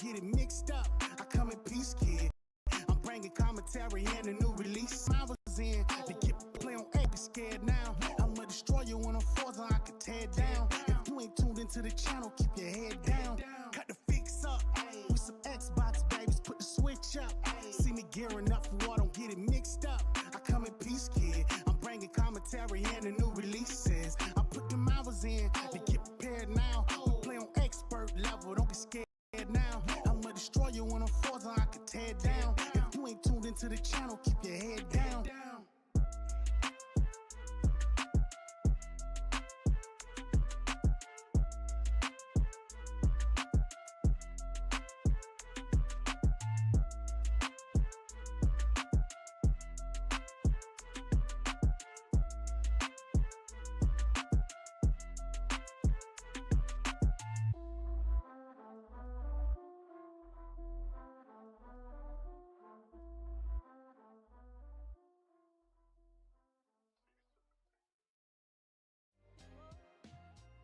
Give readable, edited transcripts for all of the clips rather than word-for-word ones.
get it mixed up. I come in peace, kid. I'm bringing commentary and a new release. I was in to get play on A, be scared now. I'ma destroy you when I'm forza, I can tear it down. If you ain't tuned into the channel, keep your head down. Cut the fix up with some Xbox babies, put the switch up. See me gearing up for war, don't get it mixed up. I come in peace, kid. I'm bringing commentary and the new releases. I put them hours in to get prepared now. We play on expert level, don't be scared now. I'ma destroy you when I'm forza, I can tear it down. If you ain't tuned into the channel, keep your head down.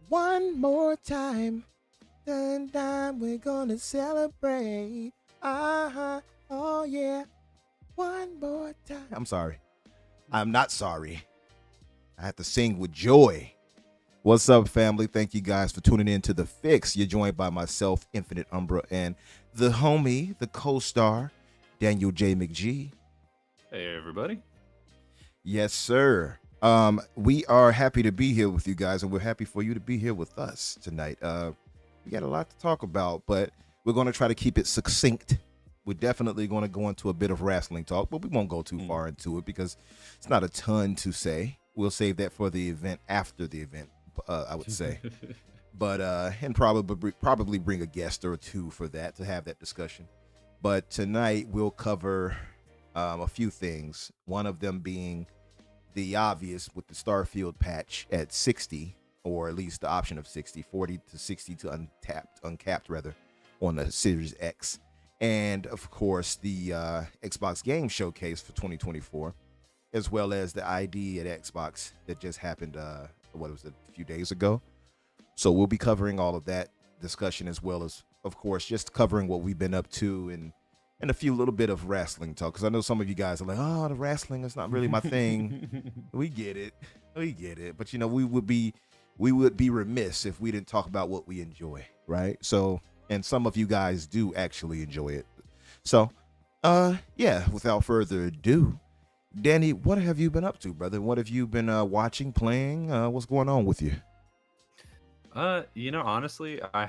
One more time, then we're gonna celebrate. Oh yeah. One more time. I'm sorry. I'm not sorry. I have to sing with joy. What's up, family? Thank you guys for tuning in to The Fix. You're joined by myself, Infinite Umbra, and the homie, the co-star, Daniel J. McGee. Hey, everybody. Yes, sir. We are happy to be here with you guys, and we're happy for you to be here with us tonight. We got a lot to talk about, but we're going to try to keep it succinct. We're definitely going to go into a bit of wrestling talk, but we won't go too far into it because it's not a ton to say. We'll save that for the event after the event, I would say. But and probably bring a guest or two for that to have that discussion. But tonight we'll cover a few things. One of them being the obvious with the Starfield patch at 60, or at least the option of 60, 40 to 60 to uncapped rather, on the Series X. And of course, the Xbox Game Showcase for 2024, as well as the ID at Xbox that just happened, a few days ago. So we'll be covering all of that discussion, as well as, of course, just covering what we've been up to and a few little bit of wrestling talk, because I know some of you guys are like, oh, the wrestling is not really my thing. We get it. But you know, we would be remiss if we didn't talk about what we enjoy, right? So, and some of you guys do actually enjoy it. So, yeah, without further ado, Danny, what have you been up to, brother? What have you been watching, playing? What's going on with you? Honestly, I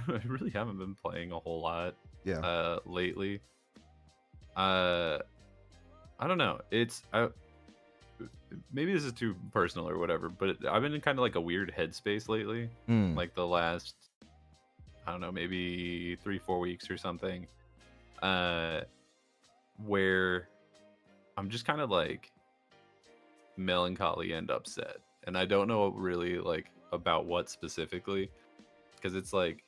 really haven't been playing a whole lot. Yeah. Lately. I don't know. Maybe this is too personal or whatever, but I've been in kind of like a weird headspace lately. Like the last, I don't know, maybe 3-4 weeks or something. Where I'm just kind of like melancholy and upset, and I don't know really like about what specifically, because it's like,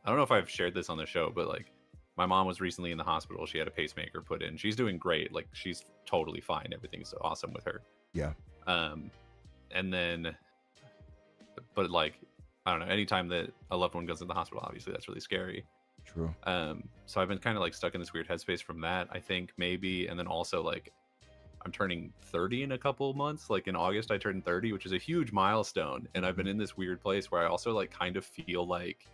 I don't know if I've shared this on the show, but like, my mom was recently in the hospital. She had a pacemaker put in. She's doing great. Like, she's totally fine. Everything's awesome with her. Yeah. And then, but like, I don't know, anytime that a loved one goes in the hospital, obviously that's really scary. True. So I've been kind of like stuck in this weird headspace from that, I think, maybe. And then also like, I'm turning 30 in a couple months. Like in August, I turned 30, which is a huge milestone. And I've been in this weird place where I also like kind of feel like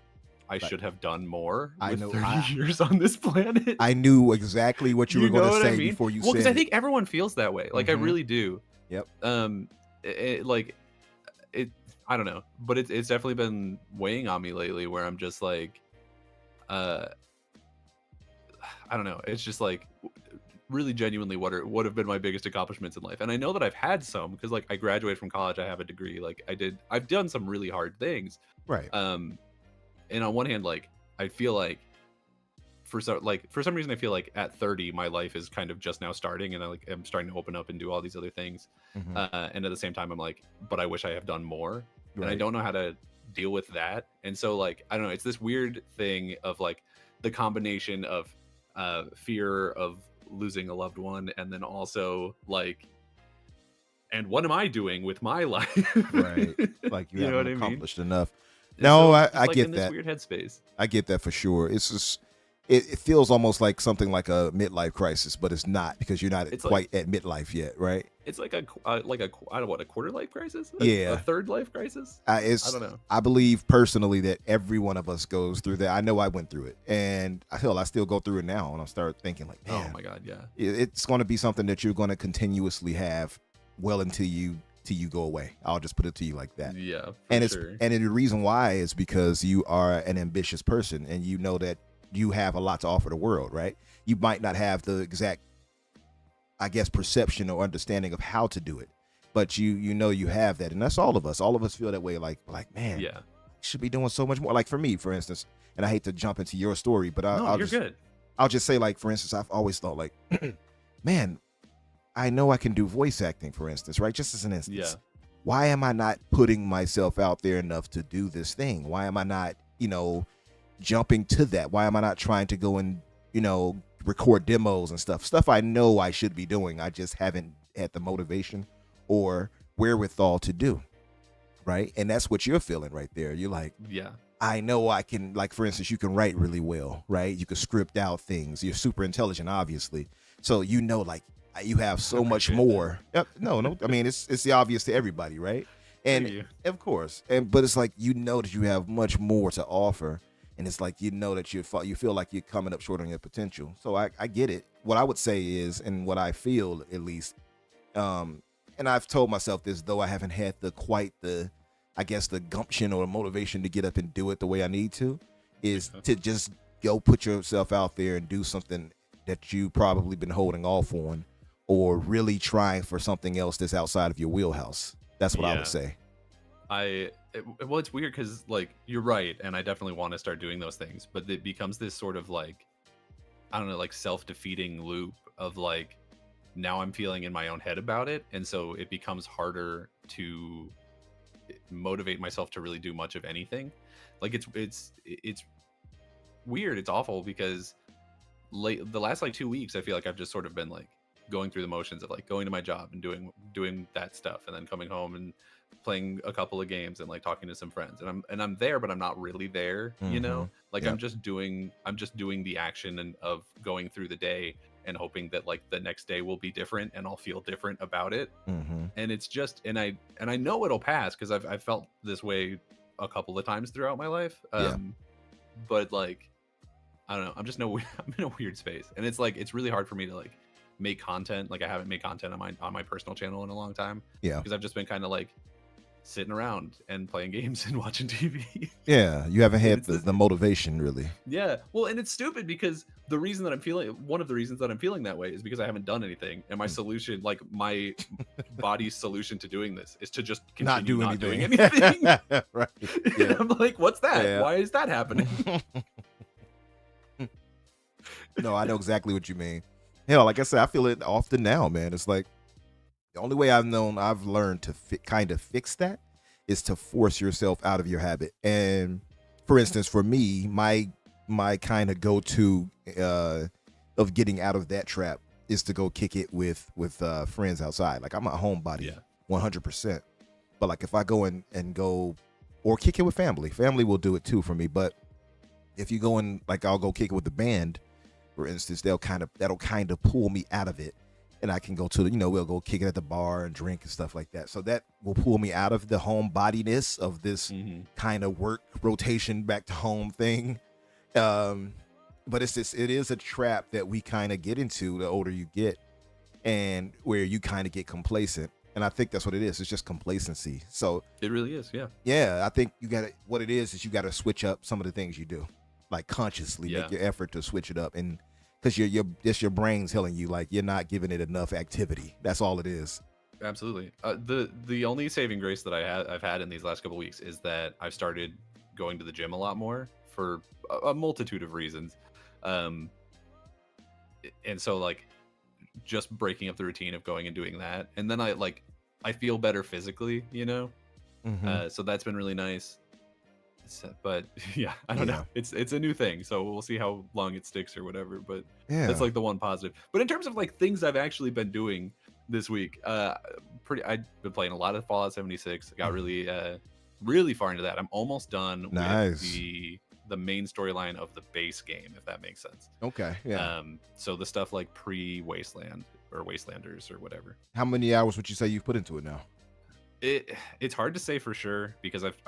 I should have done more with 30 years on this planet. I knew exactly what you were going to say before you said it. Well, because I think everyone feels that way. Like, I really do. Yep. I don't know, but it's definitely been weighing on me lately, where I'm just like, I don't know. It's just like, really genuinely, what have been my biggest accomplishments in life? And I know that I've had some, because like I graduated from college, I have a degree. Like I've done some really hard things. Right. And on one hand, like, I feel like for some reason, I feel like at 30, my life is kind of just now starting, and I'm starting to open up and do all these other things. And at the same time, I'm like, but I wish I have done more. Right. And I don't know how to deal with that. And so like, I don't know, it's this weird thing of like the combination of fear of losing a loved one, and then also like, and what am I doing with my life? Right. Like you haven't accomplished enough. And No, so I, it's just, I like, get in this that. weird headspace. I get that for sure. It's just it feels almost like something like a midlife crisis, but it's not because you're not It's quite at midlife yet, right? It's like a I don't know, what, a quarter life crisis, a Yeah. third life crisis. I don't know. I believe personally that every one of us goes through that. I know I went through it, and I still go through it now, and I start thinking like, Oh man, my god, yeah. it's going to be something that you're going to continuously have well until you go away. I'll just put it to you like that. Yeah, for And sure. and the reason why is because you are an ambitious person, and you know that you have a lot to offer the world, right? You might not have the exact, I guess, perception or understanding of how to do it, but you know you have that, and that's all of us. All of us feel that way, like man, Yeah. should be doing so much more. Like for me, for instance, and I hate to jump into your story, but No, I'll you're just good. I'll just say, like, for instance, I've always thought like, man, I know I can do voice acting, for instance, right? Just as an instance. Yeah. Why am I not putting myself out there enough to do this thing? Why am I not, jumping to that? Why am I not trying to go and, record demos and stuff I know I should be doing? I just haven't had the motivation or wherewithal to do. Right. And that's what you're feeling right there. You're like, Yeah. I know I can, like, for instance, you can write really well, right? You can script out things. You're super intelligent, obviously. So, like, you have so much more. Yep, no. I mean, it's the obvious to everybody, right? And of course, but it's like, that you have much more to offer. And it's like, that you feel like you're coming up short on your potential. So I get it. What I would say is, and what I feel at least, and I've told myself this, though I haven't had the gumption or motivation to get up and do it the way I need to, is to just go put yourself out there and do something that you probably been holding off on, or really trying for something else that's outside of your wheelhouse. That's what I would say. Well, it's weird because, like, you're right, and I definitely want to start doing those things, but it becomes this sort of, like, I don't know, like, self-defeating loop of, like, now I'm feeling in my own head about it, and so it becomes harder to motivate myself to really do much of anything. Like, it's weird. It's awful because the last, like, 2 weeks, I feel like I've just sort of been, like, going through the motions of, like, going to my job and doing that stuff, and then coming home and playing a couple of games and, like, talking to some friends, and I'm there, but I'm not really there. Like, Yep. I'm just doing the action and of going through the day and hoping that, like, the next day will be different and I'll feel different about it. And it's just, and I know it'll pass because I've felt this way a couple of times throughout my life. But, like, I don't know, I'm in a weird space, and it's like, it's really hard for me to, like, make content. Like, I haven't made content on my personal channel in a long time. Because I've just been kind of, like, sitting around and playing games and watching TV. You haven't had the motivation, really. Yeah. Well, and it's stupid because one of the reasons that I'm feeling that way is because I haven't done anything. And my solution, like, my body's solution to doing this is to just continue not doing anything. Right. And I'm like, what's that? Yeah. Why is that happening? No, I know exactly what you mean. Hell, like I said, I feel it often now, man. It's like, the only way I've learned to kind of fix that is to force yourself out of your habit. And for instance, for me, my kind of go-to of getting out of that trap is to go kick it with friends outside. Like, I'm a homebody, 100%. But, like, if I go and go, or kick it with family will do it too for me. But if you go in, like, I'll go kick it with the band, for instance, that'll kind of pull me out of it. And I can go to, we'll go kick it at the bar and drink and stuff like that. So that will pull me out of the homebodiness of this kind of work rotation back to home thing. But it is a trap that we kind of get into the older you get, and where you kind of get complacent. And I think that's what it is. It's just complacency. So It really is. Yeah. Yeah, I think what it is you got to switch up some of the things you do, like, consciously make your effort to switch it up. And because your brain's telling you, like, you're not giving it enough activity. That's all it is. Absolutely. The only saving grace that I've had in these last couple of weeks is that I've started going to the gym a lot more for a multitude of reasons. And so, like, just breaking up the routine of going and doing that, and then I feel better physically, so that's been really nice. But yeah, I don't know. It's a new thing, so we'll see how long it sticks or whatever. But that's, like, the one positive. But in terms of, like, things I've actually been doing this week, I've been playing a lot of Fallout 76. I got really really far into that. I'm almost done Nice. with the main storyline of the base game, if that makes sense. Okay, yeah. So the stuff like pre-Wasteland or Wastelanders or whatever. How many hours would you say you've put into it now? It's hard to say for sure because I've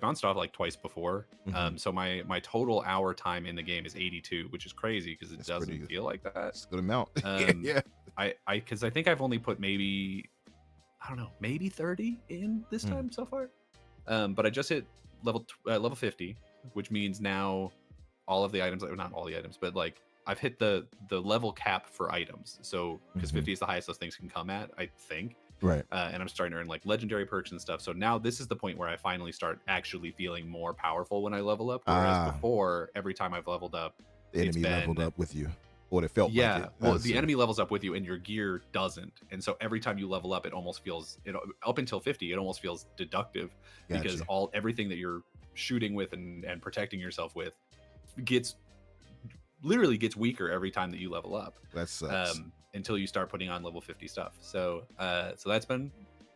bounced off like twice before. Mhm. So my total hour time in the game is 82, which is crazy because it That's doesn't pretty- feel like that. That's a good amount. Yeah. Yeah. Because I think I've only put maybe, I don't know, maybe 30 in this time so far. But I just hit level 50, which means now all of the items, not all the items, but like I've hit the level cap for items. So because 50 is the highest those things can come at, I think. Right. And I'm starting to earn like legendary perks and stuff. So now this is the point where I finally start actually feeling more powerful when I level up. Whereas before, every time I've leveled up, The enemy leveled up with you. What it felt like. It. Well, the enemy levels up with you and your gear doesn't. And so every time you level up, it almost feels, up until 50, it almost feels deductive because everything that you're shooting with and protecting yourself with literally gets weaker every time that you level up. That sucks. Until you start putting on level 50 stuff. So that's been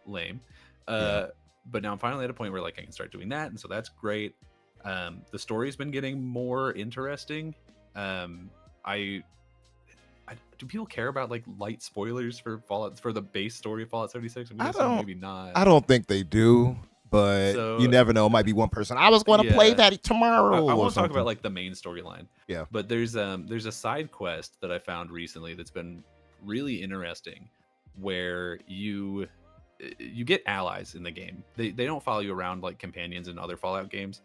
lame. Yeah. But now I'm finally at a point where like I can start doing that, and so that's great. The story's been getting more interesting. Do people care about like light spoilers for Fallout, for the base story of Fallout 76? I'm guessing maybe not. I don't think they do, but you never know. It might be one person. I was going to play that tomorrow. I won't talk about like the main storyline. Yeah. But there's a side quest that I found recently that's been really interesting, where you get allies in the game. They don't follow you around like companions in other Fallout games.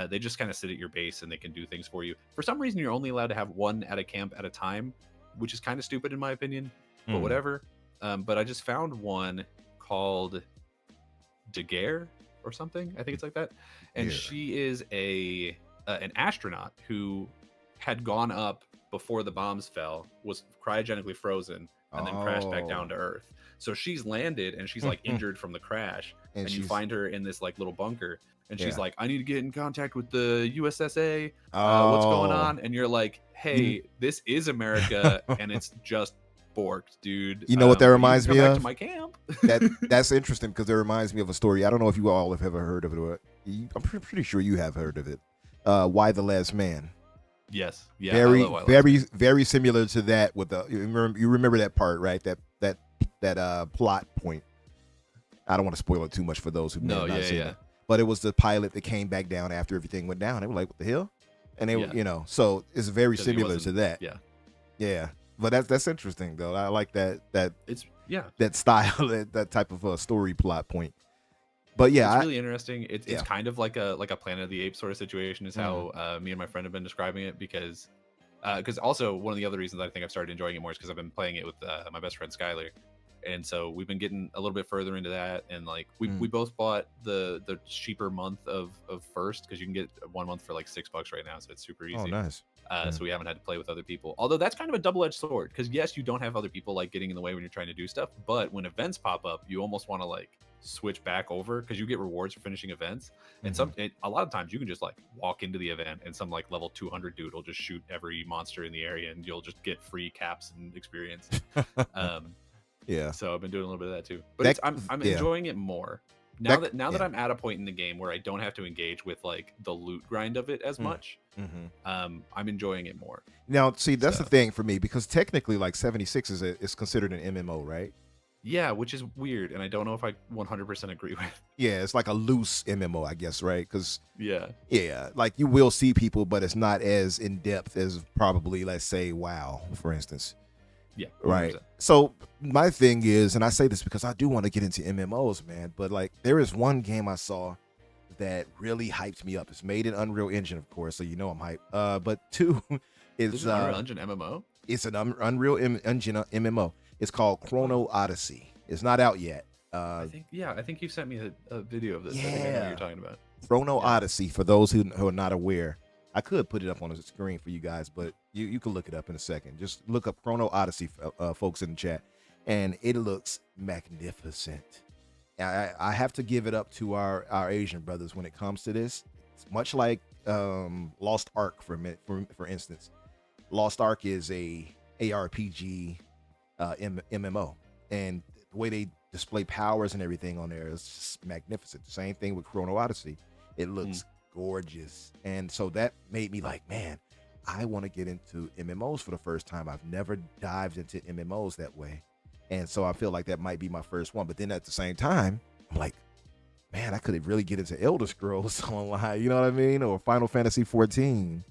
They just kind of sit at your base and they can do things for you. For some reason, you're only allowed to have one at a camp at a time, which is kind of stupid in my opinion, but whatever. But I just found one called Daguerre or something. I think it's like that. And she is an astronaut who had gone up before the bombs fell, was cryogenically frozen, and then crashed back down to Earth. So she's landed and she's like injured from the crash, and you find her in this like little bunker. And she's like, I need to get in contact with the USSA. What's going on? And you're like, hey, this is America, and it's just borked, dude. You know what that reminds me back of? To my camp. That's interesting because it reminds me of a story. I don't know if you all have ever heard of it. I'm pretty sure you have heard of it. Why the Last Man? Yes. Yeah. Very similar to that. With you remember that part, right? That plot point. I don't want to spoil it too much for those who may have not seen it. But it was the pilot that came back down after everything went down. They were like, "What the hell?" And they, so it's very similar to that. Yeah. But that's interesting though. I like that that style, that type of story plot point. But yeah, it's really interesting. It's kind of like a Planet of the Apes sort of situation is how me and my friend have been describing it, because also one of the other reasons I think I've started enjoying it more is because I've been playing it with my best friend Skylar. And so we've been getting a little bit further into that, and like we both bought the cheaper month of First, because you can get 1 month for like $6 right now, so it's super easy. Oh, nice. So we haven't had to play with other people. Although that's kind of a double-edged sword, because yes, you don't have other people like getting in the way when you're trying to do stuff, but when events pop up, you almost want to like switch back over because you get rewards for finishing events. And a lot of times you can just like walk into the event and some like level 200 dude will just shoot every monster in the area, and you'll just get free caps and experience. Yeah. So I've been doing a little bit of that too, but I'm enjoying it more now that I'm at a point in the game where I don't have to engage with like the loot grind of it as much. I'm enjoying it more. Now, see, that's the thing for me, because technically, like 76 is considered an MMO, right? Yeah, which is weird, and I don't know if I 100% agree with. Yeah, it's like a loose MMO, I guess, right? Because yeah, like you will see people, but it's not as in depth as probably, let's say, WoW, for instance. Yeah. 100%. Right. So my thing is, and I say this because I do want to get into MMOs, man, but like there is one game I saw that really hyped me up. It's made in Unreal Engine, of course, so you know I'm hyped. But two is Unreal Engine MMO. It's an Unreal Engine MMO. It's called Chrono Odyssey. It's not out yet. I think you sent me a video of this. I think I know what you're talking about. Chrono Odyssey, for those who are not aware. I could put it up on the screen for you guys, but you can look it up in a second. Just look up Chrono Odyssey, folks in the chat, and it looks magnificent. I have to give it up to our Asian brothers when it comes to this. It's much like Lost Ark, for instance. Lost Ark is a ARPG MMO, and the way display powers and everything on there is just magnificent. The same thing with Chrono Odyssey. It looks gorgeous. And so that made me like, man, I want to get into MMOs for the first time. I've never dived into MMOs that way. And so I feel like that might be my first one. But then at the same time, I'm like, man, I could really get into Elder Scrolls Online, you know what I mean? Or Final Fantasy 14.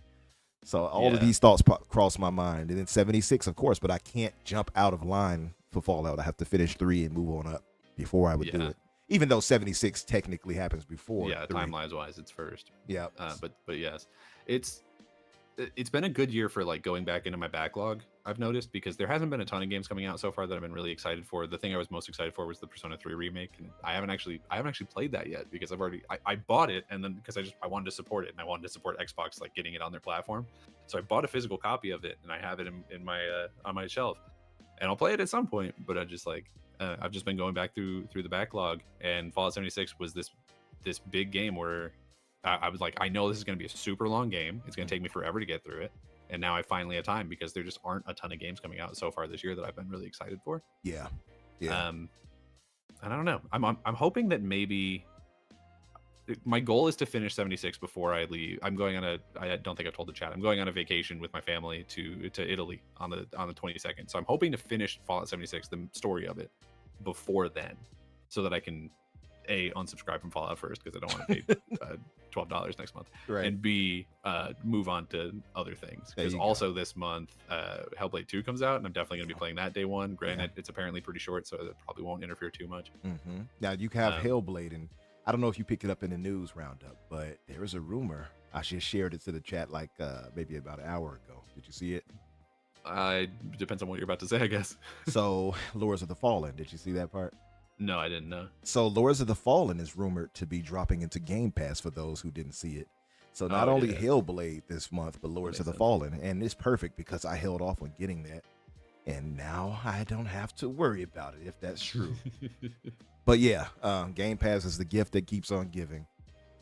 So all of these thoughts crossed my mind. And then 76, of course, but I can't jump out of line for Fallout. I have to finish 3 and move on up before I would do it. Even though 76 technically happens before. Yeah, timelines wise, it's first. Yeah. But yes, it's been a good year for like going back into my backlog, I've noticed, because there hasn't been a ton of games coming out so far that I've been really excited for. The thing I was most excited for was the Persona 3 remake, and I haven't actually played that yet because I bought it, and then because I wanted to support it, and I wanted to support Xbox, like getting it on their platform. So I bought a physical copy of it, and I have it in my on my shelf, and I'll play it at some point. But I've just been going back through the backlog, and Fallout 76 was this big game where I was like, I know this is going to be a super long game. It's going to take me forever to get through it. And now I finally have time because there just aren't a ton of games coming out so far this year that I've been really excited for. Yeah. And I don't know. I'm hoping that maybe my goal is to finish 76 before I leave. I don't think I've told the chat. I'm going on a vacation with my family to Italy on the 22nd. So I'm hoping to finish Fallout 76, the story of it, before then, so that I can unsubscribe from Fallout first, because I don't want to pay $12 next month, right. And B, move on to other things, because also this month Hellblade 2 comes out, and I'm definitely going to be playing that day one. Granted, it's apparently pretty short, so it probably won't interfere too much. Now you have Hellblade, and I don't know if you picked it up in the news roundup, but there is a rumor. I just shared it to the chat like maybe about an hour ago. Did you see it? Depends on what you're about to say, I guess. So Lords of the Fallen, did you see that part? No, I didn't know. So Lords of the Fallen is rumored to be dropping into Game Pass for those who didn't see it. So not only Hellblade this month, but Lords of the Fallen. And it's perfect because I held off on getting that. And now I don't have to worry about it, if that's true. But yeah, Game Pass is the gift that keeps on giving.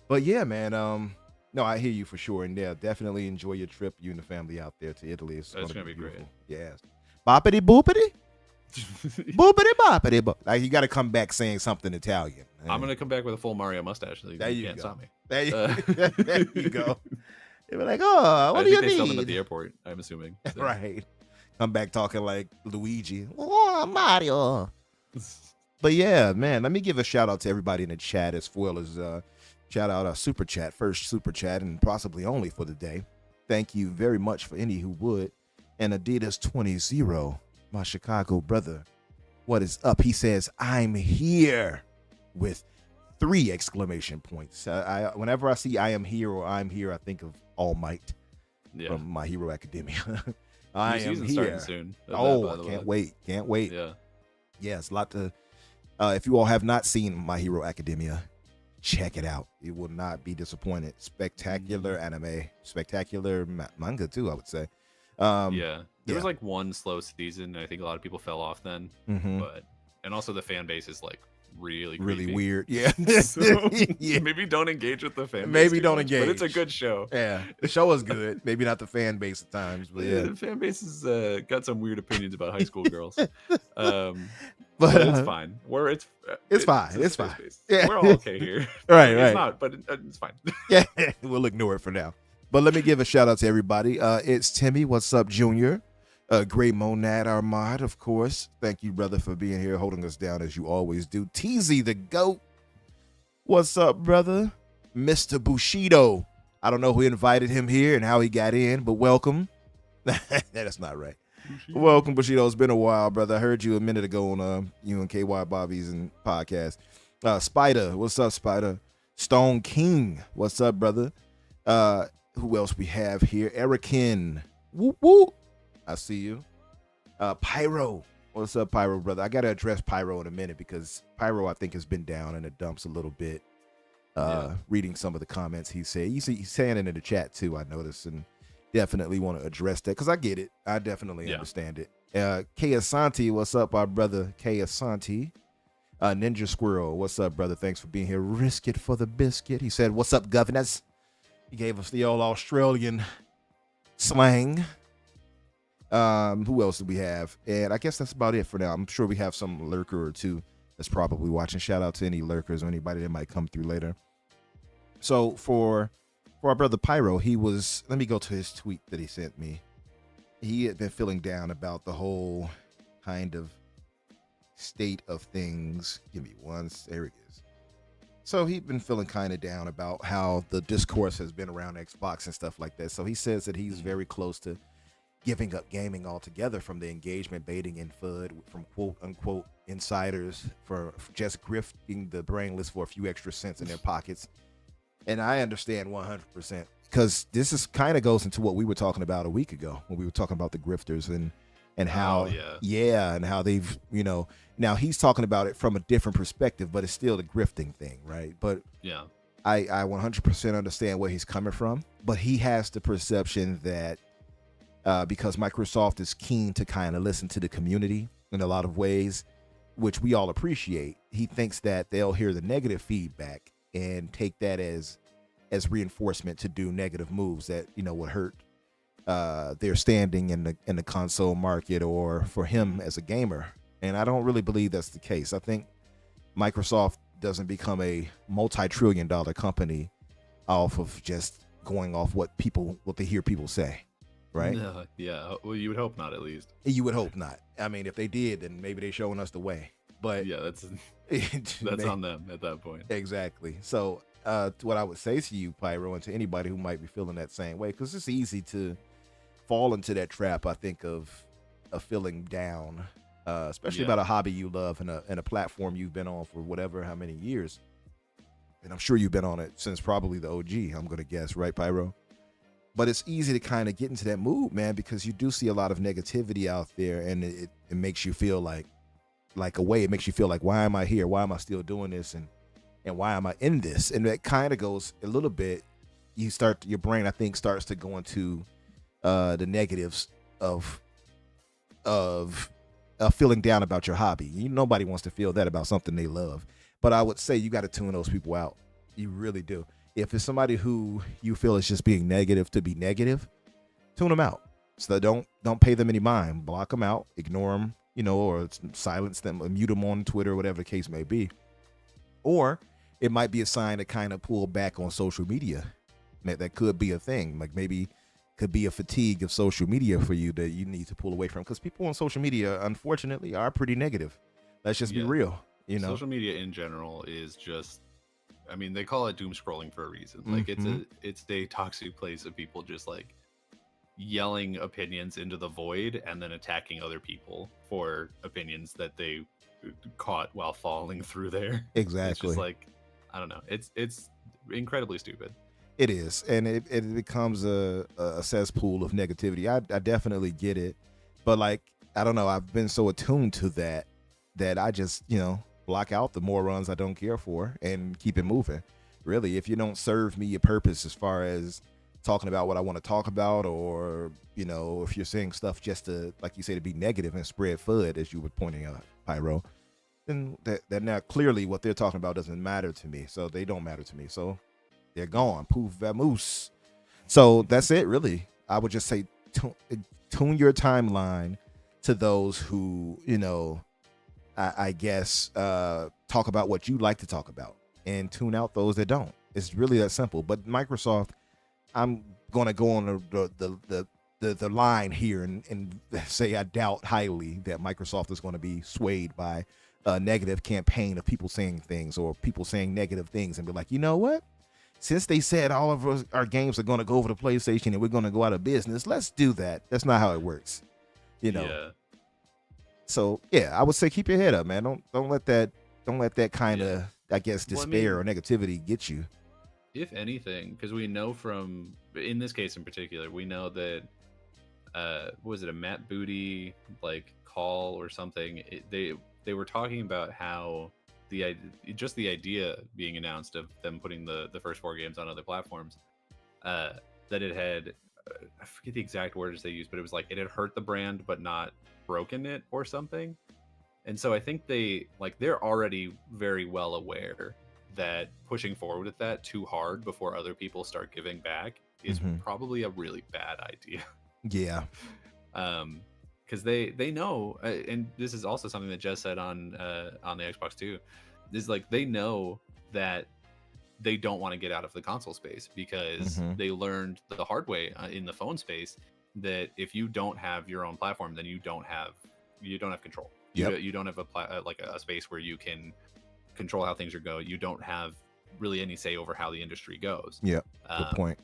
But yeah, man, no, I hear you for sure. And yeah, definitely enjoy your trip, you and the family out there to Italy. It's going to be great. Yes. Boppity boopity. Boopity boppity boop. Like, you got to come back saying something Italian. I'm going to come back with a full Mario mustache. So there you you can't go. stop me. There you go. They were like, oh, what do you need? They sell them at the airport, I'm assuming. So. Right. Come back talking like Luigi. Oh, Mario. But yeah, man, let me give a shout out to everybody in the chat, as well as shout out our super chat, first super chat, and possibly only for the day. Thank you very much for any who would. And Adidas 20, my Chicago brother, what is up? He says, I'm here, with 3 exclamation points. Whenever I see I am here or I'm here, I think of All Might from My Hero Academia. I am here. Soon. Can't wait. Yeah. Yes, a lot to. If you all have not seen My Hero Academia, check it out. You will not be disappointed. Spectacular anime, spectacular manga too, I would say. There was like one slow season, and I think a lot of people fell off then. And also the fan base is like really weird. Yeah. So, maybe don't engage with the fan base. Maybe don't engage. But it's a good show. Yeah, the show is good. Maybe not the fan base at times, but yeah. The fan base has got some weird opinions about high school girls. But it's fine. It's fine. It's fine. Yeah. We're all okay here. Right. It's not, but it's fine. Yeah, we'll ignore it for now. But let me give a shout out to everybody. It's Timmy. What's up, Junior? Great Monad Armad, of course. Thank you, brother, for being here, holding us down as you always do. TZ the GOAT. What's up, brother? Mr. Bushido. I don't know who invited him here and how he got in, but welcome. That's not right. Bushido. Welcome, Bushido. It's been a while, brother. I heard you a minute ago on you and KY Bobby's and podcast. Spider. What's up, Spider? Stone King. What's up, brother? Who else we have here? Erikin. Whoop, whoop. I see you. Pyro. What's up, Pyro, brother? I got to address Pyro in a minute because Pyro, I think, has been down in the dumps a little bit. Reading some of the comments he said. He's saying it in the chat, too, I noticed, and definitely want to address that because I get it. I definitely understand it. K Asante, what's up, our brother? K Asante. Ninja Squirrel, what's up, brother? Thanks for being here. Risk it for the biscuit. He said, what's up, governors? He gave us the old Australian slang. Who else do we have? And I guess that's about it for now. I'm sure we have some lurker or two that's probably watching. Shout out to any lurkers or anybody that might come through later. So for our brother Pyro, he was. Let me go to his tweet that he sent me. He had been feeling down about the whole kind of state of things. Give me one. There it is. So he'd been feeling kind of down about how the discourse has been around Xbox and stuff like that. So he says that he's very close to giving up gaming altogether from the engagement baiting and FUD from quote unquote insiders for just grifting the brainless for a few extra cents in their pockets. And I understand 100% because this is kind of goes into what we were talking about a week ago when we were talking about the grifters and how and how they've, now he's talking about it from a different perspective, but it's still the grifting thing, right? But yeah, I 100% understand where he's coming from, but he has the perception that because Microsoft is keen to kind of listen to the community in a lot of ways, which we all appreciate, he thinks that they'll hear the negative feedback and take that as reinforcement to do negative moves that would hurt their standing in the console market or for him as a gamer. And I don't really believe that's the case. I think Microsoft doesn't become a multi-trillion-dollar company off of just going off what they hear people say, right? Yeah. Well, you would hope not, at least. You would hope not. I mean, if they did, then maybe they're showing us the way. But yeah, that's on them at that point. Exactly. So what I would say to you, Pyro, and to anybody who might be feeling that same way, because it's easy to fall into that trap, I think, of feeling down, especially about a hobby you love and a platform you've been on for whatever, how many years. And I'm sure you've been on it since probably the OG, I'm going to guess, right, Pyro? But it's easy to kind of get into that mood, man, because you do see a lot of negativity out there, and it makes you feel like it makes you feel like, why am I here? Why am I still doing this? And why am I in this? And that kind of goes a little bit, your brain, I think, starts to go into the negatives of feeling down about your hobby. Nobody wants to feel that about something they love. But I would say you got to tune those people out. You really do. If it's somebody who you feel is just being negative to be negative, tune them out. So don't pay them any mind. Block them out. Ignore them, or silence them, or mute them on Twitter, whatever the case may be. Or it might be a sign to kind of pull back on social media. That could be a thing. Like maybe could be a fatigue of social media for you that you need to pull away from. Because people on social media, unfortunately, are pretty negative. Let's just be real. Social media in general is just, I mean, they call it doom scrolling for a reason. Like it's a toxic place of people just like yelling opinions into the void and then attacking other people for opinions that they caught while falling through there. Exactly. It's just like, I don't know. It's incredibly stupid. It is, and it becomes a cesspool of negativity. I definitely get it, but like, I don't know, I've been so attuned to that I just block out the morons I don't care for and keep it moving. Really, if you don't serve me a purpose as far as talking about what I want to talk about, or if you're saying stuff just to, like you say, to be negative and spread FUD, as you were pointing out, Pyro, then that now clearly what they're talking about doesn't matter to me. So they don't matter to me. So they're gone. Poof, vamoose. So that's it, really. I would just say tune your timeline to those who, I guess, talk about what you like to talk about, and tune out those that don't. It's really that simple. But Microsoft, I'm going to go on the line here and say I doubt highly that Microsoft is going to be swayed by a negative campaign of people saying things or people saying negative things and be like, you know what? Since they said all of our games are going to go over to PlayStation and we're going to go out of business, let's do that. That's not how it works, Yeah. So I would say keep your head up, man. Don't let that kind of, I guess, despair or negativity get you. If anything, because we know from, in this case in particular, we know that what was it, a Matt Booty like call or something? They were talking about how the idea being announced of them putting the first 4 games on other platforms, that it had, I forget the exact words they used, but it was like it had hurt the brand but not broken it or something. And so I think they're already very well aware that pushing forward with that too hard before other people start giving back is probably a really bad idea. Yeah. because they know, and this is also something that Jess said on the Xbox too, is like they know that they don't want to get out of the console space because they learned the hard way in the phone space that if you don't have your own platform, then you don't have control. You don't have a space where you can control how things are going. You don't have really any say over how the industry goes. Yeah, good point.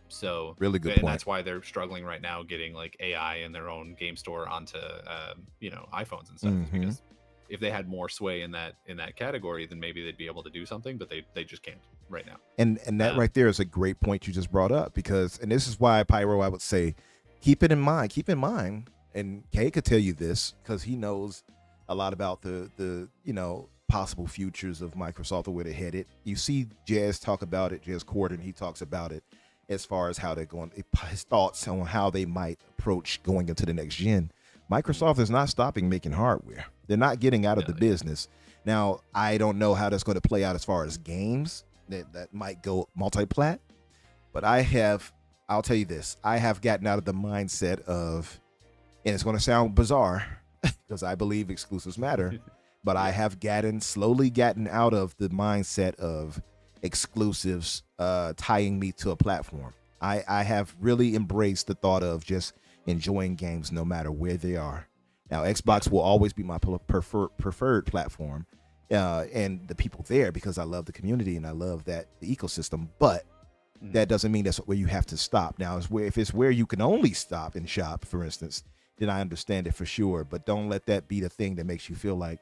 So really good and point. That's why they're struggling right now getting like AI in their own game store onto iPhones and stuff, because if they had more sway in that category, then maybe they'd be able to do something, but they just can't right now. And that right there is a great point you just brought up, because, and this is why, Pyro, I would say keep in mind, and Kay could tell you this because he knows a lot about the possible futures of Microsoft or where they're headed. You see Jazz talk about it, Jazz Corden, he talks about it as far as how they're going, his thoughts on how they might approach going into the next gen. Microsoft is not stopping making hardware. They're not getting out of the business. Now, I don't know how that's going to play out as far as games that might go multi-plat, but I'll tell you this, I have gotten out of the mindset of, and it's going to sound bizarre because I believe exclusives matter, but I have slowly gotten out of the mindset of exclusives tying me to a platform. I have really embraced the thought of just enjoying games no matter where they are. Now, Xbox will always be my preferred platform, and the people there, because I love the community and I love the ecosystem, but that doesn't mean that's where you have to stop. Now, if it's where you can only stop and shop, for instance, then I understand it for sure, but don't let that be the thing that makes you feel like,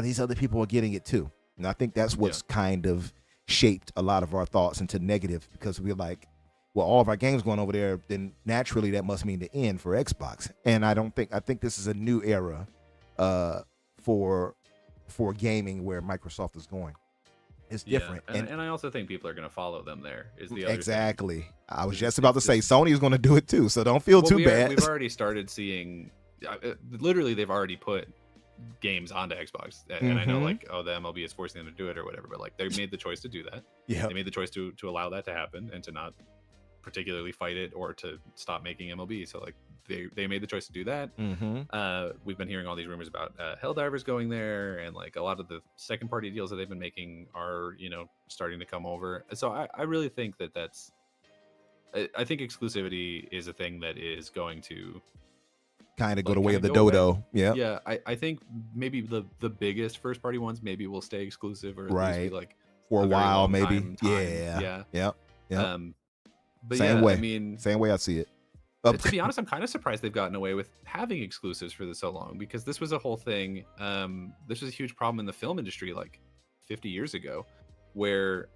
these other people are getting it too. And I think that's what's kind of shaped a lot of our thoughts into negative, because we're like, well, all of our games going over there, then naturally that must mean the end for Xbox. And I think this is a new era for gaming where Microsoft is going. It's different. And I also think people are going to follow them there, is the other exactly thing. I was just about to say Sony is going to do it too, so don't feel too bad. We've already started seeing, literally they've already put games onto Xbox, and I know like, the MLB is forcing them to do it or whatever, but like they made the choice to do that. They made the choice to allow that to happen and to not particularly fight it or to stop making MLB. So like they made the choice to do that. We've been hearing all these rumors about Helldivers going there, and like a lot of the second party deals that they've been making are starting to come over. So I really think I think exclusivity is a thing that is going to kind of go the way of the dodo. I think maybe the biggest first party ones maybe will stay exclusive, or at least be like for a while maybe. But same way. I mean, same way I see it. To be honest, I'm kind of surprised they've gotten away with having exclusives for so long, because this was a whole thing. This was a huge problem in the film industry like 50 years ago, where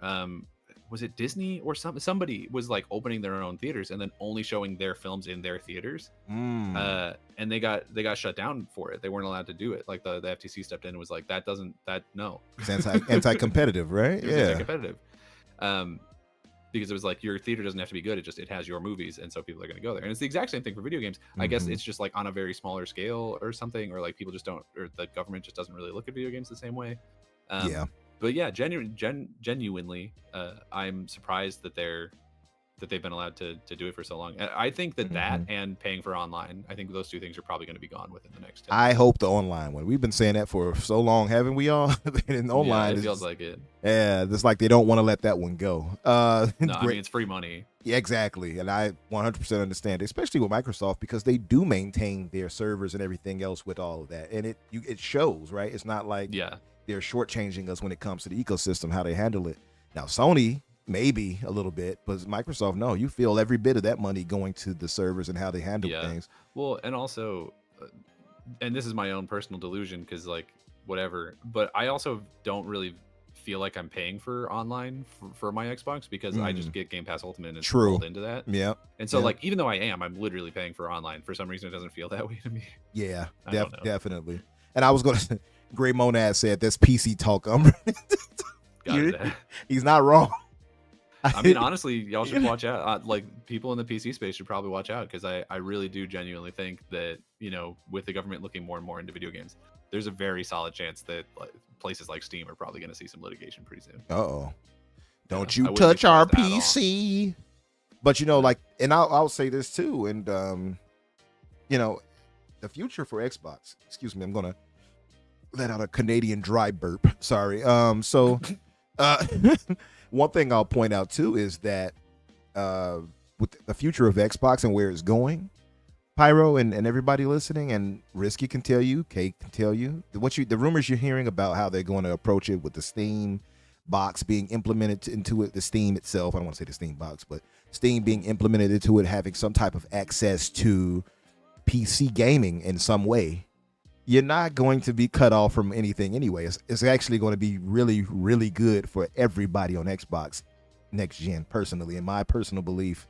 was it Disney or somebody was like opening their own theaters and then only showing their films in their theaters, and they got shut down for it. They weren't allowed to do it. Like the FTC stepped in and was like, no. It's anti-competitive, right? It was anti-competitive. Because it was like, your theater doesn't have to be good. It has your movies, and so people are going to go there. And it's the exact same thing for video games. I guess it's just like on a very smaller scale or something, or like people just don't, or the government just doesn't really look at video games the same way. But yeah, genuinely, I'm surprised that they've been allowed to do it for so long. I think that and paying for online, I think those two things are probably going to be gone within the next 10 years. I hope the online one. We've been saying that for so long, haven't we all? And online, it feels like it. Yeah, it's like they don't want to let that one go. No, I mean, it's free money. Yeah, exactly. And I 100% understand, especially with Microsoft, because they do maintain their servers and everything else with all of that. And it shows, right? It's not like they're shortchanging us when it comes to the ecosystem, how they handle it. Now, Sony, maybe a little bit, but Microsoft, no, you feel every bit of that money going to the servers and how they handle things. Well, and also, and this is my own personal delusion, because like whatever, but I also don't really feel like I'm paying for online for my Xbox, because I just get Game Pass Ultimate and it's rolled into that. And so like, even though I'm literally paying for online, for some reason it doesn't feel that way to me. Definitely. And I was going to Gray Monad said that's PC talk. Umbra. He's not wrong. I mean, honestly, y'all should watch out. Like, people in the PC space should probably watch out, because I really do genuinely think that, with the government looking more and more into video games, there's a very solid chance that places like Steam are probably going to see some litigation pretty soon. Don't you touch our PC. But like, and I'll say this too, and the future for Xbox. Excuse me, I'm gonna let out a Canadian dry burp. Sorry. So one thing I'll point out too is that with the future of Xbox and where it's going, Pyro and everybody listening, and Risky can tell you, Kate can tell you, the rumors you're hearing about how they're going to approach it with the Steam box being implemented into it, the Steam itself, I don't want to say the Steam box, but Steam being implemented into it, having some type of access to PC gaming in some way. You're not going to be cut off from anything anyway. It's actually going to be really, really good for everybody on Xbox next gen, personally, in my personal belief,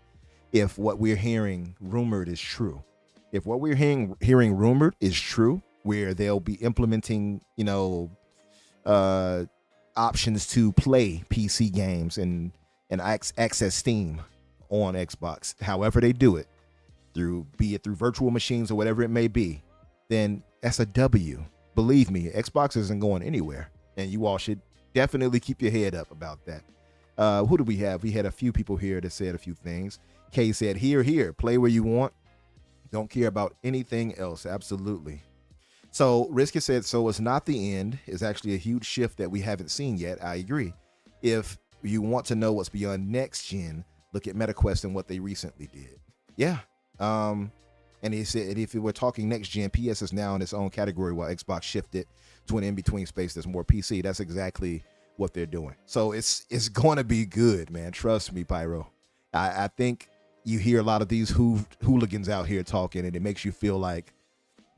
if what we're hearing rumored is true. If what we're hearing rumored is true, where they'll be implementing, options to play PC games and access Steam on Xbox, however they do it, be it through virtual machines or whatever it may be, then that's a W. Believe me, Xbox isn't going anywhere, and you all should definitely keep your head up about that. Who do we have? We had a few people here that said a few things. Kay said, here, play where you want. Don't care about anything else. Absolutely. So Risky said, so it's not the end. It's actually a huge shift that we haven't seen yet. I agree. If you want to know what's beyond next gen, look at MetaQuest and what they recently did. Yeah. And he said, if we're talking next gen, PS is now in its own category while Xbox shifted to an in-between space that's more PC. That's exactly what they're doing. So it's going to be good, man. Trust me, Pyro. I think you hear a lot of these hooligans out here talking, and it makes you feel like,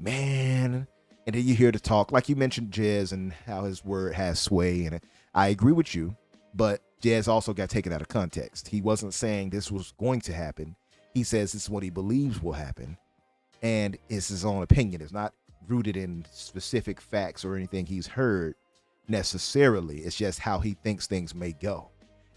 man. And then you hear the talk, like you mentioned Jez and how his word has sway. And I agree with you, but Jez also got taken out of context. He wasn't saying this was going to happen. He says this is what he believes will happen. And it's his own opinion. It's not rooted in specific facts or anything he's heard necessarily. It's just how he thinks things may go.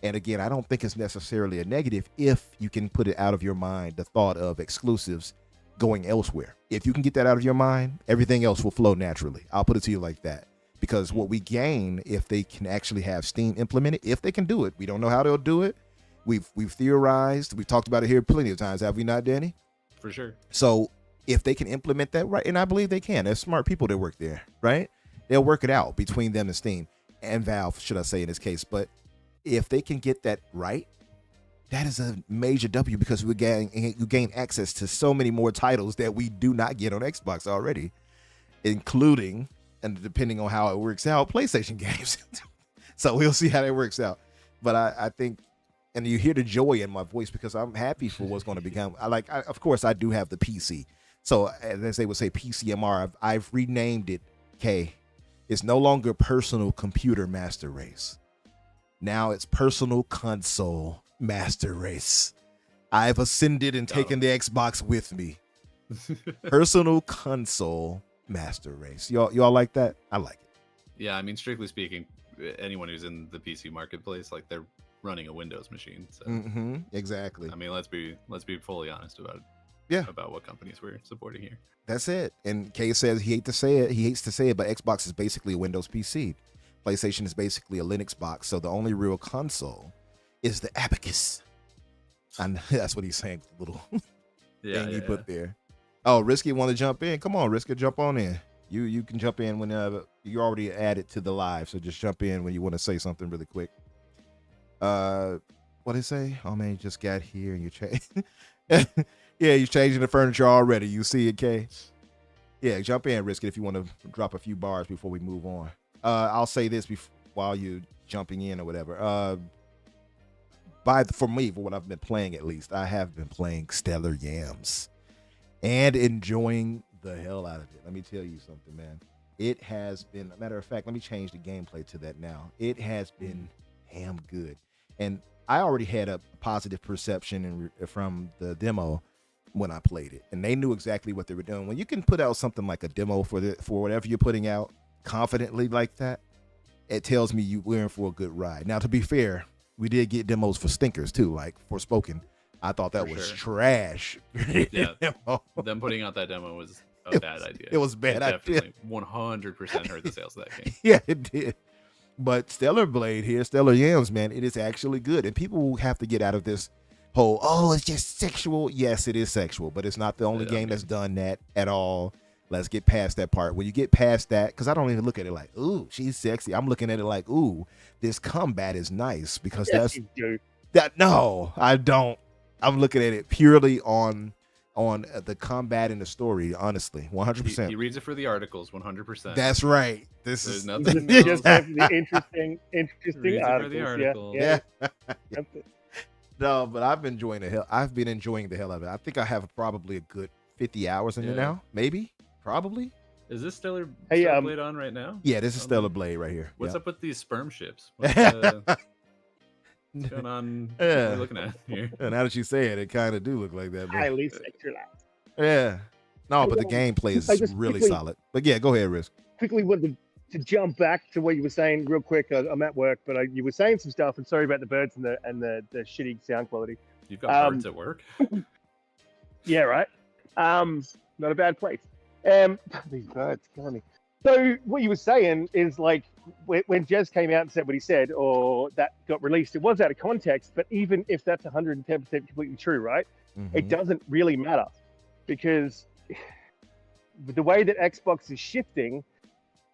And again, I don't think it's necessarily a negative if you can put it out of your mind, the thought of exclusives going elsewhere. If you can get that out of your mind, everything else will flow naturally. I'll put it to you like that. Because what we gain, if they can actually have Steam implemented, if they can do it, we don't know how they'll do it. We've theorized, we've talked about it here plenty of times, have we not, Danny? For sure. So if they can implement that right, and I believe they can, there's smart people that work there, right? They'll work it out between them and Steam and Valve, should I say in this case. But if they can get that right, that is a major W, because you gain access to so many more titles that we do not get on Xbox already, including, and depending on how it works out, PlayStation games. So we'll see how that works out. But I think, and you hear the joy in my voice because I'm happy for what's going to become. Of course, I do have the PC. So as they would say, PCMR, I've renamed it, K. It's no longer Personal Computer Master Race. Now it's Personal Console Master Race. I've ascended and taken the Xbox with me. Personal Console Master Race. Y'all like that? I like it. Yeah, I mean, strictly speaking, anyone who's in the PC marketplace, like, they're running a Windows machine. So exactly. I mean, let's be fully honest about it. Yeah. About what companies we're supporting here. That's it. And Kay says he hates to say it, but Xbox is basically a Windows PC. PlayStation is basically a Linux box. So the only real console is the Abacus. And that's what he's saying. The little thing he put there. Oh, Risky want to jump in? Come on, Risky, jump on in. You can jump in whenever. You already added to the live, so just jump in when you want to say something really quick. What did it say? Oh man, you just got here and you changed. Yeah, you're changing the furniture already. You see it, Kay? Yeah, jump in, Risky, if you want to drop a few bars before we move on. I'll say this while you're jumping in or whatever. For me, for what I've been playing at least, I have been playing Stellar Yams and enjoying the hell out of it. Let me tell you something, man. It has been, a matter of fact, let me change the gameplay to that now. It has been damn good. And I already had a positive perception from the demo when I played it, and they knew exactly what they were doing. When you can put out something like a demo for whatever you're putting out confidently like that, it tells me we're in for a good ride. Now, to be fair, we did get demos for stinkers too, like Forspoken. I thought that was trash. Yeah, them putting out that demo was a bad idea. It was a bad idea. Definitely 100% hurt the sales of that game. Yeah, it did. But Stellar Blade here, Stellar Yams, man, it is actually good. And people will have to get out of this whole, it's just sexual. Yes, it is sexual, but it's not the only game that's done that at all. Let's get past that part. When you get past that, because I don't even look at it like, ooh, she's sexy. I'm looking at it like, ooh, this combat is nice, because Yes, that's you do. that. No, I don't. I'm looking at it purely on the combat and the story. Honestly, 100%. He reads it for the articles, 100%. That's right. This There's is nothing Just else. there for the interesting Reads it for the articles. articles. Yeah. yeah. No, but I've been enjoying the hell. I've been enjoying the hell out of it. I think I have probably a good 50 hours in it Yeah. now. Maybe, probably. Is this Stellar Hey, Blade on right now? Yeah, this is Okay. Stellar Blade right here. What's Yeah. up with these sperm ships? What's going on? What Yeah. are we looking at here? And now that you say it, it kind of do look like that. But Highly sexualized. yeah. No, but the gameplay is I just really quickly- solid. But yeah, go ahead, Risk. Quickly wanted to jump back to what you were saying real quick. I'm at work, but you were saying some stuff, and sorry about the birds and the shitty sound quality. You've got birds at work. Yeah, right. Not a bad place. These birds killing me. So what you were saying is like when Jez came out and said what he said, or that got released, it was out of context. But even if that's 110% completely true, right? It doesn't really matter, because the way that Xbox is shifting,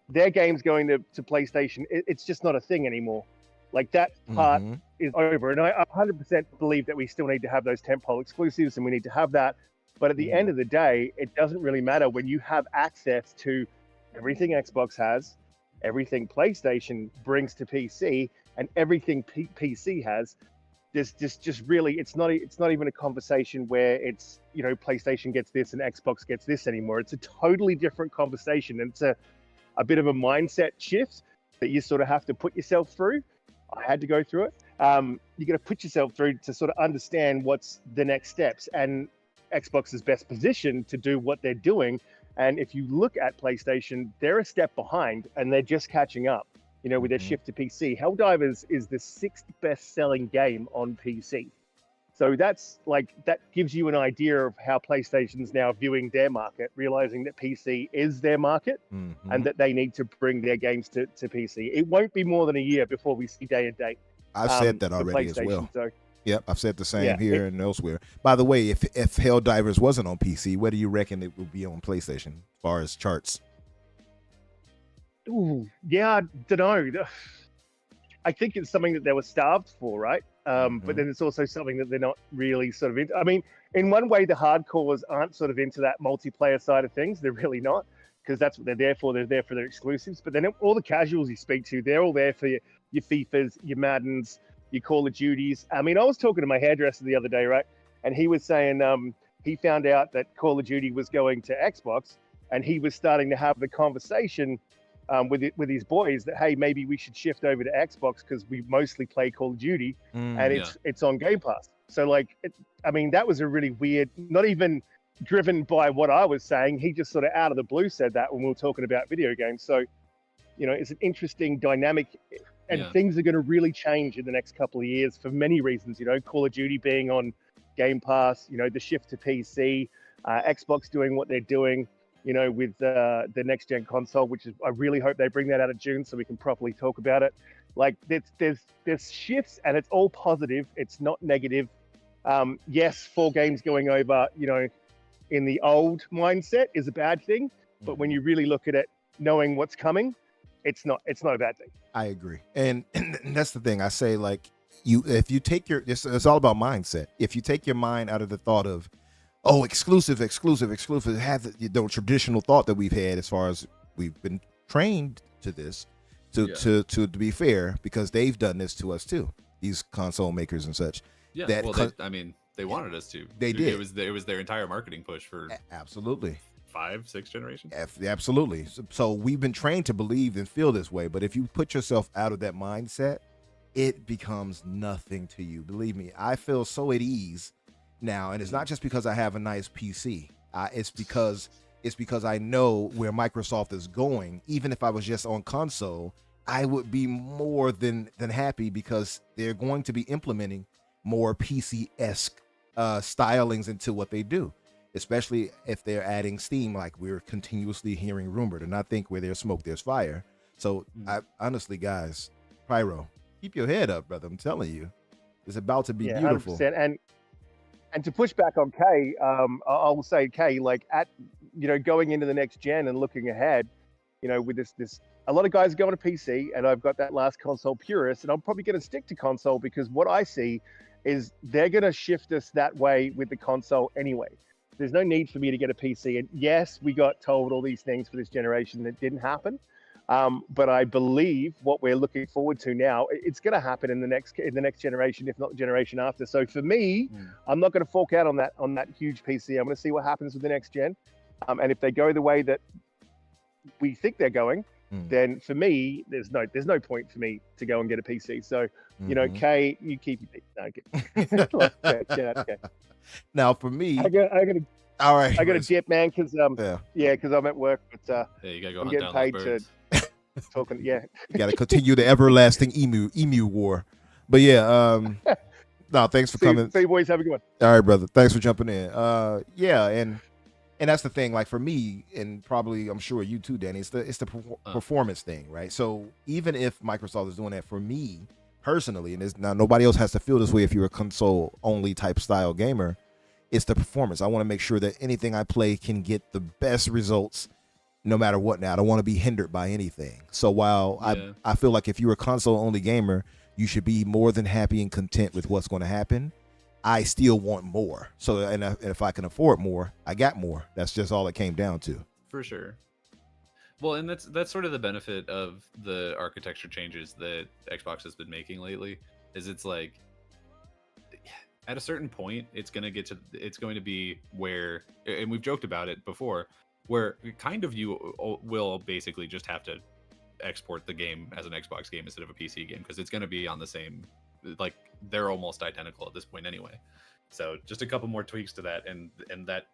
their game's going to PlayStation. It's just not a thing anymore. Like that part is over. And I 100% believe that we still need to have those tentpole exclusives, and we need to have that. But at the end of the day, it doesn't really matter when you have access to everything Xbox has, everything PlayStation brings to PC, and everything PC has. There's just really, it's not even a conversation where it's, you know, PlayStation gets this and Xbox gets this anymore. It's a totally different conversation, and it's a bit of a mindset shift that you sort of have to put yourself through. I had to go through it. You got to put yourself through to sort of understand what's the next steps, and Xbox is best positioned to do what they're doing. And if you look at PlayStation, they're a step behind, and they're just catching up, you know, with their shift to PC. Helldivers is the 6th best-selling game on PC. So that gives you an idea of how PlayStation's now viewing their market, realizing that PC is their market and that they need to bring their games to PC. It won't be more than a year before we see day and date. I've said that for already as well. PlayStation. So Yep, I've said the same Yeah, here and elsewhere. By the way, if Helldivers wasn't on PC, where do you reckon it would be on PlayStation as far as charts? ooh, yeah, I don't know. I think it's something that they were starved for, right? But then it's also something that they're not really sort of into. I mean, in one way, the hardcores aren't sort of into that multiplayer side of things. They're really not, because that's what they're there for. They're there for their exclusives. But then all the casuals you speak to, they're all there for your FIFAs, your Maddens, your Call of Duties. I mean, I was talking to my hairdresser the other day, right? And he was saying he found out that Call of Duty was going to Xbox, and he was starting to have the conversation with his boys that, hey, maybe we should shift over to Xbox because we mostly play Call of Duty, and it's on Game Pass. So that was a really weird, not even driven by what I was saying. He just sort of out of the blue said that when we were talking about video games. So, you know, it's an interesting dynamic, and things are going to really change in the next couple of years for many reasons. You know, Call of Duty being on Game Pass, you know, the shift to PC, Xbox doing what they're doing, you know, with the next gen console, which is, I really hope they bring that out of June so we can properly talk about it. Like there's shifts, and it's all positive. It's not negative. Yes, 4 games going over, you know, in the old mindset is a bad thing, but when you really look at it, knowing what's coming, it's not a bad thing. I agree, and that's the thing. I say, like, if you take it's all about mindset. If you take your mind out of the thought of, oh, exclusive, have the traditional thought that we've had as far as we've been trained to this, to be fair, because they've done this to us too, these console makers and such. Yeah, they wanted us to. They did. It was their entire marketing push for absolutely 5-6 generations. Absolutely. So we've been trained to believe and feel this way, but if you put yourself out of that mindset, it becomes nothing to you. Believe me, I feel so at ease now, and it's not just because I have a nice PC. It's because I know where Microsoft is going. Even if I was just on console, I would be more than happy, because they're going to be implementing more PC-esque stylings into what they do, especially if they're adding Steam, like we're continuously hearing rumored. And I think where there's smoke, there's fire. So I honestly, guys, Pyro, keep your head up, brother. I'm telling you, it's about to be beautiful. 100%. And to push back on Kay, I'll say, Kay, like going into the next gen and looking ahead, with this, a lot of guys are going to PC, and I've got that last console purist, and I'm probably going to stick to console because what I see is they're going to shift us that way with the console anyway. There's no need for me to get a PC. And yes, we got told all these things for this generation that didn't happen. But I believe what we're looking forward to now, it's going to happen in the next generation, if not the generation after. So for me, I'm not going to fork out on that huge PC. I'm going to see what happens with the next gen. And if they go the way that we think they're going, then for me, there's no point for me to go and get a PC. So, Kay, you keep your PC. No, okay. Now for me, I gotta all right. I got to dip, man, because because I'm at work, but you gotta go I'm hunt getting down paid those to birds. talking. You got to continue the everlasting emu war. But no, thanks for coming. See you boys, have a good one. All right, brother. Thanks for jumping in. And that's the thing. Like for me, and probably I'm sure you too, Danny. It's the performance thing, right? So even if Microsoft is doing that for me personally, and now nobody else has to feel this way if you're a console only type style gamer. It's the performance. I want to make sure that anything I play can get the best results no matter what. Now, I don't want to be hindered by anything. So while I feel like if you're a console only gamer, you should be more than happy and content with what's going to happen. I still want more. So, and if I can afford more, I got more. That's just all it came down to. For sure. Well, and that's sort of the benefit of the architecture changes that Xbox has been making lately, is it's like, at a certain point, it's going to be where, and we've joked about it before, where kind of you will basically just have to export the game as an Xbox game instead of a PC game, because it's going to be on the same, like they're almost identical at this point anyway. So just a couple more tweaks to that, and that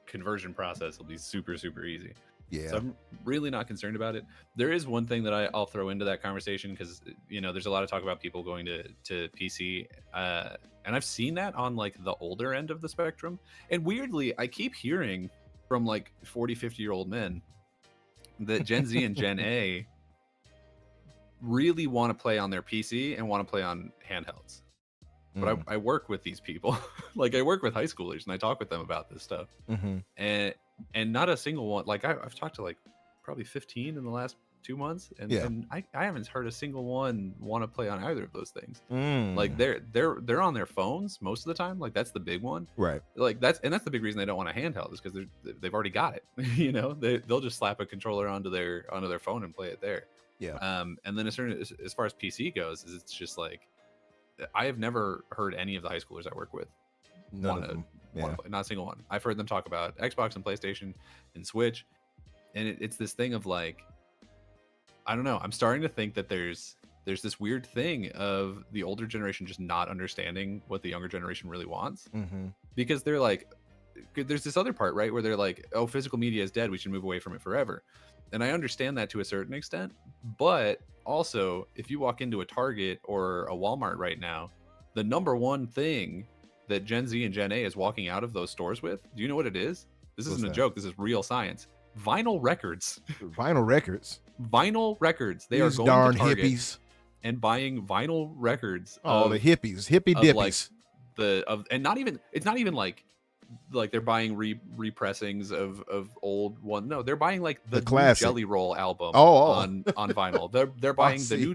conversion process will be super, super easy. Yeah. So I'm really not concerned about it. There is one thing that I'll throw into that conversation, because there's a lot of talk about people going to PC, and I've seen that on like the older end of the spectrum. And weirdly, I keep hearing from like 40, 50-year-old men that Gen Z and Gen A really want to play on their PC and want to play on handhelds. But I work with these people. Like I work with high schoolers and I talk with them about this stuff. And not a single one, like I've talked to like probably 15 in the last 2 months, and I haven't heard a single one want to play on either of those things. Like they're on their phones most of the time. Like that's the big one, right? Like that's the big reason they don't want a handheld, is because they've already got it. They'll just slap a controller onto their phone and play it there. And then as far as PC goes, is it's just like, I have never heard any of the high schoolers I work with want to play, not a single one. I've heard them talk about Xbox and PlayStation and Switch, and it's this thing of like, I don't know. I'm starting to think that there's this weird thing of the older generation just not understanding what the younger generation really wants, because they're like, there's this other part, right, where they're like, oh, physical media is dead, we should move away from it forever. And I understand that to a certain extent, but also if you walk into a Target or a Walmart right now, the number one thing that Gen Z and Gen A is walking out of those stores with, do you know what it is? This isn't a joke. This is real science. Vinyl records. Vinyl records. Vinyl records. They are going darn to Target hippies and buying vinyl records. Oh, the hippies, hippie dippies. Like and not even, it's not even like they're buying repressings of old one. No, they're buying like the new Jelly Roll album on vinyl. They're buying the new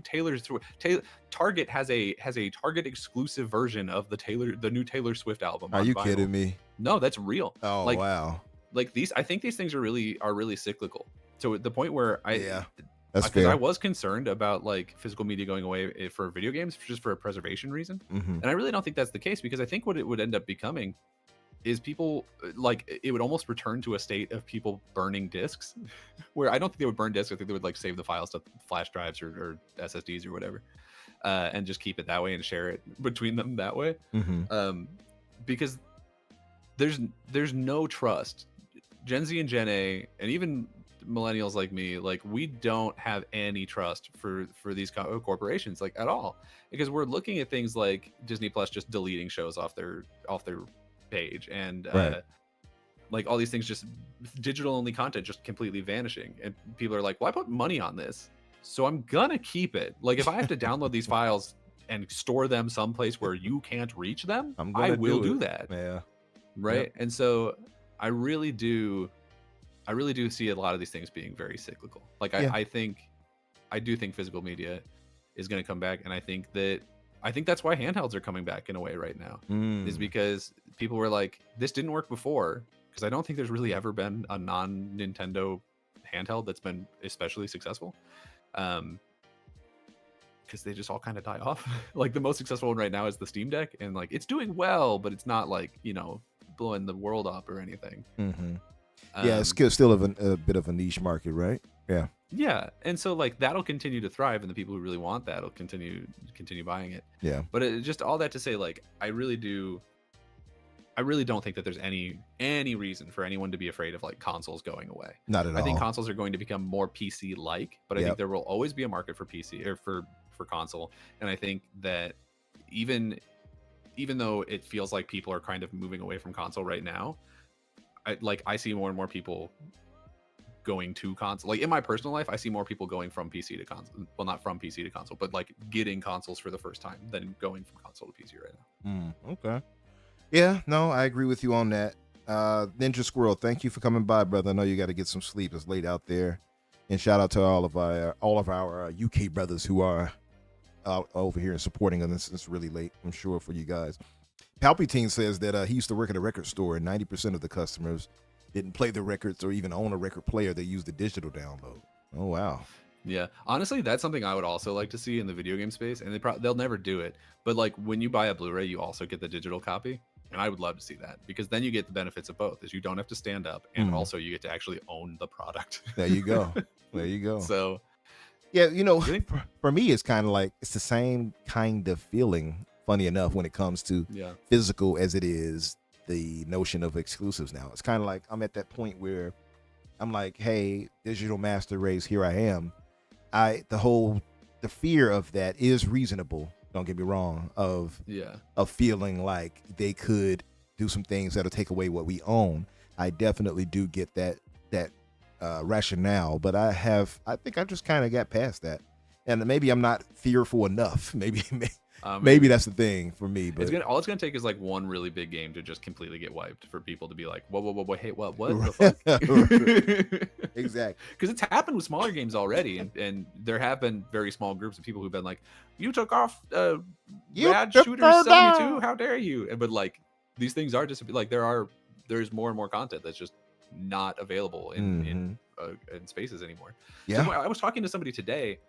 Target has a Target exclusive version of the new Taylor Swift album. Are you vinyl. Kidding me? No, that's real. Oh, like, wow. Like I think these things are really cyclical. So at the point where that's fair. I was concerned about like physical media going away for video games just for a preservation reason, and I really don't think that's the case, because I think what it would end up becoming is people, like, it would almost return to a state of people burning discs, where I don't think they would burn discs. I think they would like save the files to flash drives or SSDs or whatever, and just keep it that way and share it between them that way. Because there's no trust. Gen Z and Gen A, and even millennials like me, like, we don't have any trust for these corporations, like, at all, because we're looking at things like Disney Plus just deleting shows off their page, and like all these things, just digital only content just completely vanishing, and people are like, well, I put money on this, so I'm gonna keep it. Like, if I have to download these files and store them someplace where you can't reach them, I will do that. Yeah. Right. Yep. And so I really do I really do see a lot of these things being very cyclical. Like Yeah. I do think physical media is going to come back, and I think that's why handhelds are coming back in a way right now. Is because people were like, this didn't work before, because I don't think there's really ever been a non-Nintendo handheld that's been especially successful. Because they just all kind of die off. Like the most successful one right now is the Steam Deck, and like it's doing well, but it's not like, you know, blowing the world up or anything. Yeah, it's still a bit of a niche market, right? Yeah. Yeah, and so like that'll continue to thrive, and the people who really want that will continue buying it. Yeah. But just all that to say, like I really don't think that there's any reason for anyone to be afraid of like consoles going away. Not at all. I think consoles are going to become more PC like, but I think there will always be a market for PC or for console. And I think that even though it feels like people are kind of moving away from console right now, I see more and more people going to console. Like in my personal life, I see more people going from PC to console. Well, not from PC to console, but like getting consoles for the first time than going from console to PC right now. Okay. Yeah, no, I agree with you on that. Ninja Squirrel, thank you for coming by, brother. I know you got to get some sleep. It's late out there. And shout out to all of our UK brothers who are out over here and supporting us. It's really late, I'm sure, for you guys. Palpatine says that he used to work at a record store, and 90% of the customers didn't play the records or even own a record player. They used the digital download. Oh, wow. Yeah, honestly, that's something I would also like to see in the video game space, and they'll never do it. But like when you buy a Blu-ray, you also get the digital copy, and I would love to see that, because then you get the benefits of both. Is you don't have to stand up, and also you get to actually own the product. There you go. There you go. So, yeah, you know, for me, it's kind of like it's the same kind of feeling. Funny enough, when it comes to physical as it is the notion of exclusives now, it's kind of like I'm at that point where I'm like, hey, digital master race, here I am. The fear of that is reasonable. Don't get me wrong. Of feeling like they could do some things that'll take away what we own. I definitely do get that rationale, but I think I just kind of got past that, and maybe I'm not fearful enough. Maybe that's the thing for me. But all it's gonna take is like one really big game to just completely get wiped for people to be like, whoa, hey, what the fuck? Exactly. Because it's happened with smaller games already, and there have been very small groups of people who've been like, you took off Rad Shooter 72, how dare you? But like these things are just like there's more and more content that's just not available in spaces anymore. Yeah. So I was talking to somebody today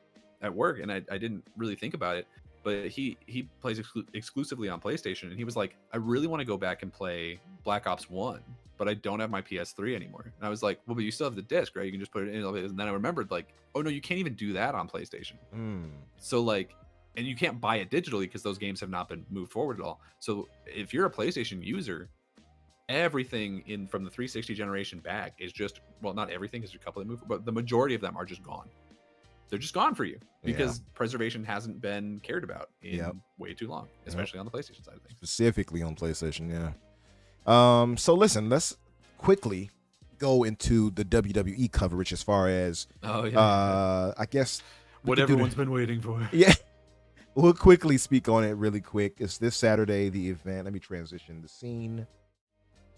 at work, and I didn't really think about it, but he plays exclusively on PlayStation, and he was like, I really want to go back and play Black Ops 1, but I don't have my PS3 anymore. And I was like, well, but you still have the disc, right? You can just put it in. And then I remembered, like, oh no, you can't even do that on PlayStation. So like, and you can't buy it digitally because those games have not been moved forward at all. So if you're a PlayStation user, everything from the 360 generation back is just, well, not everything, because there's a couple that move, but the majority of them are just gone. They're just gone for you because preservation hasn't been cared about in way too long, especially on the PlayStation side of things. Specifically on PlayStation, yeah. So listen, let's quickly go into the WWE coverage as far as I guess what everyone's been waiting for. Yeah. We'll quickly speak on it really quick. It's this Saturday, the event. Let me transition the scene.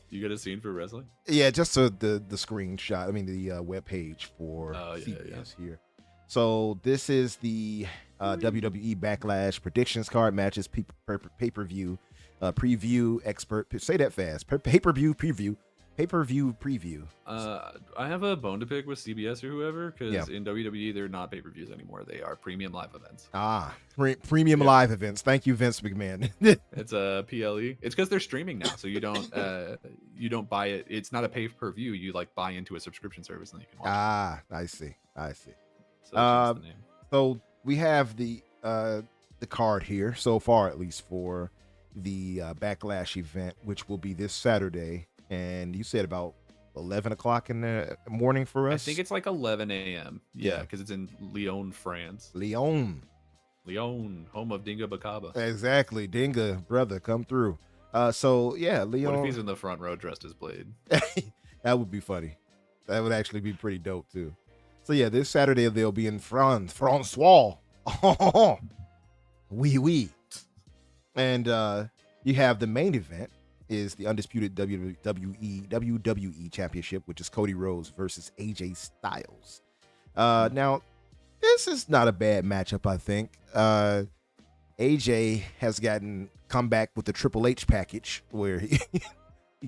You got a scene for wrestling? Yeah, just so the screenshot. I mean, the web page for CBS here. So this is the WWE Backlash predictions card matches, pay-per-view preview expert. Say that fast. Pay-per-view preview. Pay-per-view preview. I have a bone to pick with CBS or whoever, because in WWE they're not pay-per-views anymore. They are premium live events. Premium live events. Thank you, Vince McMahon. It's a PLE. It's because they're streaming now, so you don't buy it. It's not a pay-per-view. You like buy into a subscription service and then you can watch it. I see. So that's the name. So we have the card here so far, at least for the Backlash event, which will be this Saturday. And you said about 11 o'clock in the morning for us? I think it's like 11 a.m. Yeah, because it's in Lyon, France. Lyon, home of Dinga Bakaba. Exactly. Dinga, brother, come through. So, yeah, Lyon. What if he's in the front row dressed as Blade? That would be funny. That would actually be pretty dope, too. So, yeah, this Saturday they'll be in Francois. Oui. And you have the main event is the undisputed WWE Championship, which is Cody Rhodes versus AJ Styles. Now, this is not a bad matchup, I think. AJ has come back with the Triple H package where he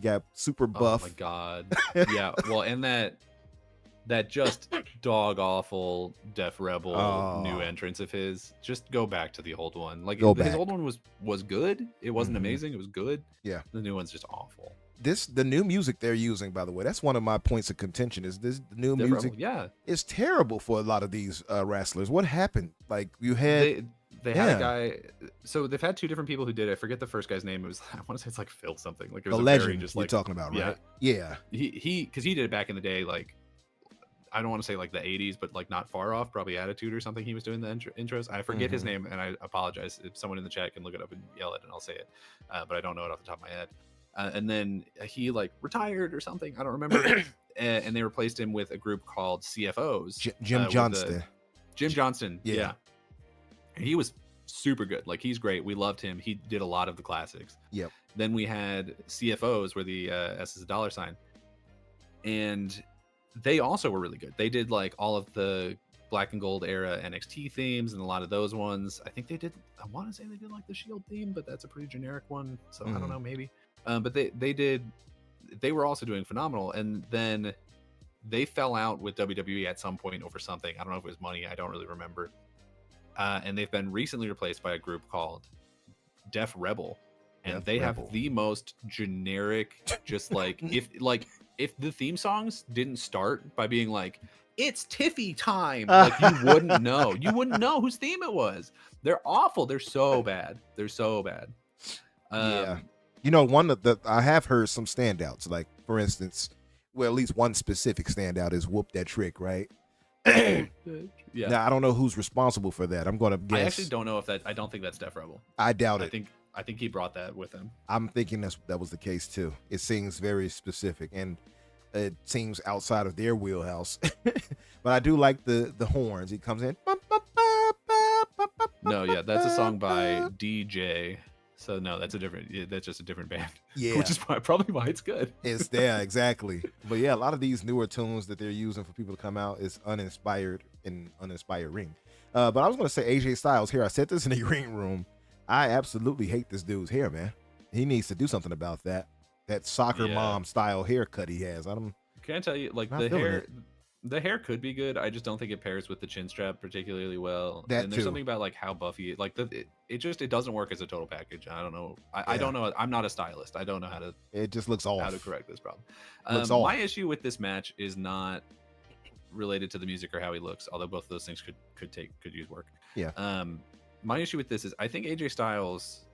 got super buff. Oh my god. Yeah. Well, and that just dog awful Def Rebel new entrance of his. Just go back to the old one. Like his old one was good. It wasn't amazing. It was good. Yeah. The new one's just awful. The new music they're using, by the way, that's one of my points of contention. Is this the new Def music? Rebel, yeah, is terrible for a lot of these wrestlers. What happened? Like you had. They had a guy. So they've had two different people who did it. I forget the first guy's name. It was, I want to say it's like Phil something. Like it was a legend. Very just like you're talking about, right? Yeah. He because he did it back in the day. Like I don't want to say like the 80s, but like not far off. Probably Attitude or something. He was doing the intros. I forget his name, and I apologize if someone in the chat can look it up and yell it, and I'll say it. But I don't know it off the top of my head. And then he like retired or something. I don't remember. And they replaced him with a group called CFOs. Jim Johnston. Jim Johnston. Yeah. And he was super good. Like he's great. We loved him. He did a lot of the classics. Yep. Then we had CFOs where the S is a dollar sign. And they also were really good. They did like all of the black and gold era NXT themes and a lot of those ones. I think they did, I want to say they did like the Shield theme, but that's a pretty generic one. So I don't know, maybe. But they were also doing phenomenal. And then they fell out with WWE at some point over something. I don't know if it was money. I don't really remember. And they've been recently replaced by a group called Def Rebel. And they have the most generic, just like, if the theme songs didn't start by being like, it's Tiffy time, like you wouldn't know. You wouldn't know whose theme it was. They're awful. They're so bad. They're so bad. Yeah. You know, one that I have heard some standouts, like for instance, well, at least one specific standout is Whoop That Trick, right? Yeah. Now I don't know who's responsible for that. I'm gonna guess. I actually don't know if that. I don't think that's Def Rebel. I doubt it. I think he brought that with him. I'm thinking that was the case too. It seems very specific and it seems outside of their wheelhouse. But I do like the horns. He comes in. No, yeah, that's a song by DJ. So no, that's just a different band. Yeah, which is probably why it's good. It's there exactly. But yeah, a lot of these newer tunes that they're using for people to come out is uninspired and uninspiring. But I was gonna say AJ Styles here. I said this in the green room. I absolutely hate this dude's hair, man. He needs to do something about that. That soccer mom style haircut he has. Can I tell you, like the hair could be good. I just don't think it pairs with the chin strap particularly well. And there's something about like how buffy, like it doesn't work as a total package. I don't know. I don't know. I'm not a stylist. I don't know how to. It just looks off. How to correct this problem. My issue with this match is not related to the music or how he looks, although both of those things could use work. Yeah. My issue with this is I think AJ Styles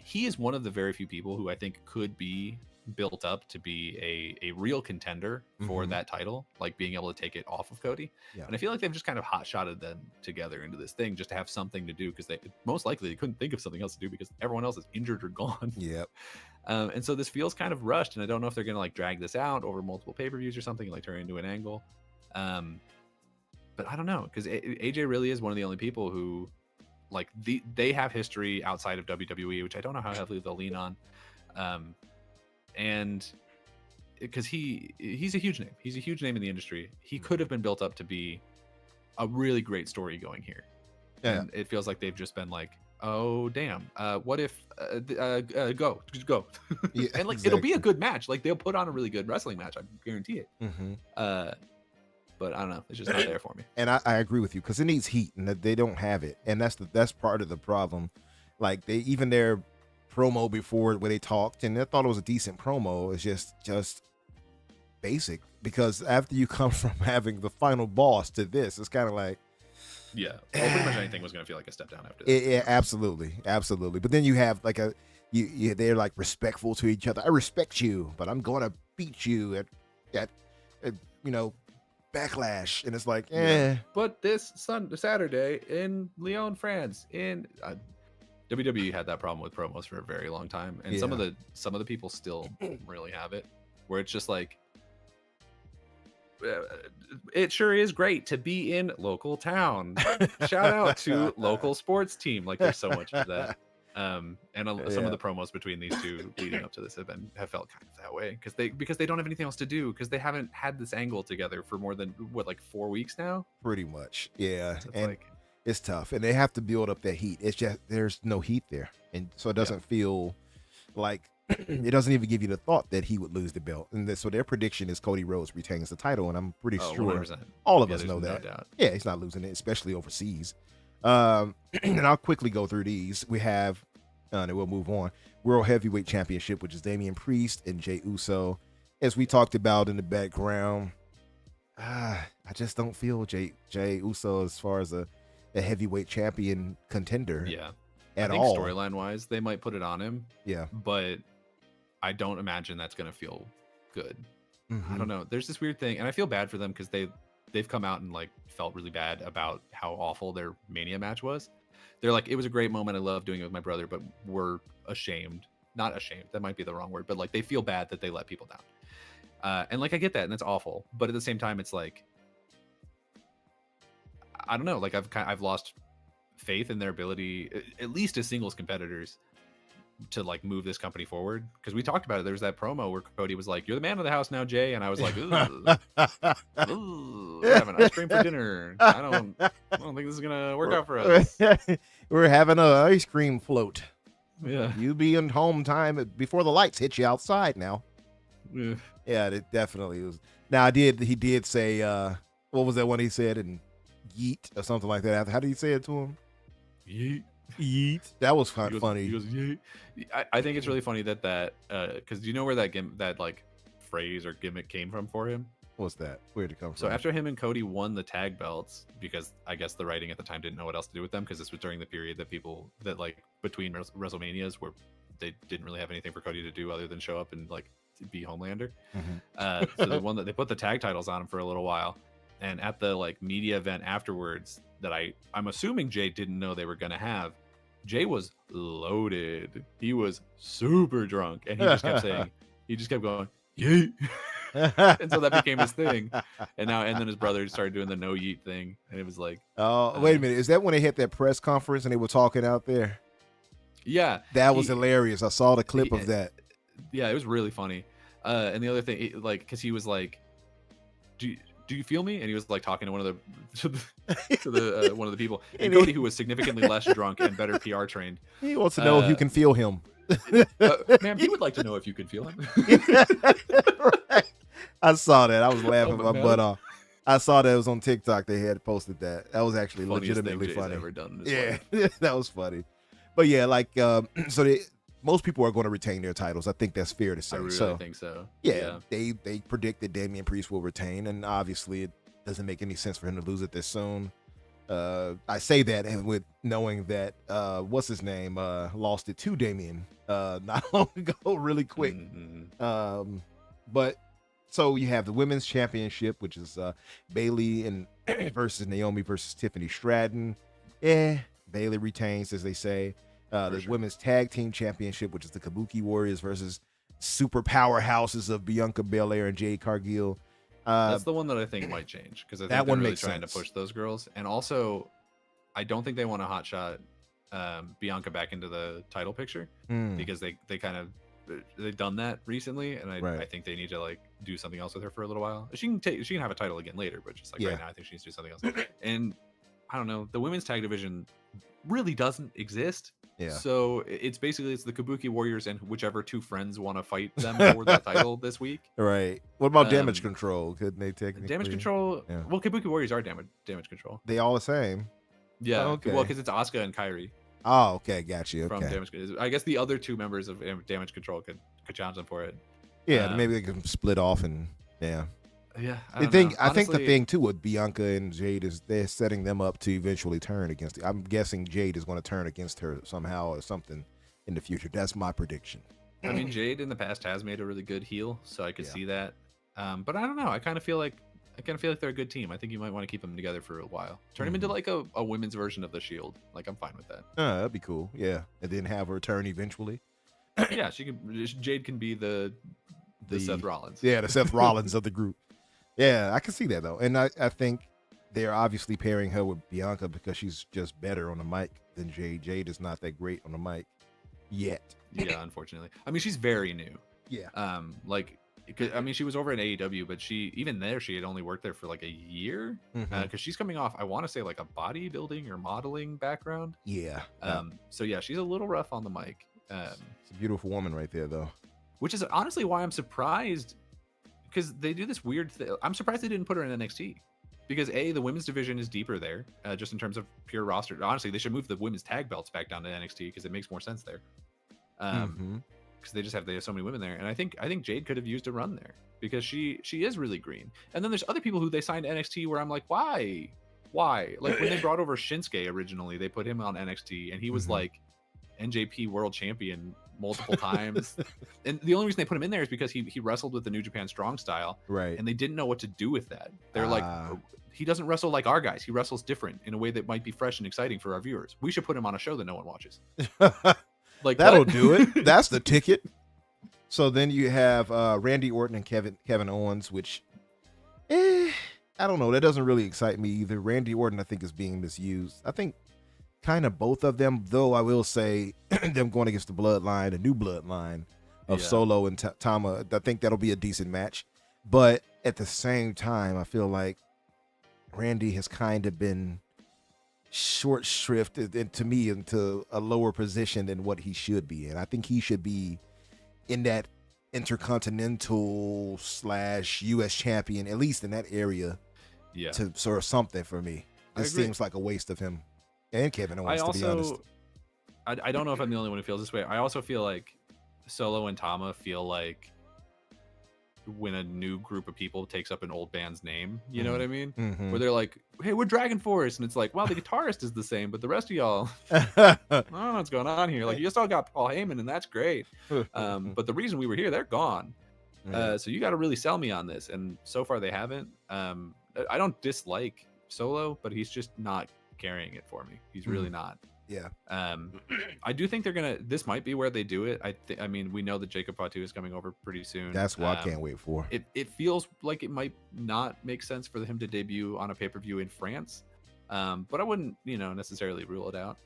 he is one of the very few people who I think could be built up to be a real contender for that title, like being able to take it off of Cody. And I feel like they've just kind of hot-shotted them together into this thing just to have something to do, because they most likely they couldn't think of something else to do because everyone else is injured or gone. Yep. And so this feels kind of rushed, and I don't know if they're gonna like drag this out over multiple pay-per-views or something, like turn it into an angle. But I don't know, because AJ really is one of the only people who like they have history outside of WWE, which I don't know how heavily they'll lean on. And because he's a huge name in the industry. He could have been built up to be a really great story going here. And it feels like they've just been like, oh damn, what if go Yeah, and like exactly. It'll be a good match. Like they'll put on a really good wrestling match, I guarantee it. But I don't know, it's just not there for me. And I agree with you, because it needs heat, and they don't have it, and that's part of the problem. Like their promo before where they talked, and I thought it was a decent promo. It's just basic, because after you come from having the final boss to this, it's kind of like, yeah, well, pretty much anything was gonna feel like a step down after that. Yeah, absolutely. But then you have like they're like respectful to each other. I respect you, but I'm gonna beat you at Backlash, and it's like, But this Saturday in Lyon, France, WWE had that problem with promos for a very long time, and some of the people still really have it, where it's just like, it sure is great to be in local town. Shout out to local sports team. Like there's so much of that. Some of the promos between these two leading up to this have felt kind of that way because they don't have anything else to do because they haven't had this angle together for more than like 4 weeks now. Pretty much, yeah. So and it's tough, and they have to build up that heat. It's just there's no heat there, and so it doesn't feel like it doesn't even give you the thought that he would lose the belt. And so their prediction is Cody Rhodes retains the title, and I'm pretty sure 100%. all of us know no that. Doubt. Yeah, he's not losing it, especially overseas. And I'll quickly go through these. We have, and we'll move on. World Heavyweight Championship, which is Damian Priest and Jey Uso. As we talked about in the background, I just don't feel Jey Uso as far as a heavyweight champion contender. Yeah, at I think all. Storyline wise, they might put it on him. Yeah, but I don't imagine that's gonna feel good. Mm-hmm. I don't know. There's this weird thing, and I feel bad for them because they've come out and like felt really bad about how awful their Mania match was. They're like, it was a great moment. I love doing it with my brother, but we're ashamed. Not ashamed. That might be the wrong word, but like they feel bad that they let people down. And like I get that, and that's awful. But at the same time, it's like I don't know. Like I've lost faith in their ability, at least as singles competitors, to like move this company forward. Because we talked about it. There's that promo where Cody was like, "You're the man of the house now, Jay," and I was like, "Ooh, we're having ice cream for dinner. I don't think this is gonna work out for us." We're having an ice cream float. Yeah, You be in home time before the lights hit you outside now. Yeah, it definitely was. Now he did say, what was that one he said in yeet or something like that? How did he say it to him? Yeet. Yeet. That was kind of funny. He goes, yeet. I think it's really funny that because do you know where that like phrase or gimmick came from for him? What's that? Where'd it come from? So after him and Cody won the tag belts, because I guess the writing at the time didn't know what else to do with them, because this was during the period that like between WrestleManias where they didn't really have anything for Cody to do other than show up and like be Homelander. Mm-hmm. So the one that they put the tag titles on him for a little while, and at the like media event afterwards that I'm assuming Jay didn't know they were gonna have, Jay was loaded. He was super drunk, and he just kept going, yeet. And so that became his thing. And then his brother started doing the no yeet thing, and it was like, oh, wait a minute, is that when they had that press conference and they were talking out there? Yeah, that was hilarious. I saw the clip of that. Yeah, it was really funny. And the other thing, like, because he was like, do you feel me? And he was like talking to one of the one of the people, and Cody, who was significantly less drunk and better PR trained, he wants to know if you can feel him. Ma'am, he would like to know if you could feel him. Right. I saw that. I was laughing my butt off. I saw that it was on TikTok. They had posted that. That was actually legitimately funny. Ever done in his life. That was funny. But yeah, like most people are going to retain their titles. I think that's fair to say. I really think so. Yeah, they predict that Damian Priest will retain, and obviously it doesn't make any sense for him to lose it this soon. I say that and with knowing that what's his name lost it to Damian not long ago, really quick. Mm-hmm. But so you have the women's championship, which is Bayley and versus Naomi versus Tiffany Stratton. Yeah, Bayley retains, as they say. The women's tag team championship, which is the Kabuki Warriors versus super powerhouses of Bianca Belair and Jade Cargill. That's the one that I think might change, because I think they're really trying to push those girls. And also, I don't think they want to hotshot Bianca back into the title picture, because they've done that recently, and I think they need to like do something else with her for a little while. She can have a title again later, but just like right now, I think she needs to do something else. And I don't know, the women's tag division really doesn't exist. Yeah. So it's the Kabuki Warriors and whichever two friends want to fight them for that title this week. Right. What about Damage Control? Couldn't they technically? Damage Control? Yeah. Well, Kabuki Warriors are Damage Control. They all the same? Yeah. Oh, okay. Well, because it's Asuka and Kairi. Oh, okay. Got you. Okay. From Damage Control. I guess the other two members of Damage Control could challenge them for it. Yeah, maybe they can split off and yeah. Yeah, I think the thing too with Bianca and Jade is they're setting them up to eventually turn against. I'm guessing Jade is going to turn against her somehow or something in the future. That's my prediction. I mean, Jade in the past has made a really good heel, so I could see that. But I don't know. I kind of feel like they're a good team. I think you might want to keep them together for a while. Turn them into like a women's version of the Shield. Like, I'm fine with that. That'd be cool. Yeah, and then have her turn eventually. Yeah, Jade can be the Seth Rollins. Yeah, the Seth Rollins of the group. Yeah, I can see that though, and I think they're obviously pairing her with Bianca because she's just better on the mic than Jade. Jade is not that great on the mic yet. Yeah, unfortunately. I mean, she's very new. Yeah. Like, I mean, she was over at AEW, but she had only worked there for like a year because she's coming off, I want to say, like a bodybuilding or modeling background. Yeah. So yeah, she's a little rough on the mic. It's a beautiful woman right there, though. Which is honestly why I'm surprised, because they do this weird thing. I'm surprised they didn't put her in NXT. Because the women's division is deeper there, just in terms of pure roster. Honestly, they should move the women's tag belts back down to NXT because it makes more sense there. Because they have so many women there, and I think Jade could have used a run there because she is really green. And then there's other people who they signed to NXT where I'm like, why? Like when they brought over Shinsuke originally, they put him on NXT, and he was like NJP world champion multiple times. And the only reason they put him in there is because he wrestled with the New Japan Strong Style, right? And they didn't know what to do with that. They're like, he doesn't wrestle like our guys. He wrestles different in a way that might be fresh and exciting for our viewers. We should put him on a show that no one watches. Like that'll do it. That's the ticket. So then you have Randy Orton and Kevin Owens, which I don't know. That doesn't really excite me either. Randy Orton, I think, is being misused. I think kind of both of them, though. I will say them going against the bloodline, a new bloodline of Solo and Tama. I think that'll be a decent match. But at the same time, I feel like Randy has kind of been short shrifted into a lower position than what he should be in. I think he should be in that intercontinental / US champion, at least in that area, to sort of something for me. It seems like a waste of him and Kevin Owens, to be honest. I don't know if I'm the only one who feels this way. I also feel like Solo and Tama feel like when a new group of people takes up an old band's name, you know what I mean? Where they're like, hey, we're Dragon Force, and it's like, well, the guitarist is the same, but the rest of y'all, I don't know what's going on here. Like, you just all got Paul Heyman, and that's great. But the reason we were here, they're gone. So you got to really sell me on this, and so far they haven't. I don't dislike Solo, but he's just not carrying it for me. He's really not. Yeah. I do think this might be where they do it. I mean, we know that Jacob Fatu is coming over pretty soon. That's what I can't wait for. It feels like it might not make sense for him to debut on a pay-per-view in France. But I wouldn't, necessarily rule it out.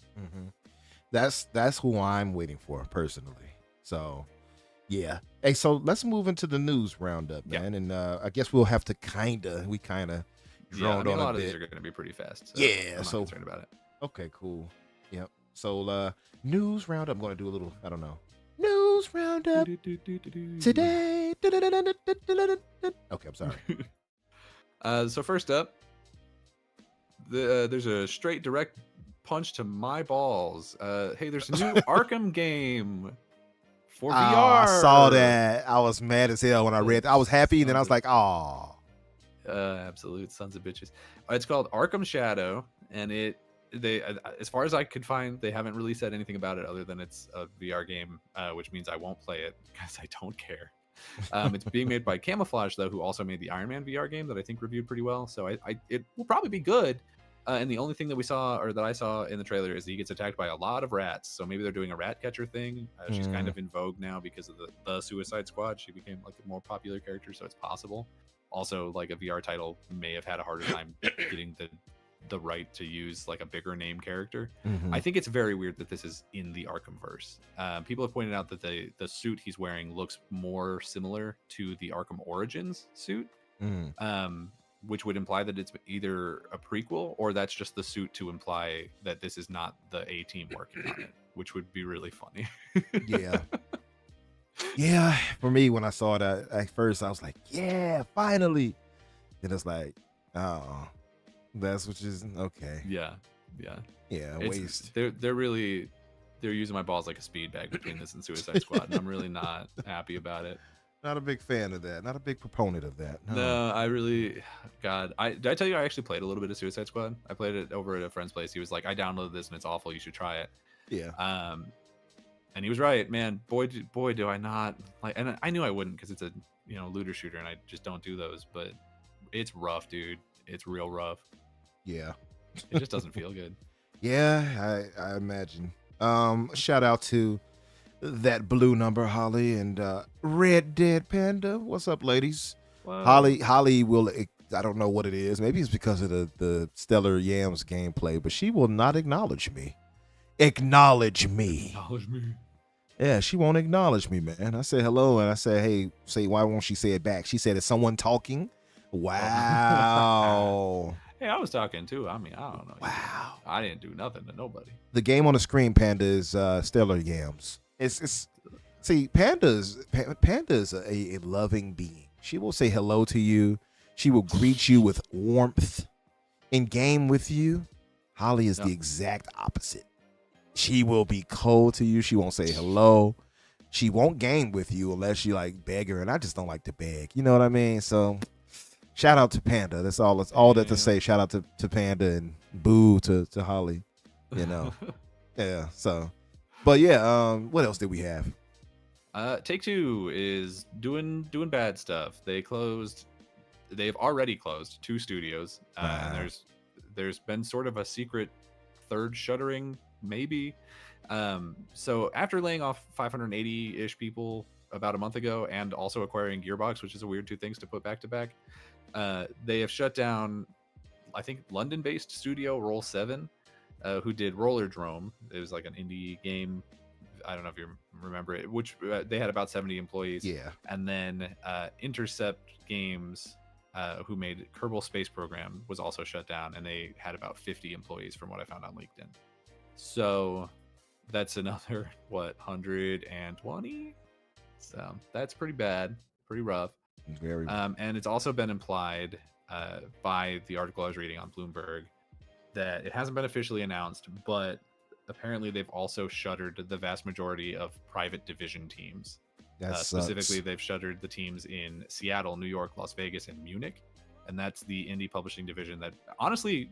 That's who I'm waiting for personally. So, yeah. Hey, so let's move into the news roundup, man. And I guess we'll have to kind of droned on a lot a bit. of these are going to be pretty fast. So I'm not concerned about it. Okay, cool. Yep. So news roundup. I'm going to do a little, I don't know. News roundup today. Okay, I'm sorry. So first up, there's a straight direct punch to my balls. Hey, there's a new Arkham game for VR. I saw that. I was mad as hell when I read. I was happy, and then I was like, "Oh." Absolute sons of bitches. It's called Arkham Shadow, and they, as far as I could find, they haven't really said anything about it other than it's a VR game, which means I won't play it because I don't care. It's being made by Camouflage, though, who also made the Iron Man VR game that I think reviewed pretty well. So it will probably be good. And the only thing that I saw in the trailer is he gets attacked by a lot of rats. So maybe they're doing a rat catcher thing. She's kind of in vogue now because of the Suicide Squad. She became like a more popular character, so it's possible. Also, like a VR title may have had a harder time getting the right to use like a bigger name character. I think it's very weird that this is in the Arkhamverse. People have pointed out that the suit he's wearing looks more similar to the Arkham Origins suit, which would imply that it's either a prequel or that's just the suit to imply that this is not the A-Team working on it, which would be really funny. Yeah, for me, when I saw it at first, I was like, yeah, finally. And it's like, oh, that's what is okay. Yeah. Waste. They're using my balls like a speed bag between this and Suicide Squad, and I'm really not happy about it. Not a big fan of that. Not a big proponent of that. No, I really, God, did I tell you I actually played a little bit of Suicide Squad? I played it over at a friend's place. He was like, I downloaded this and it's awful. You should try it. Yeah. And he was right, man. Boy, do I not like. And I knew I wouldn't because it's a looter shooter, and I just don't do those. But it's rough, dude. It's real rough. Yeah. It just doesn't feel good. Yeah, I imagine. Shout out to that blue number, Holly, and Red Dead Panda. What's up, ladies? Wow. Holly will I don't know what it is. Maybe it's because of the Stellar Yams gameplay, but she will not acknowledge me. Acknowledge me. Acknowledge me. Yeah, she won't acknowledge me, man. I said hello, and I said, hey, why won't she say it back? She said, is someone talking? Wow. Hey, I was talking too. I mean, I don't know. Wow. I didn't do nothing to nobody. The game on the screen, Panda, is Stellar Yams. See, Panda is a loving being. She will say hello to you. She will greet you with warmth. In game with you, Holly is the exact opposite. She will be cold to you. She won't say hello. She won't game with you unless you like beg her, and I just don't like to beg. You know what I mean? So shout out to Panda. That's all. That's all that to say. Shout out to Panda and boo to Holly. You know. Yeah. So, but yeah. What else did we have? Take-Two is doing bad stuff. They've already closed 2 studios, and there's been sort of a secret third shuttering, maybe. So after laying off 580-ish people about a month ago, and also acquiring Gearbox, which is a weird 2 things to put back to back, they have shut down, I think, London-based studio Roll7, who did Rollerdrome. It was like an indie game. I don't know if you remember it, which they had about 70 employees. Yeah. And then Intercept Games, who made Kerbal Space Program, was also shut down, and they had about 50 employees from what I found on LinkedIn. So that's another, 120? So that's pretty bad, pretty rough. Very. And it's also been implied by the article I was reading on Bloomberg that it hasn't been officially announced, but apparently they've also shuttered the vast majority of private division teams. Specifically, they've shuttered the teams in Seattle, New York, Las Vegas, and Munich. And that's the indie publishing division that honestly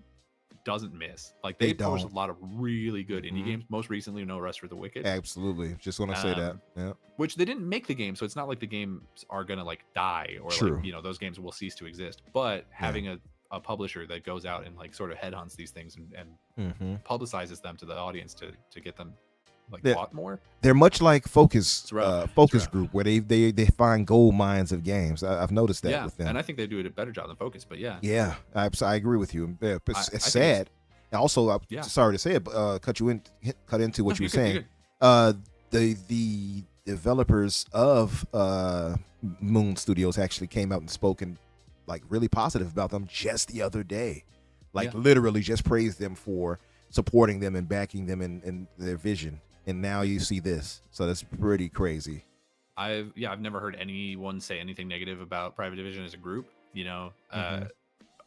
doesn't miss. Like they publish a lot of really good indie games. Most recently, No Rest for the Wicked. Absolutely. Just want to say that. Yeah. Which they didn't make the game, so it's not like the games are gonna like die or True. like, you know, those games will cease to exist. But having a publisher that goes out and like sort of headhunts these things and publicizes them to the audience to get them like bought more. They're much like Focus Group, where they find gold mines of games. I've noticed that with them. And I think they do a better job than Focus, but yeah, I agree with you. It's sad. And also, I'm sorry to say it, but cut into what you were saying. The developers of Moon Studios actually came out and spoken like really positive about them just the other day. Like literally just praised them for supporting them and backing them in their vision. And now you see this. So that's pretty crazy. I've never heard anyone say anything negative about Private Division as a group. You know,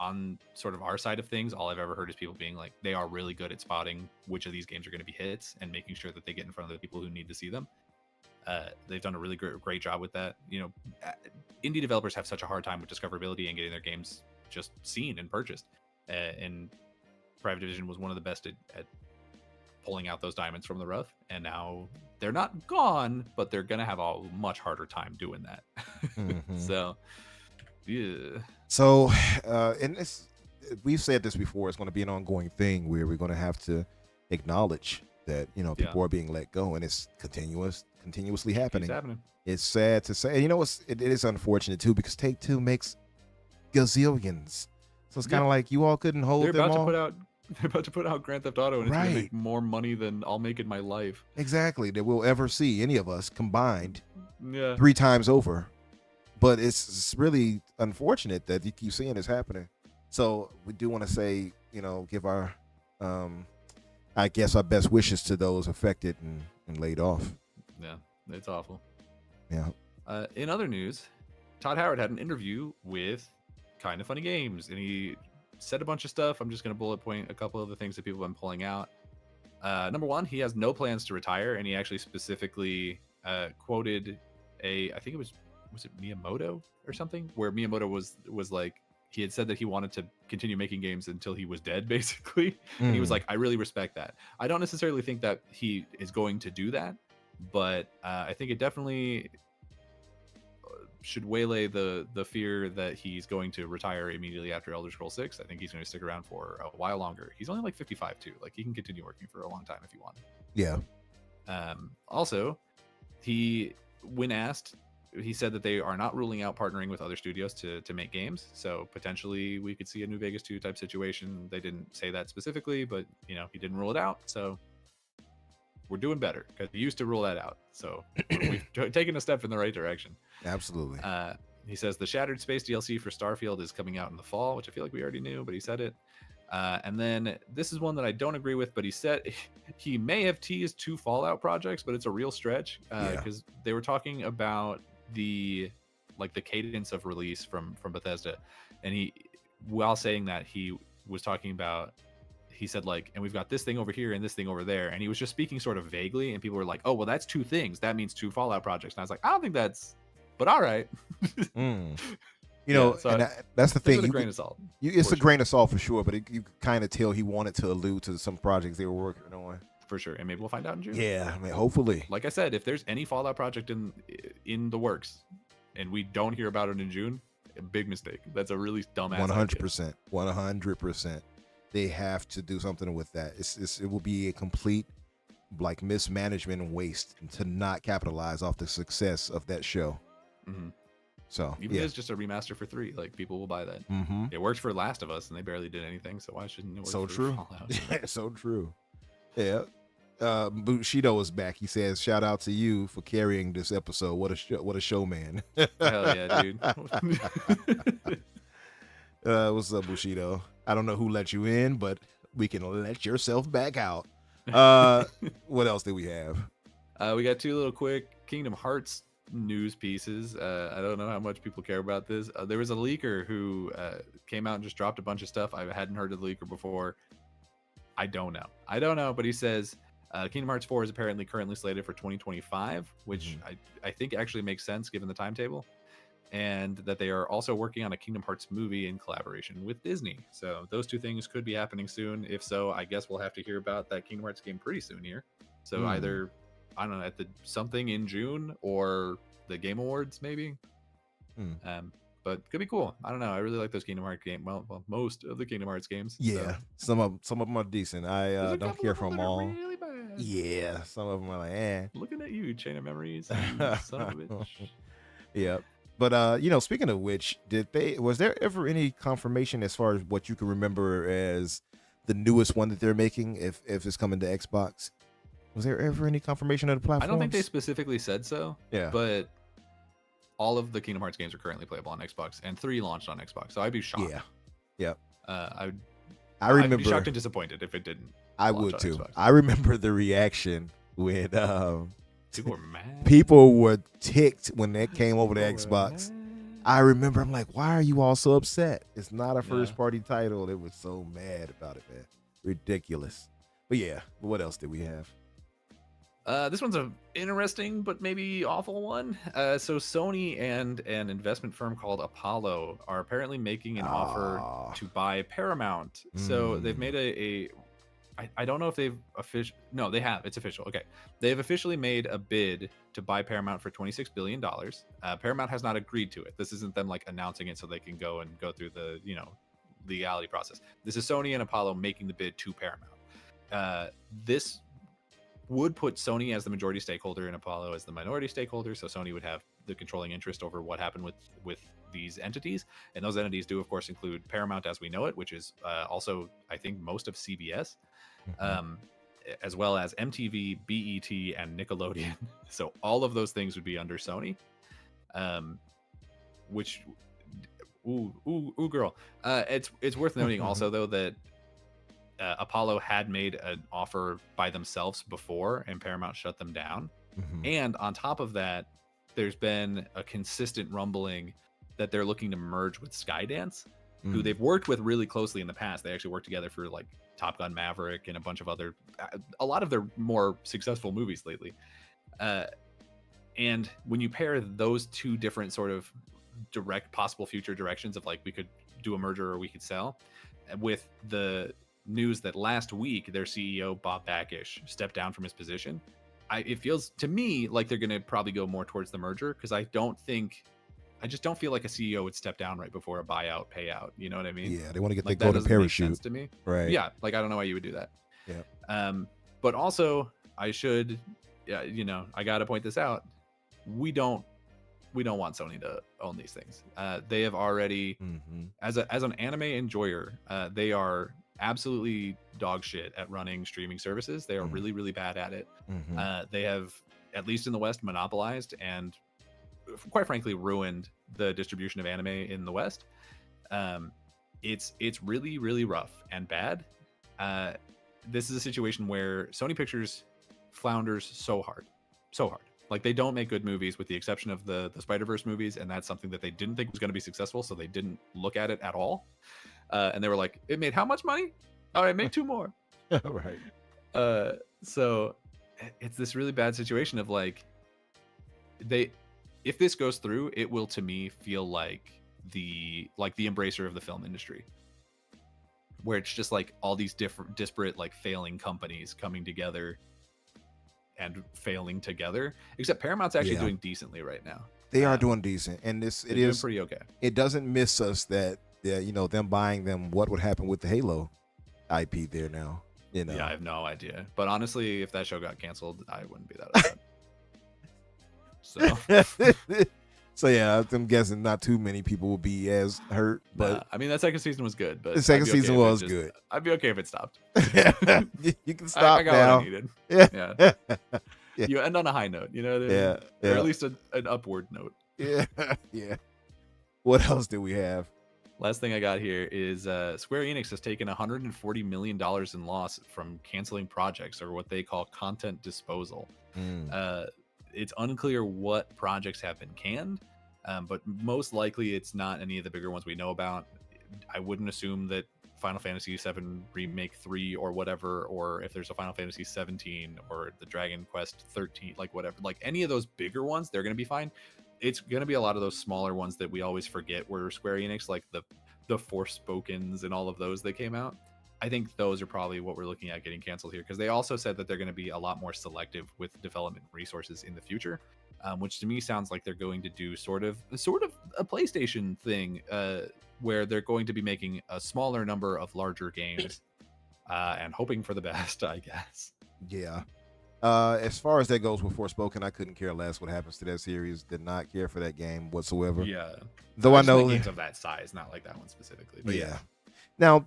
on sort of our side of things, all I've ever heard is people being like, they are really good at spotting which of these games are going to be hits and making sure that they get in front of the people who need to see them. They've done a really great job with that. You know, indie developers have such a hard time with discoverability and getting their games just seen and purchased. And Private Division was one of the best at pulling out those diamonds from the rough, and now they're not gone, but they're gonna have a much harder time doing that. So and we've said this before, it's going to be an ongoing thing where we're going to have to acknowledge that, you know, people are being let go, and it's continuously happening. It's sad to say. And you know, it is unfortunate too, because Take-Two makes gazillions, so it's kind of like you all couldn't hold them all. They're about to put out Grand Theft Auto, and it's going to make more money than I'll make in my life. Exactly, that we'll ever see, any of us combined, 3 times over. But it's really unfortunate that you keep seeing this happening. So we do want to say, you know, give our, I guess, our best wishes to those affected and laid off. Yeah, it's awful. Yeah. In other news, Todd Howard had an interview with Kinda Funny Games, and he said a bunch of stuff. I'm just going to bullet point a couple of the things that people have been pulling out. Number one, he has no plans to retire, and he actually specifically quoted I think it was it Miyamoto or something, where Miyamoto was like, he had said that he wanted to continue making games until he was dead, basically. And he was like, I really respect that. I don't necessarily think that he is going to do that, but I think it definitely should waylay the fear that he's going to retire immediately after Elder Scrolls 6. I think he's going to stick around for a while longer. He's only like 55 too. Like, he can continue working for a long time if he wanted. Yeah. Also, when asked he said that they are not ruling out partnering with other studios to make games. So potentially we could see a New Vegas 2 type situation. They didn't say that specifically, but you know, he didn't rule it out. So we're doing better because he used to rule that out. So we've taken a step in the right direction. Absolutely. He says the Shattered Space DLC for Starfield is coming out in the fall, which I feel like we already knew, but he said it. And then this is one that I don't agree with, but he said he may have teased 2 Fallout projects, but it's a real stretch because they were talking about the cadence of release from Bethesda, and he, while saying that, he was talking about, he said like, and we've got this thing over here and this thing over there, and he was just speaking sort of vaguely, and people were like, oh well, that's 2 things, that means 2 Fallout projects, and I was like, I don't think that's, but all right. You know, so and that's the thing. It's a grain of salt. It's a grain of salt for sure, but you kind of tell he wanted to allude to some projects they were working on. For sure, and maybe we'll find out in June. Yeah, I mean, hopefully. Like I said, if there's any Fallout project in the works, and we don't hear about it in June, a big mistake. That's a really dumbass. 100%. 100%. They have to do something with that. It will be a complete like mismanagement and waste to not capitalize off the success of that show. Mm-hmm. So even if it's just a remaster for 3, like people will buy that. Mm-hmm. It worked for Last of Us, and they barely did anything. So why shouldn't it work so for true? Fallout? So true. Yeah. Bushido is back. He says, "Shout out to you for carrying this episode. What a showman." Hell yeah, dude. What's up, Bushido? I don't know who let you in, but we can let yourself back out. What else did we have? We got 2 little quick Kingdom Hearts news pieces. I don't know how much people care about this. There was a leaker who came out and just dropped a bunch of stuff. I hadn't heard of the leaker before. I don't know, but he says Kingdom Hearts 4 is apparently currently slated for 2025, which I think actually makes sense given the timetable, and that they are also working on a Kingdom Hearts movie in collaboration with Disney. So those 2 things could be happening soon. If so, I guess we'll have to hear about that Kingdom Hearts game pretty soon here. So either, I don't know, at the something in June or the Game Awards maybe. But could be cool. I don't know. I really like those Kingdom Hearts games. Well, most of the Kingdom Hearts games. Yeah, so. Some of them are decent. I don't care for them all. Really bad. Yeah, some of them are like, eh. Looking at you, Chain of Memories, you son of a bitch. Yeah, but you know, speaking of which, was there ever any confirmation as far as what you can remember as the newest one that they're making, if it's coming to Xbox? Was there ever any confirmation of the platform? I don't think they specifically said so. Yeah, but all of the Kingdom Hearts games are currently playable on Xbox, and 3 launched on Xbox. So I'd be shocked. Yeah. I remember. I'd be shocked and disappointed if it didn't. I would too. Xbox. I remember the reaction when people were mad. People were ticked when that came over to Xbox. I remember. I'm like, why are you all so upset? It's not a first party title. They were so mad about it, man. Ridiculous. But yeah, what else did we have? This one's an interesting but maybe awful one. So Sony and an investment firm called Apollo are apparently making an offer to buy Paramount. So they've made I don't know if they've no, they have. It's official. Okay. They've officially made a bid to buy Paramount for $26 billion. Paramount has not agreed to it. This isn't them like announcing it so they can go through the, legality process. This is Sony and Apollo making the bid to Paramount. This would put Sony as the majority stakeholder and Apollo as the minority stakeholder. So Sony would have the controlling interest over what happened with these entities. And those entities do, of course, include Paramount as we know it, which is also, I think, most of CBS, as well as MTV, BET, and Nickelodeon. So all of those things would be under Sony, which, ooh, girl. It's worth noting also, though, that Apollo had made an offer by themselves before, and Paramount shut them down. And on top of that, there's been a consistent rumbling that they're looking to merge with Skydance, who they've worked with really closely in the past. They actually worked together for like Top Gun Maverick and a lot of their more successful movies lately. And when you pair those 2 different sort of direct possible future directions of like, we could do a merger or we could sell, with the news that last week their CEO Bob Bakish stepped down from his position, it feels to me like they're going to probably go more towards the merger, because I just don't feel like a CEO would step down right before a buyout payout. You know what I mean? Yeah, they want to get like, the golden parachute. Make sense to me, right? Yeah, like I don't know why you would do that. Yeah. But also I should, I got to point this out. We don't we don't want Sony to own these things. They have already, as an anime enjoyer, they are absolutely dog shit at running streaming services. They are really, really bad at it. They have, at least in the West, monopolized and quite frankly ruined the distribution of anime in the West. It's really, really rough and bad. This is a situation where Sony Pictures flounders so hard. Like, they don't make good movies with the exception of the Spider-Verse movies, and that's something that they didn't think was going to be successful, so they didn't look at it at all. And they were like, it made how much money? All right, make 2 more. Right. So it's this really bad situation of like, if this goes through, it will to me feel like the Embracer of the film industry, where it's just like all these different disparate like failing companies coming together and failing together, except Paramount's actually doing decently right now. They are doing decent, and it is pretty okay. It doesn't miss us that them buying them. What would happen with the Halo IP there now? Yeah, I have no idea. But honestly, if that show got canceled, I wouldn't be that upset. So yeah, I'm guessing not too many people will be as hurt. But I mean, that second season was good. But the second season was good. I'd be okay if it stopped. You can stop I got now. what I needed. Yeah. Yeah. You end on a high note, Yeah. Or at least an upward note. Yeah. What else do we have? Last thing I got here is Square Enix has taken $140 million in loss from canceling projects, or what they call content disposal. It's unclear what projects have been canned, but most likely it's not any of the bigger ones we know about. I wouldn't assume that Final Fantasy VII Remake 3 or whatever, or if there's a Final Fantasy 17 or the Dragon Quest 13, like whatever, like any of those bigger ones, they're going to be fine. It's going to be a lot of those smaller ones that we always forget were Square Enix, like the Forspokens and all of those that came out. I think those are probably what we're looking at getting canceled here, because they also said that they're going to be a lot more selective with development resources in the future, which to me sounds like they're going to do sort of a PlayStation thing, where they're going to be making a smaller number of larger games and hoping for the best, I guess. Yeah. As far as that goes with Forspoken, I couldn't care less what happens to that series. Did not care for that game whatsoever. Yeah. Though I know games of that size, not like that one specifically. But yeah. Now,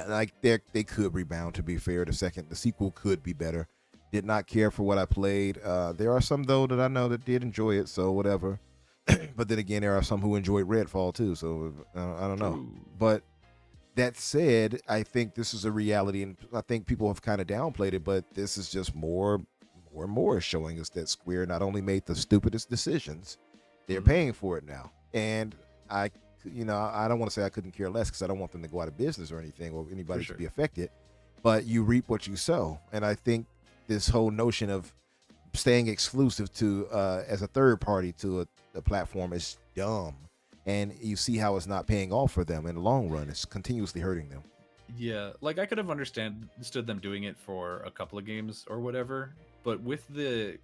like they could rebound. To be fair, the sequel could be better. Did not care for what I played. There are some though that I know that did enjoy it, so whatever. But then again, there are some who enjoyed Redfall too, so I don't know. Ooh. But that said, I think this is a reality, and I think people have kind of downplayed it, but this is just more and more showing us that Square not only made the stupidest decisions, they're paying for it now. And I don't want to say I couldn't care less, because I don't want them to go out of business or anything, or anybody to be affected, but you reap what you sow. And I think this whole notion of staying exclusive to as a third party to a platform is dumb. And you see how it's not paying off for them in the long run. It's continuously hurting them. Yeah, like I could have understood them doing it for a couple of games or whatever, but with the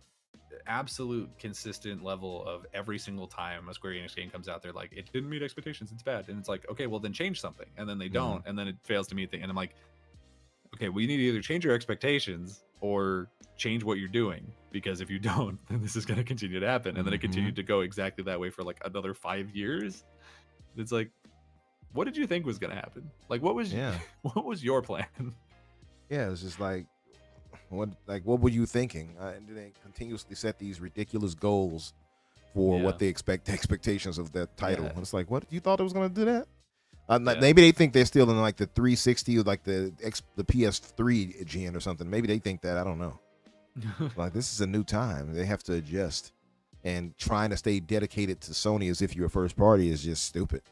absolute consistent level of every single time a Square Enix game comes out, they're like, it didn't meet expectations, it's bad. And it's like, okay, well then change something. And then they don't, and then it fails to meet the, and I'm like, okay, we need to either change your expectations or change what you're doing, because if you don't, then this is going to continue to happen. And then it continued to go exactly that way for like another 5 years. It's like, what did you think was going to happen? Like, what was your plan? Yeah, it's just like, what were you thinking? And they continuously set these ridiculous goals for what they expectations of that title. And it's like, what, you thought it was going to do that? Maybe they think they're still in like the 360 or like the PS3 gen or something. Maybe they think that. I don't know. Like, this is a new time. They have to adjust. And trying to stay dedicated to Sony as if you're a first party is just stupid.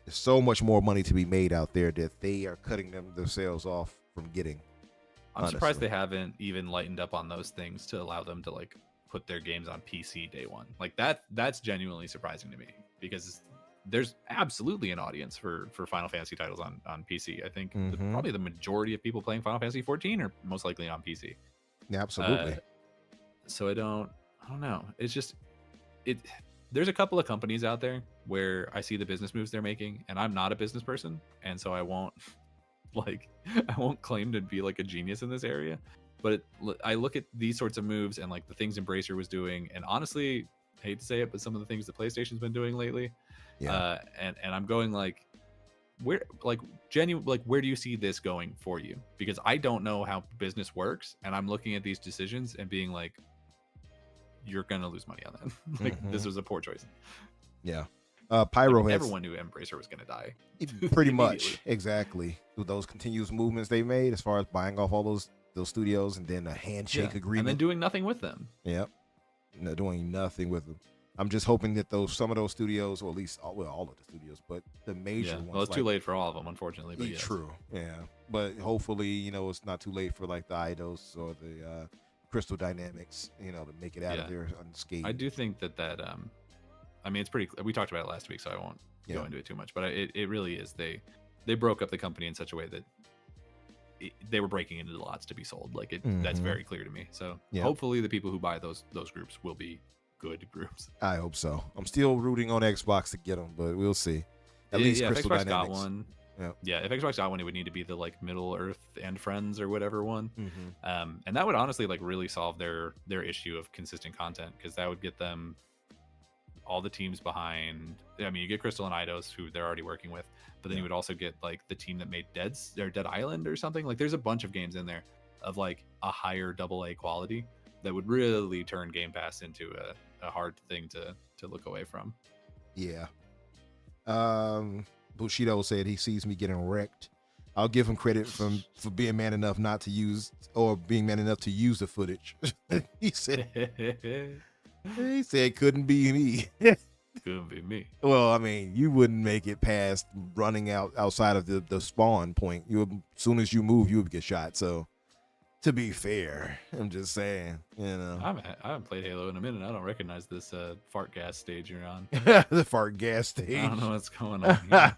There's so much more money to be made out there that they are cutting themselves off from getting. I'm surprised they haven't even lightened up on those things to allow them to like put their games on PC day one. Like that's genuinely surprising to me, because there's absolutely an audience for Final Fantasy titles on PC. I think probably the majority of people playing Final Fantasy 14 are most likely on PC. Yeah, absolutely. So I don't know. It's just there's a couple of companies out there where I see the business moves they're making, and I'm not a business person, and so I won't claim to be like a genius in this area. But I look at these sorts of moves and like the things Embracer was doing, and honestly, hate to say it, but some of the things that PlayStation's been doing lately. Yeah. And I'm going like, where where do you see this going for you? Because I don't know how business works, and I'm looking at these decisions and being like, you're gonna lose money on that. Like this was a poor choice. Yeah. Pyro has everyone knew Embracer was gonna die. pretty much exactly with those continuous movements they made as far as buying off all those studios and then a handshake agreement and then doing nothing with them. Yep. No, doing nothing with them. I'm just hoping that some of those studios, or at least all of the studios, but the major ones. Well, it's too late for all of them, unfortunately. But yes. True. Yeah. But hopefully, it's not too late for like the Eidos or the Crystal Dynamics, to make it out of there unscathed. I do think that I mean, it's pretty. We talked about it last week, so I won't go into it too much. But it really is. They broke up the company in such a way that they were breaking into the lots to be sold. Like that's very clear to me. So hopefully, the people who buy those groups will be good groups. I hope so. I'm still rooting on Xbox to get them, but we'll see. At least Crystal if Xbox Dynamics got one. Yeah. If Xbox got one, it would need to be the like Middle Earth and Friends or whatever one. And that would honestly like really solve their issue of consistent content, because that would get them all the teams behind. I mean, you get Crystal and Eidos, who they're already working with, but then you would also get like the team that made Dead Island or something. Like there's a bunch of games in there of like a higher AA quality that would really turn Game Pass into a hard thing to look away from. Yeah. Bushido said he sees me getting wrecked. I'll give him credit for being man enough not to use, or being man enough to use the footage. He said couldn't be me. Couldn't be me. Well, I mean, you wouldn't make it past running outside of the spawn point. As soon as you move, you would get shot. So to be fair, I'm just saying, I haven't played Halo in a minute. I don't recognize this fart gas stage you're on. The fart gas stage. I don't know what's going on here.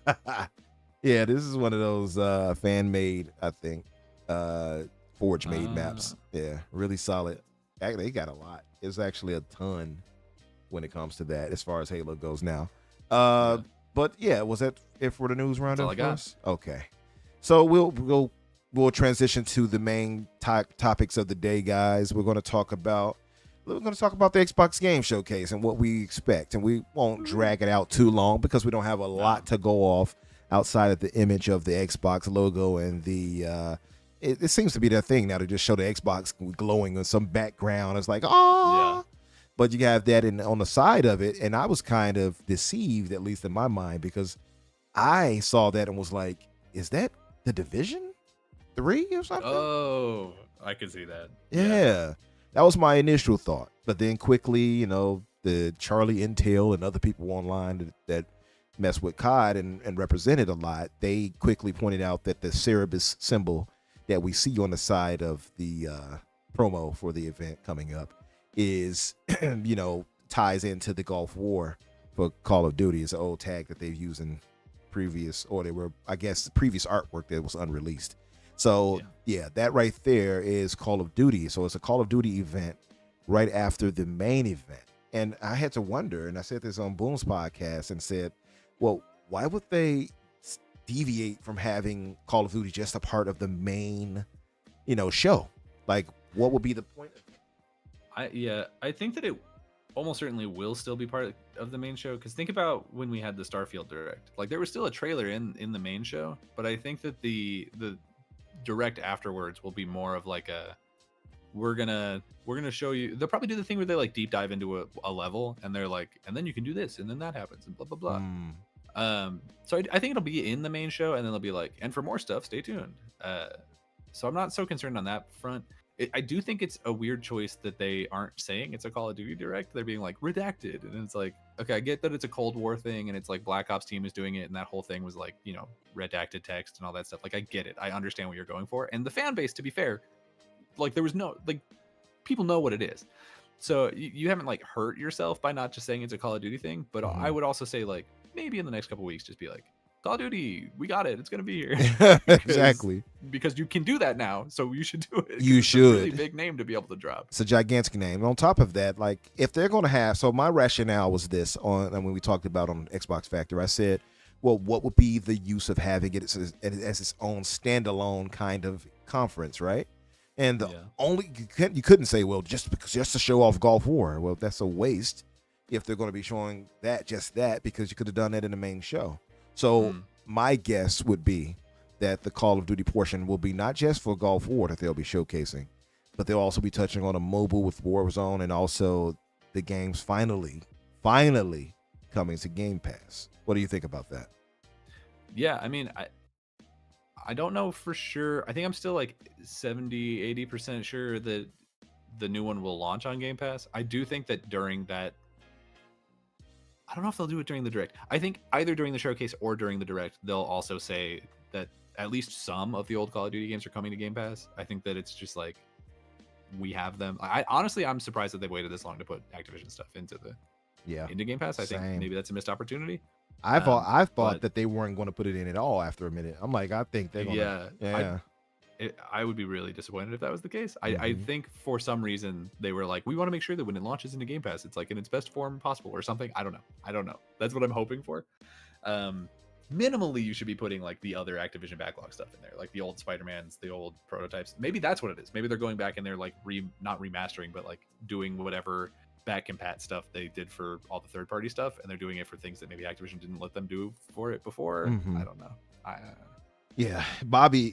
Yeah, this is one of those fan-made, I think, Forge-made maps. Yeah, really solid. Actually, they got a lot. It's actually a ton when it comes to that, as far as Halo goes now. But yeah, was that it for the news roundup? That's all I got. Okay, so we'll transition to the main topics of the day, guys. We're going to talk about the Xbox Game Showcase and what we expect, and we won't drag it out too long because we don't have a lot to go off outside of the image of the Xbox logo and the it seems to be that thing now to just show the Xbox glowing on some background. It's like, oh, yeah. But you have that on the side of it, and I was kind of deceived, at least in my mind, because I saw that and was like, is that the Division 3 or something? Oh, I can see that. Yeah. That was my initial thought. But then quickly, the Charlie Intel and other people online that mess with COD and represented a lot, they quickly pointed out that the Cerebus symbol that we see on the side of the promo for the event coming up is, ties into the Gulf War for Call of Duty. It's an old tag that they've used in previous artwork that was unreleased. So yeah, that right there is Call of Duty. So it's a Call of Duty event right after the main event. And I had to wonder, and I said this on Boom's podcast and said, well, why would they deviate from having Call of Duty just a part of the main, show? Like, what would be the point of it? I think that it almost certainly will still be part of the main show, because think about when we had the Starfield Direct. Like, there was still a trailer in the main show, but I think that the Direct afterwards will be more of like we're gonna show you. They'll probably do the thing where they like deep dive into a level, and they're like, and then you can do this, and then that happens, and blah blah blah. So I think it'll be in the main show, and then they'll be like, and for more stuff, stay tuned. So I'm not so concerned on that front. I do think it's a weird choice that they aren't saying it's a Call of Duty Direct. They're being like redacted, and it's like, okay, I get that it's a Cold War thing, and it's like Black Ops team is doing it, and that whole thing was like, redacted text and all that stuff. Like, I get it. I understand what you're going for, and the fan base, to be fair, like there was no people know what it is. So you haven't like hurt yourself by not just saying it's a Call of Duty thing. But I would also say like maybe in the next couple of weeks, just be like, Call of Duty, we got it. It's gonna be here. Exactly. Because you can do that now, so you should do it. You should. It's a really big name to be able to drop. It's a gigantic name. And on top of that, like if they're gonna have, so my rationale was this when we talked about on Xbox Factor, I said, well, what would be the use of having it as its own standalone kind of conference, right? And you couldn't say, well, just to show off Gulf War. Well, that's a waste. if they're going to be showing just that, because you could have done that in the main show. So my guess would be that the Call of Duty portion will be not just for Gulf War that they'll be showcasing, but they'll also be touching on a mobile with Warzone, and also the game's finally coming to Game Pass. What do you think about that? Yeah, I mean, I don't know for sure. I think I'm still like 70-80% sure that the new one will launch on Game Pass. I do think that during that, I don't know if they'll do it during the Direct. I think either during the showcase or during the Direct, they'll also say that at least some of the old Call of Duty games are coming to Game Pass. I think that it's just like, we have them. Honestly, I'm surprised that they waited this long to put Activision stuff into Game Pass. I think maybe that's a missed opportunity. I thought that they weren't going to put it in at all after a minute. I'm like, I think they're going to. I would be really disappointed if that was the case. I think for some reason they were like, we want to make sure that when it launches into Game Pass, it's like in its best form possible or something. I don't know. That's what I'm hoping for. Minimally, you should be putting like the other Activision backlog stuff in there, like the old Spider-Mans, the old prototypes. Maybe that's what it is. Maybe they're going back and they're like not remastering, but like doing whatever back compat stuff they did for all the third-party stuff, and they're doing it for things that maybe Activision didn't let them do for it before. I don't know. Yeah, Bobby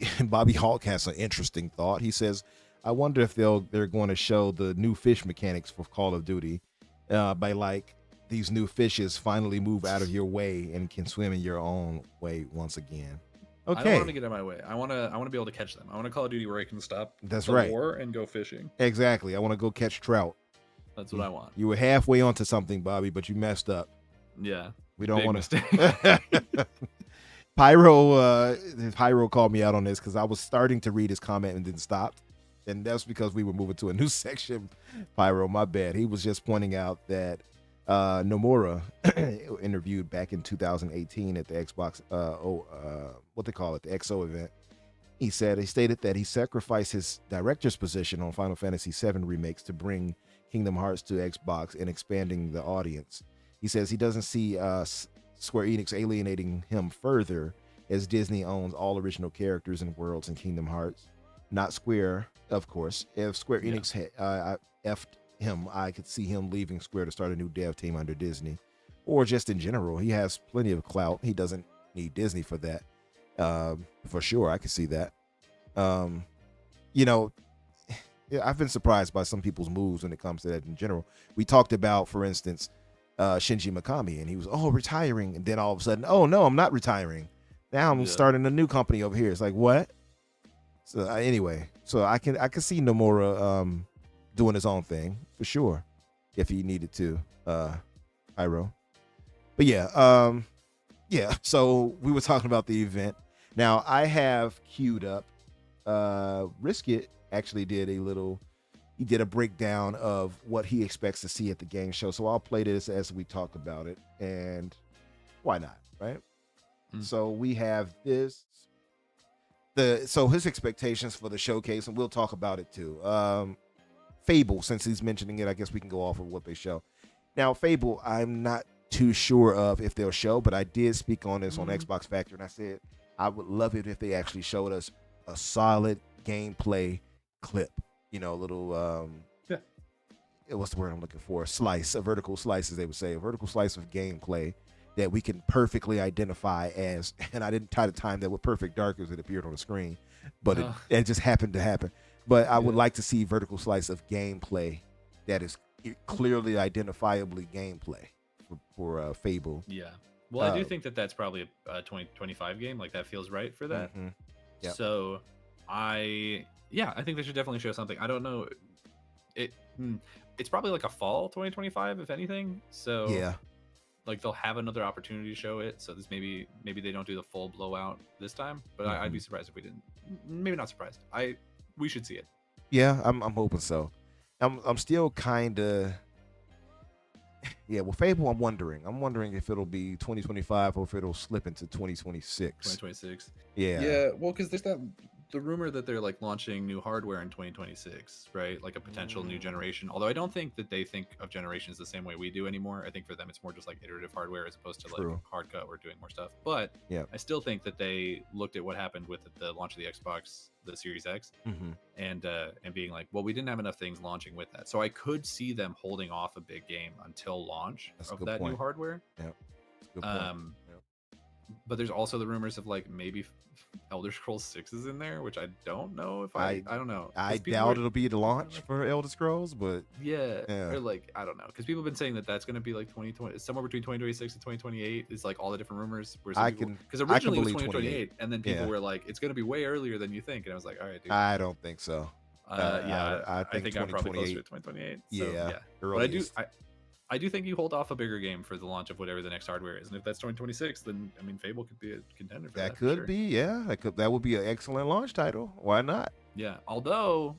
Hawk has an interesting thought. He says, I wonder if they're going to show the new fish mechanics for Call of Duty by like these new fishes finally move out of your way and can swim in your own way once again. Okay. I don't want to get in my way. I want to be able to catch them. I want a Call of Duty where I can stop the war and go fishing. Exactly. I want to go catch trout. That's what I want. You were halfway onto something, Bobby, but you messed up. Yeah. We don't want to. Pyro called me out on this because I was starting to read his comment and then stopped. And that's because we were moving to a new section. Pyro, my bad. He was just pointing out that Nomura interviewed back in 2018 at the Xbox, what they call it, the XO event. He stated that he sacrificed his director's position on Final Fantasy VII remakes to bring Kingdom Hearts to Xbox and expanding the audience. He says he doesn't see Square Enix alienating him further, as Disney owns all original characters and worlds in Kingdom Hearts. Not Square, of course. If Square Enix had effed him, I could see him leaving Square to start a new dev team under Disney, or just in general. He has plenty of clout. He doesn't need Disney for that. For sure, I could see that. I've been surprised by some people's moves when it comes to that in general. We talked about, for instance, Shinji Mikami, and he was retiring, and then all of a sudden, oh no, I'm not retiring. Now I'm starting a new company over here. It's like, what? So anyway, so I can see Nomura doing his own thing for sure if he needed to, Pyro. But yeah. So we were talking about the event. Now I have queued up. Riskit actually did a breakdown of what he expects to see at the game show. So I'll play this as we talk about it, and why not, right? So we have this. So his expectations for the showcase, and we'll talk about it too. Fable, since he's mentioning it, I guess we can go off of what they show. Now, Fable, I'm not too sure of if they'll show, but I did speak on this on Xbox Factor, and I said I would love it if they actually showed us a solid gameplay clip. Little what's the word I'm looking for? A vertical slice, as they would say, a vertical slice of gameplay that we can perfectly identify as, and I didn't try to time that with Perfect Dark as it appeared on the screen, but it just happened to happen. But I would like to see vertical slice of gameplay that is clearly identifiably gameplay for Fable. Yeah. Well, I do think that that's probably a 2025 game. Like, that feels right for that. Yep. So I think they should definitely show something. I don't know. It's probably like a fall 2025, if anything. So yeah, like they'll have another opportunity to show it. So this maybe they don't do the full blowout this time. But I'd be surprised if we didn't. Maybe not surprised. We should see it. Yeah, I'm hoping so. I'm still kind of. Yeah, well, Fable, I'm wondering if it'll be 2025 or if it'll slip into 2026. 2026. Yeah. Yeah, well, because there's the rumor that they're like launching new hardware in 2026, right? Like a potential new generation. Although I don't think that they think of generations the same way we do anymore. I think for them it's more just like iterative hardware as opposed to True. like hard cut or doing more stuff. But Yeah. I still think that they looked at what happened with the launch of the Xbox, the Series X, and being like, well, we didn't have enough things launching with that. So I could see them holding off a big game until launch That's a of good that point. new hardware. Yeah. That's a good point. But there's also the rumors of like maybe Elder Scrolls 6 is in there, which I don't know if I don't know. I 'Cause people doubt were- it'll be the launch for Elder Scrolls, but yeah, Yeah. or like I don't know, because people have been saying that that's going to be like 2020, somewhere between 2026 and 2028 is like all the different rumors. Because I can originally it was believe 2028, and then people Yeah. were like, it's going to be way earlier than you think, and I was like, all right, dude. I don't think so. I think think I'm probably closer to 2028. 2028. So, Yeah, but I do. earliest. I do think you hold off a bigger game for the launch of whatever the next hardware is, and if that's 2026, then I mean, Fable could be a contender for that. That could for sure. be, yeah. That would be an excellent launch title. Why not? Yeah. Although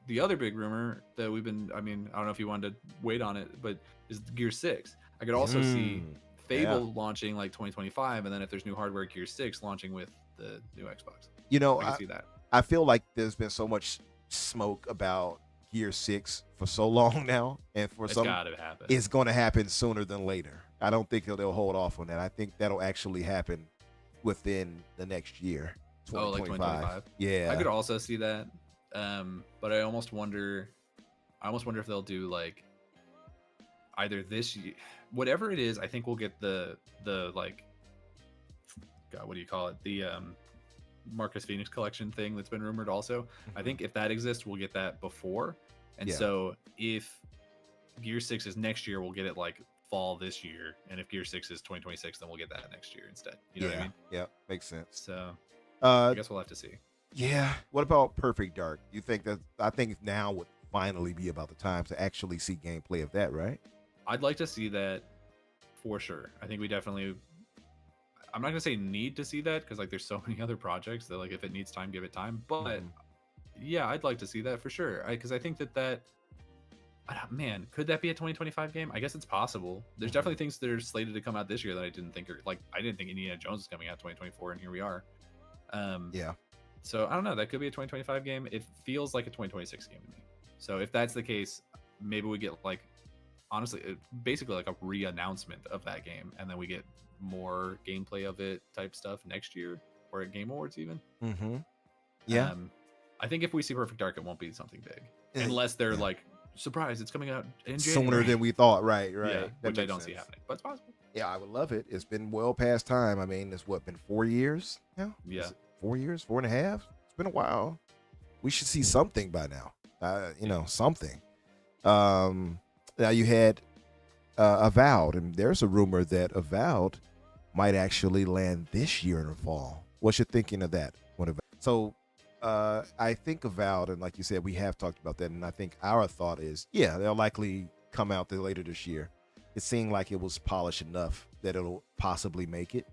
the other big rumor that we've been, I mean, I don't know if you wanted to wait on it, but is Gear 6. I could also see Fable launching like 2025, and then if there's new hardware, Gear 6 launching with the new Xbox. You know, I can see that. I feel like there's been so much smoke about Gear 6 for so long now, and for It's some, gotta happen. it's going to happen sooner than later. I don't think they'll hold off on that. I think that'll actually happen within the next year. Oh, like 2025. Yeah. I could also see that, but I almost wonder if they'll do like either this year, whatever it is. I think we'll get the like, God, what do you call it? The Marcus Phoenix collection thing that's been rumored also. I think if that exists, we'll get that before. And Yeah. so if Gear 6 is next year, we'll get it like fall this year. And if Gear 6 is 2026, then we'll get that next year instead. You know what I mean? Yeah, makes sense. So I Uh, guess we'll have to see. yeah. What about Perfect Dark? You think that? I think now would finally be about the time to actually see gameplay of that, right? I'd like to see that for sure. I think we definitely, I'm not gonna say need to see that because like there's so many other projects that like if it needs time, give it time. But yeah, I'd like to see that for sure. Because I think that man, could that be a 2025 game? I guess it's possible. There's definitely things that are slated to come out this year that I didn't think are like I didn't think Indiana Jones was coming out 2024, and here we are. Yeah. So I don't know. That could be a 2025 game. It feels like a 2026 game to me. So if that's the case, maybe we get like, honestly, basically like a re-announcement of that game, and then we get more gameplay of it type stuff next year or at Game Awards even. Yeah. I think if we see Perfect Dark, it won't be something big, unless they're like, surprise, it's coming out in sooner January. than we thought. Right. Yeah, That which I makes don't see sense. happening, but it's possible. Yeah, I would love it. It's been well past time. I mean, it's been 4 years now? Yeah. Is it 4 years, 4.5? It's been a while. We should see something by now. Something. Now you had Avowed, and there's a rumor that Avowed might actually land this year in the fall. What's your thinking of that? So I think Avowed, and like you said, we have talked about that, and I think our thought is, yeah, they'll likely come out there later this year. It seemed like it was polished enough that it'll possibly make it.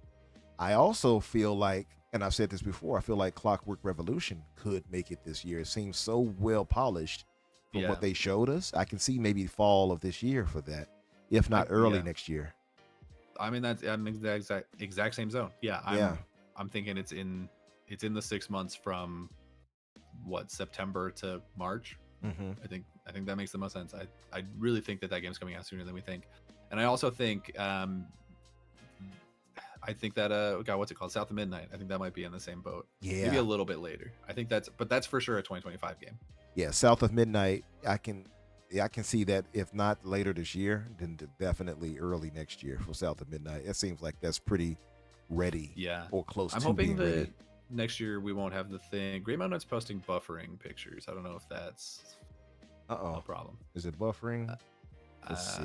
I also feel like, and I've said this before, I feel like Clockwork Revolution could make it this year. It seems so well polished from what they showed us. I can see maybe fall of this year for that, if not early next year. I mean, I'm in the exact same zone. Yeah, I'm thinking it's in the 6 months from what, September to March. I think that makes the most sense. I really think that game's coming out sooner than we think, and I also think that God, what's it called, South of Midnight, I think that might be in the same boat. Maybe a little bit later. I think that's for sure a 2025 game. Yeah, South of Midnight, I can see that, if not later this year, then definitely early next year for South of Midnight. It seems like that's pretty ready. Yeah, or close I'm to hoping being that ready. next year we won't have the thing. Great Mountain's posting buffering pictures. I don't know if that's a problem. Is it buffering? Let's see.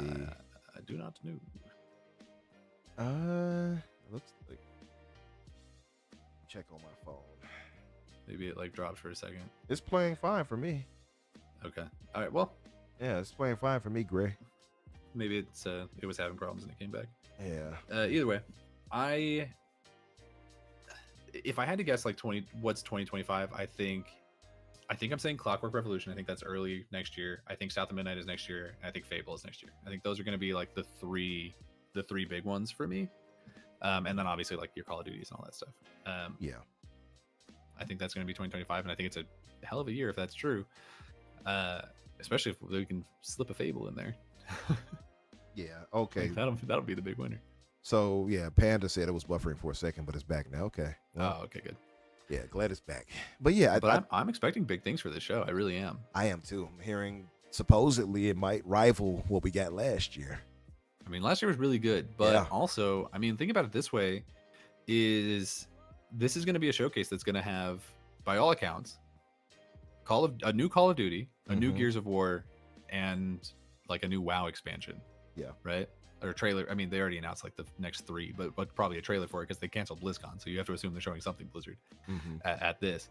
I do not know. Looks like. Check on my phone. Maybe it like dropped for a second. It's playing fine for me. Okay. All right. Well, Yeah, it's playing fine for me, Gray. maybe it was having problems and it came back. Yeah. Either way, if I had to guess like 2025, I think I'm saying Clockwork Revolution. I think that's early next year. I think South of Midnight is next year, and I think Fable is next year. I think those are going to be like the three big ones for me. And then obviously like your Call of Duties and all that stuff. Yeah. I think that's going to be 2025, and I think it's a hell of a year if that's true. Especially if we can slip a Fable in there. Yeah. Okay. Like, that'll be the big winner. So yeah, Panda said it was buffering for a second, but it's back now. Okay. Well, Oh, okay, good. yeah, glad it's back. But yeah, But I'm expecting big things for this show. I really am. I am too. I'm hearing supposedly it might rival what we got last year. I mean, last year was really good, but Yeah. also, I mean, think about it this way: this is going to be a showcase that's going to have, by all accounts, a new Call of Duty, a new Mhm. Gears of War, and like a new WoW expansion. Yeah. Right. Or a trailer. I mean, they already announced like the next 3, but probably a trailer for it because they canceled BlizzCon. So you have to assume they're showing something Blizzard at this.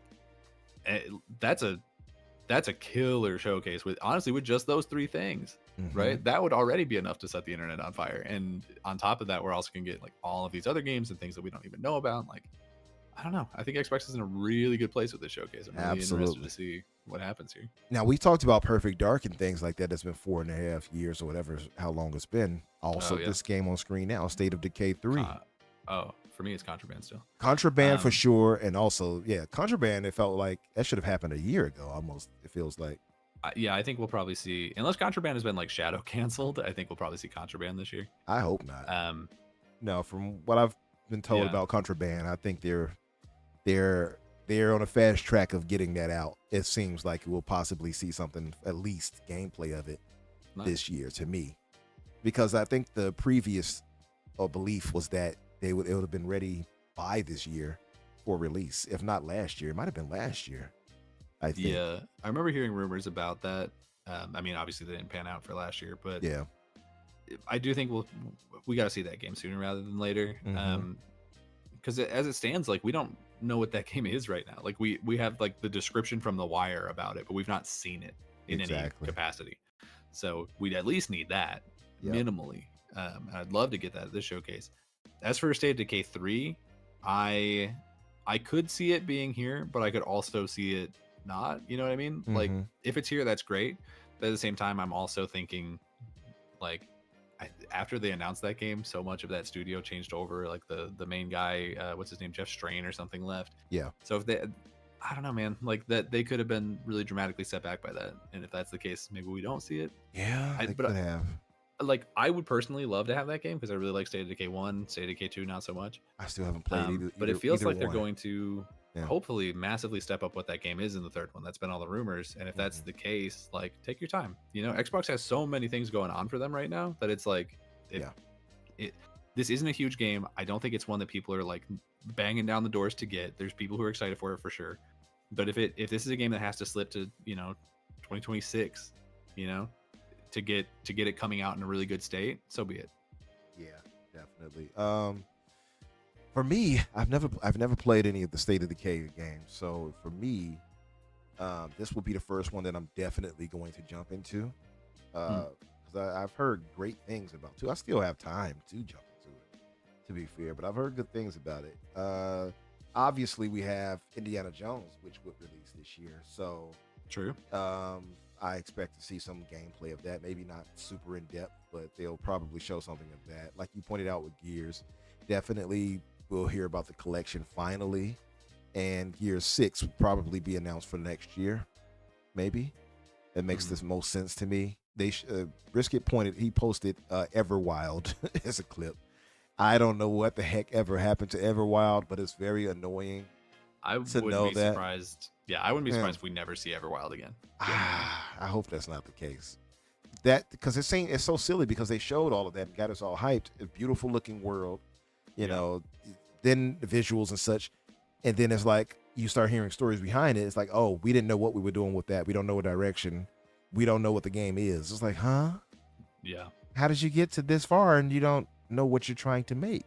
That's a killer showcase with just those 3 things. Right, that would already be enough to set the internet on fire. And on top of that, we're also gonna get like all of these other games and things that we don't even know about. Like, I don't know. I think Xbox is in a really good place with this showcase. I'm really interested to see what happens here. Now we talked about Perfect Dark and things like that. That's been 4.5 years or whatever, how long it's been. Also, yeah. this game on screen now, State of Decay 3. For me, it's Contraband still. Contraband for sure, and also Contraband. It felt like that should have happened a year ago. Almost, it feels like. Yeah, I think we'll probably see, unless Contraband has been like shadow canceled, I think we'll probably see Contraband this year. I hope not. No, from what I've been told Yeah. about Contraband, I think they're on a fast track of getting that out. It seems like we'll possibly see something, at least gameplay of it, Nice. this year to me, because I think the previous belief was that it would have been ready by this year for release, if not last year. It might have been last year, I think. Yeah, I remember hearing rumors about that. I mean, obviously they didn't pan out for last year, but Yeah. I do think we got to see that game sooner rather than later. Mhm. Because as it stands, like, we don't know what that game is right now. Like, we have like the description from The Wire about it, but we've not seen it in any Exactly. capacity. So we'd at least need that Yep. minimally. I'd love to get that at this showcase. As for State of Decay 3, I could see it being here, but I could also see it not. You know what I mean? Like, Mhm. if it's here, that's great. But at the same time, I'm also thinking, like, after they announced that game, so much of that studio changed over. Like the main guy, what's his name, Jeff Strain or something, left. Yeah. So if they, I don't know, man, like that they could have been really dramatically set back by that. And if that's the case, maybe we don't see it. Yeah, they but could have. Like, I would personally love to have that game because I really like State of Decay 1, State of Decay 2, not so much. I still haven't played either. But it feels either like they're one. going to hopefully massively step up what that game is in the third one. That's been all the rumors. And if that's the case, like, take your time. You know, Xbox has so many things going on for them right now that it's like, this isn't a huge game. I don't think it's one that people are like banging down the doors to get. There's people who are excited for it for sure. But if this is a game that has to slip to, 2026, to get it coming out in a really good state, so be it. Yeah, definitely. For me, I've never played any of the State of Decay games, so for me, this will be the first one that I'm definitely going to jump into. Because I've heard great things about it too. I still have time to jump into it, to be fair, but I've heard good things about it. Obviously, we have Indiana Jones, which would release this year, so true. I expect to see some gameplay of that. Maybe not super in depth, but they'll probably show something of that. Like you pointed out with Gears, definitely we'll hear about the collection finally, and Gears 6 will probably be announced for next year. Maybe it makes the most sense to me. Brisket posted Everwild as a clip. I don't know what the heck ever happened to Everwild, but it's very annoying. I wouldn't be surprised. Yeah, I wouldn't be surprised if we never see Everwild again. I hope that's not the case. Because it's so silly because they showed all of that and got us all hyped. A beautiful looking world, then the visuals and such. And then it's like you start hearing stories behind it. It's like, oh, we didn't know what we were doing with that. We don't know what direction. We don't know what the game is. It's like, huh? Yeah. How did you get to this far and you don't know what you're trying to make?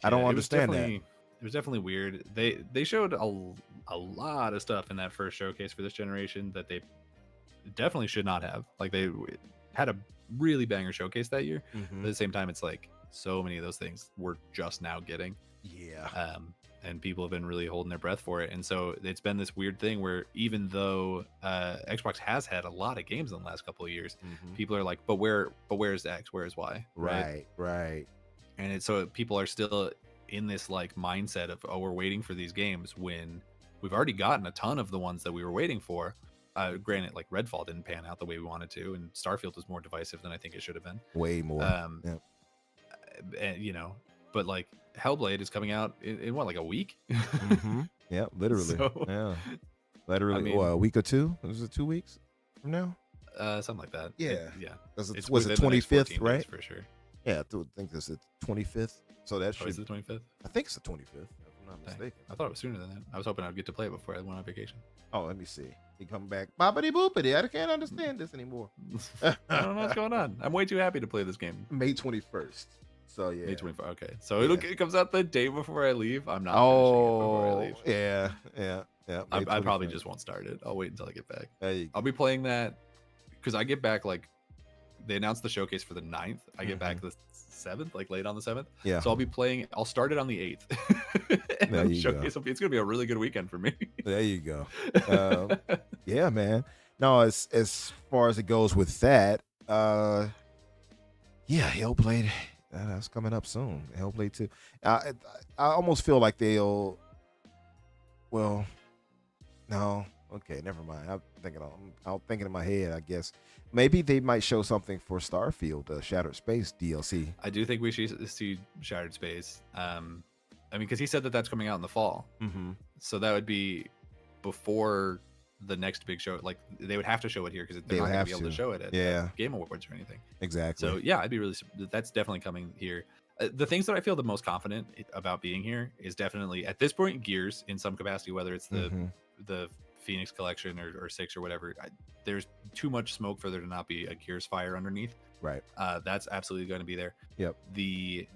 I don't understand that. It was definitely weird. They showed a lot of stuff in that first showcase for this generation that they definitely should not have. Like, they had a really banger showcase that year. But at the same time, it's like so many of those things we're just now getting. Yeah. And people have been really holding their breath for it. And so it's been this weird thing where even though Xbox has had a lot of games in the last couple of years, people are like, but where's X? Where's Y? Right. And so people are still in this like mindset of, oh, we're waiting for these games when we've already gotten a ton of the ones that we were waiting for. Granted, like Redfall didn't pan out the way we wanted to, and Starfield was more divisive than I think it should have been. Way more. And, but like Hellblade is coming out in what, like a week? Mm-hmm. Yeah, literally. Yeah, literally. I mean, a week or two? Was it 2 weeks from now? Something like that. Yeah. It's was it within the next 25th, 14 right? days for sure. Yeah, I think it's the 25th. So that Oh, is should. it the 25th? I think it's the 25th. If I'm not mistaken. I thought it was sooner than that. I was hoping I'd get to play it before I went on vacation. Oh, let me see. He come back. Boppity boopity. I can't understand this anymore. I don't know what's going on. I'm way too happy to play this game. May 21st. So yeah. May 24th. Okay, so Yeah. it comes out the day before I leave. I'm not. Oh, finishing it before I leave. yeah. I probably just won't start it. I'll wait until I get back. There you go. I'll be playing that because I get back like they announced the showcase for the 9th. I get back the 7th, like late on the 7th. Yeah. So I'll be playing. I'll start it on the 8th. And There then the you showcase it's gonna be a really good weekend for me. There you go. Yeah, man. No, as far as it goes with that, yeah, Hellblade. That's coming up soon. Hellblade 2. I almost feel like they'll. Well, no. Okay, never mind. I'm thinking in my head. I guess maybe they might show something for Starfield, Shattered Space DLC. I do think we should see Shattered Space. I mean, because he said that that's coming out in the fall. Mm-hmm. So that would be before the next big show. Like they would have to show it here because they're They not would going have to be able to to. show it at Yeah. Game Awards or anything. Exactly. So yeah, that's definitely coming here. The things that I feel the most confident about being here is definitely at this point Gears in some capacity, whether it's the Phoenix Collection or 6 or whatever. There's too much smoke for there to not be a Gears fire underneath. Right. That's absolutely going to be there. Yep. The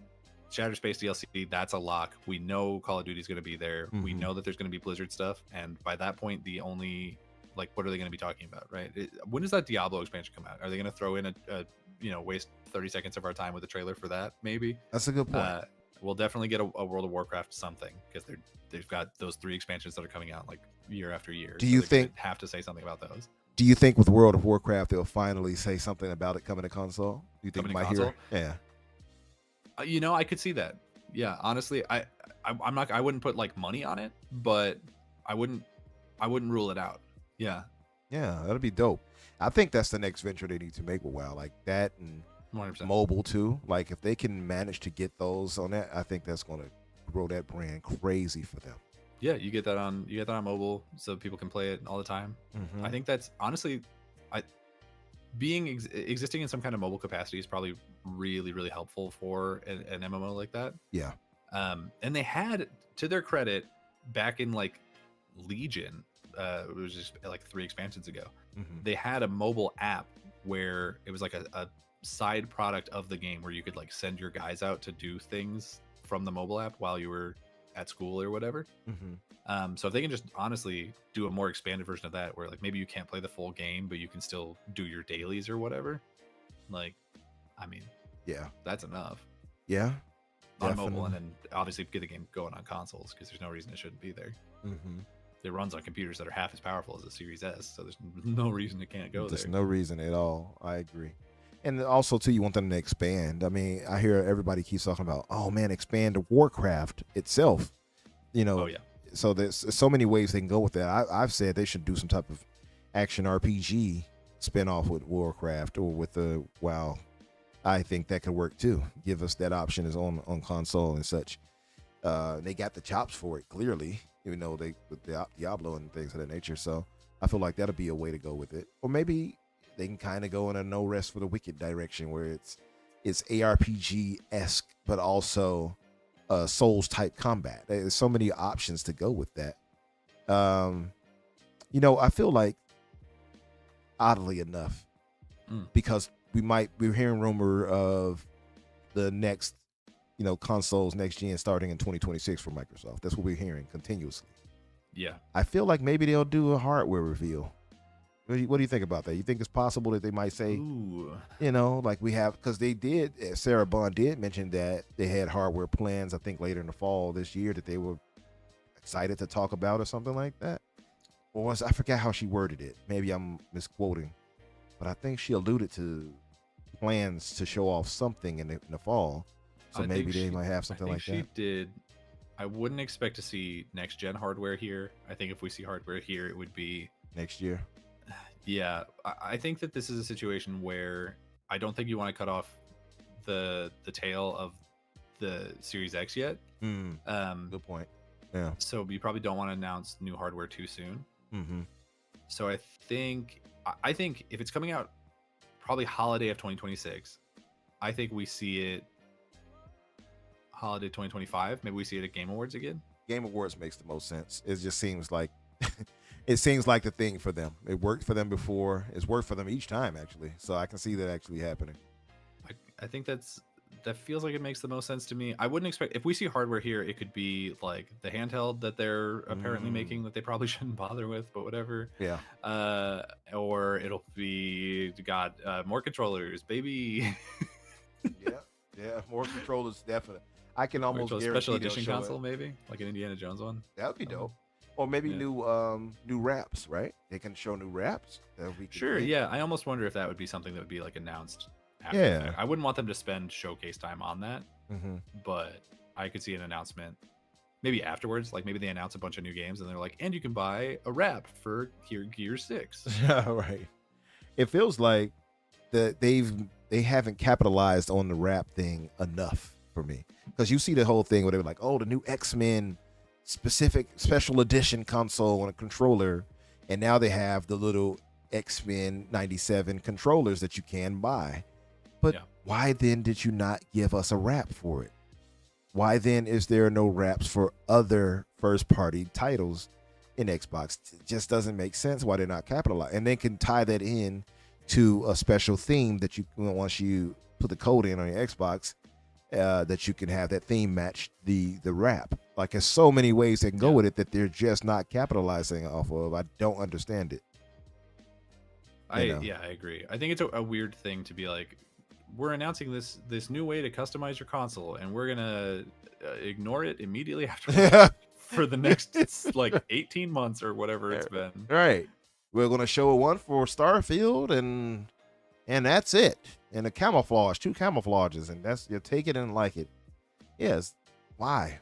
Shattered Space DLC, that's a lock. We know Call of Duty is going to be there. We know that there's going to be Blizzard stuff, and by that point, the only what are they going to be talking about, right? When does that Diablo expansion come out? Are they going to throw in a waste 30 seconds of our time with a trailer for that? Maybe. That's a good point. We'll definitely get a World of Warcraft something because they've got those 3 expansions that are coming out like year after year. Do you think have to say something about those? Do you think with World of Warcraft they'll finally say something about it coming to console? Do you think Coming we to might hear? console? Yeah. I could see that. Yeah, honestly, I'm not. I wouldn't put like money on it, but I wouldn't rule it out. Yeah. Yeah, that'll be dope. I think that's the next venture they need to make with WoW, like that and 100%. mobile too. Like if they can manage to get those on that, I think that's going to grow that brand crazy for them. Yeah, you get that on mobile, so people can play it all the time. I think that's honestly, existing in some kind of mobile capacity is probably really, really helpful for an MMO like that. Yeah. And they had, to their credit, back in like Legion, it was just like 3 expansions ago, they had a mobile app where it was like a side product of the game where you could like send your guys out to do things from the mobile app while you were at school or whatever. So if they can just honestly do a more expanded version of that, where like maybe you can't play the full game, but you can still do your dailies or whatever. Like, I mean, yeah, that's enough. Yeah. On mobile, and then obviously get the game going on consoles because there's no reason it shouldn't be there. It runs on computers that are half as powerful as the Series S, so there's no reason it can't go there. There's no reason at all. I agree. And also, too, you want them to expand. I mean, I hear everybody keeps talking about, oh, man, expand to Warcraft itself. Oh, yeah. So there's so many ways they can go with that. I've said they should do some type of action RPG spinoff with Warcraft or with the WoW. I think that could work, too. Give us that option as on console and such. They got the chops for it, clearly. With the Diablo and things of that nature. So I feel like that'll be a way to go with it. Or maybe they can kind of go in a no rest for the wicked direction where it's ARPG-esque, but also Souls type combat. There's so many options to go with that. I feel like, oddly enough, because we're hearing rumor of the next consoles next gen starting in 2026 for Microsoft. That's what we're hearing continuously. Yeah. I feel like maybe they'll do a hardware reveal. What do you think about that? You think it's possible that they might say, like we have, because they did, Sarah Bond did mention that they had hardware plans, I think later in the fall this year that they were excited to talk about or something like that. Or I forgot how she worded it. Maybe I'm misquoting, but I think she alluded to plans to show off something in the fall. So maybe they might have something like that. She did. I wouldn't expect to see next gen hardware here. I think if we see hardware here, it would be next year. Yeah, I think that this is a situation where I don't think you want to cut off the tail of the Series X yet. Good point. Yeah. So you probably don't want to announce new hardware too soon. Mm-hmm. So I think if it's coming out probably holiday of 2026, I think we see it holiday 2025. Maybe we see it at Game Awards again. Game Awards makes the most sense. It just seems like it seems like the thing for them. It worked for them before. It's worked for them each time, actually. So I can see that actually happening. I think that feels like it makes the most sense to me. I wouldn't expect, if we see hardware here, it could be like the handheld that they're apparently making that they probably shouldn't bother with, but whatever. Yeah. Or it'll be more controllers, baby. yeah, more controllers, definitely. I can almost guarantee special edition console, maybe like an Indiana Jones one. That would be dope. Or maybe new wraps, right? They can show new wraps. Sure, yeah. I almost wonder if that would be something that would be like announced after the fact. I wouldn't want them to spend showcase time on that, but I could see an announcement maybe afterwards. Like maybe they announce a bunch of new games and they're like, and you can buy a wrap for Gear 6. Yeah, right. It feels like that they haven't capitalized on the wrap thing enough for me, because you see the whole thing where they were like, oh, the new X-Men special edition console and a controller, and now they have the little X-Men 97 controllers that you can buy. But why then did you not give us a wrap for it? Why then is there no wraps for other first-party titles in Xbox? It just doesn't make sense why they're not capitalized. And they can tie that in to a special theme that you, once you put the code in on your Xbox, that you can have that theme match the wrap. Like, there's so many ways they can go with it that they're just not capitalizing off of. I don't understand it. I agree. I think it's a weird thing to be like, we're announcing this new way to customize your console, and we're gonna ignore it immediately after for the next like 18 months or whatever it's been. Right. We're gonna show one for Starfield, and that's it. And a camouflage, 2 camouflages, and that's, you take it and like it. Yes. Why?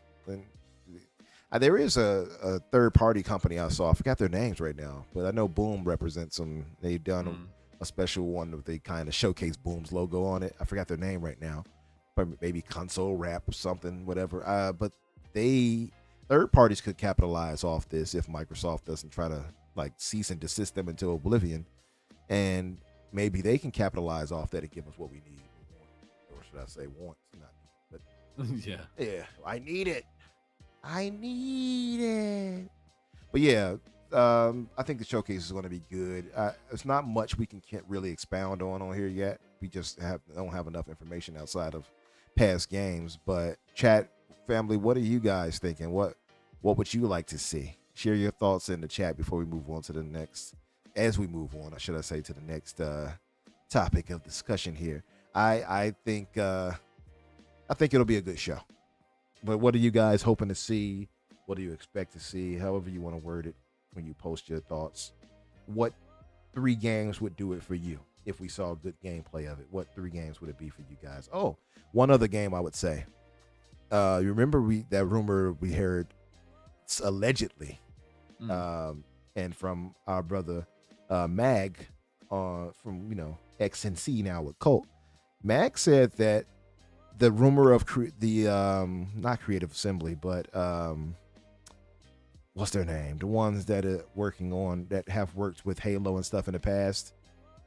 And there is a third-party company I saw. I forgot their names right now, but I know Boom represents them. They've done a special one with they kind of showcase Boom's logo on it. I forgot their name right now, but maybe console wrap or something, whatever. But third parties could capitalize off this if Microsoft doesn't try to like cease and desist them into oblivion, and maybe they can capitalize off that and give us what we need, or should I say want? Not need, but yeah, I need it. But yeah, I think the showcase is going to be good. It's not much we can't really expound on here yet. We just don't have enough information outside of past games. But chat family, what are you guys thinking? What would you like to see? Share your thoughts in the chat before we move on to the next. As we move on, should I say, to the next topic of discussion here. I think it'll be a good show. But what are you guys hoping to see? What do you expect to see? However you want to word it when you post your thoughts. What 3 games would do it for you if we saw good gameplay of it? What 3 games would it be for you guys? Oh, one other game I would say. You remember that rumor we heard allegedly, and from our brother Mag, from X and C now with Colt. Mag said that the rumor of not Creative Assembly, but what's their name? The ones that are that have worked with Halo and stuff in the past,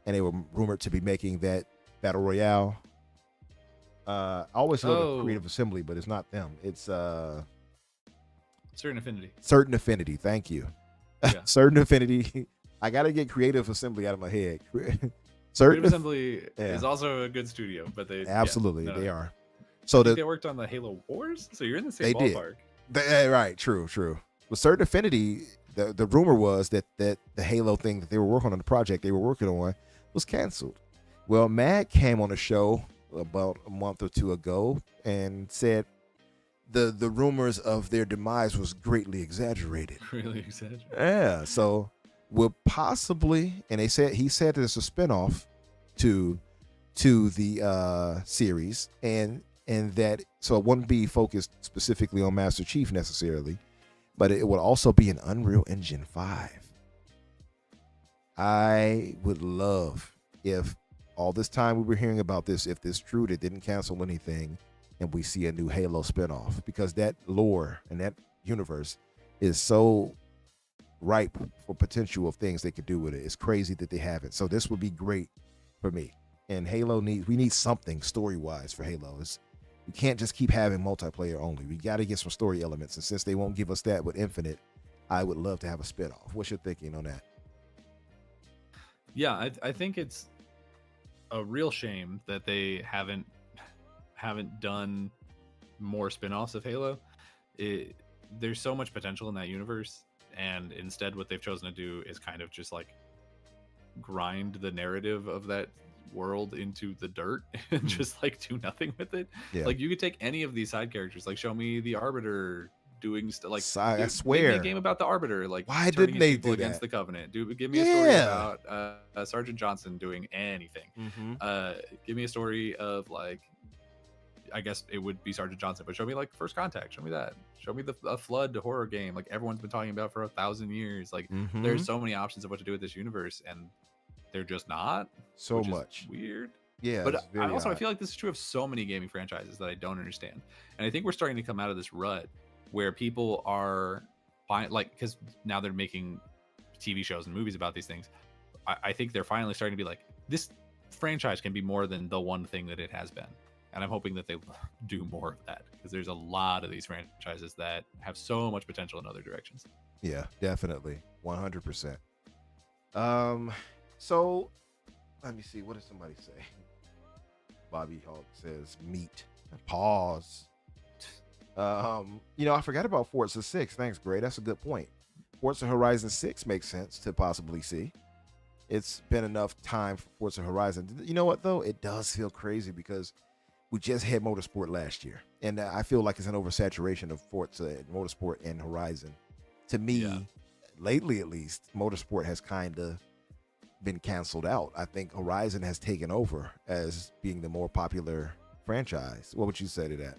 and they were rumored to be making that Battle Royale. I always know the Creative Assembly, but it's not them. It's Certain Affinity. Certain Affinity. Thank you. Yeah. Certain Affinity. I got to get Creative Assembly out of my head. Creative Assembly is also a good studio, but they they are. So they worked on the Halo Wars, so you're in the same ballpark. Right, true. With Certain Affinity, the rumor was that the Halo thing that they were working on, the project they were working on, was canceled. Well, Mag came on a show about a month or 2 ago and said the rumors of their demise was greatly exaggerated. Really exaggerated. Yeah, so we'll possibly, and he said that it's a spinoff to the series, and and that so it wouldn't be focused specifically on Master Chief necessarily, but it would also be an Unreal Engine 5. I would love if all this time we were hearing about this, if this true, they didn't cancel anything, and we see a new Halo spinoff, because that lore and that universe is so ripe for potential of things they could do with it. It's crazy that they haven't. So this would be great for me. And we need something story-wise for Halo. We can't just keep having multiplayer only. We got to get some story elements. And since they won't give us that with Infinite, I would love to have a spinoff. What's your thinking on that? Yeah, I think it's a real shame that they haven't done more spin-offs of Halo. There's so much potential in that universe, and instead what they've chosen to do is kind of just like grind the narrative of that world into the dirt and just like do nothing with it. Yeah. Like you could take any of these side characters, like show me the Arbiter doing like I swear, make me a game about the Arbiter, like why didn't they do against that? the Covenant? Give me a story about Sergeant Johnson doing anything. Give me a story of like, I guess it would be Sergeant Johnson, but show me like First Contact. Show me that. Show me a Flood horror game like everyone's been talking about for 1,000 years. Like there's so many options of what to do with this universe, and they're just not. So much. Weird. Yeah. But I feel like this is true of so many gaming franchises that I don't understand. And I think we're starting to come out of this rut where people are like, because now they're making TV shows and movies about these things. I think they're finally starting to be like, this franchise can be more than the one thing that it has been. And I'm hoping that they do more of that, because there's a lot of these franchises that have so much potential in other directions. Yeah, definitely. 100%. So let me see. What did somebody say? Bobby Hawk says meat. Pause. I forgot about Forza 6. Thanks, Gray. That's a good point. Forza Horizon 6 makes sense to possibly see. It's been enough time for Forza Horizon. You know what, though? It does feel crazy because we just had Motorsport last year. And I feel like it's an oversaturation of Forza and Motorsport and Horizon. To me, lately at least, Motorsport has kind of been canceled out. I think Horizon has taken over as being the more popular franchise. What would you say to that?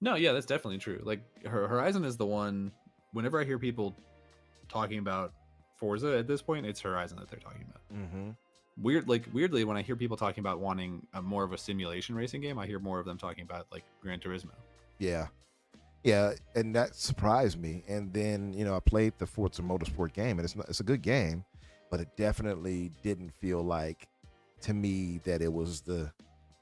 No, yeah, that's definitely true. Like Horizon is the one, whenever I hear people talking about Forza at this point, it's Horizon that they're talking about. Weirdly, when I hear people talking about wanting more of a simulation racing game, I hear more of them talking about like Gran Turismo. Yeah, and that surprised me. And then I played the Forza Motorsport game, and it's a good game, but it definitely didn't feel like to me that it was the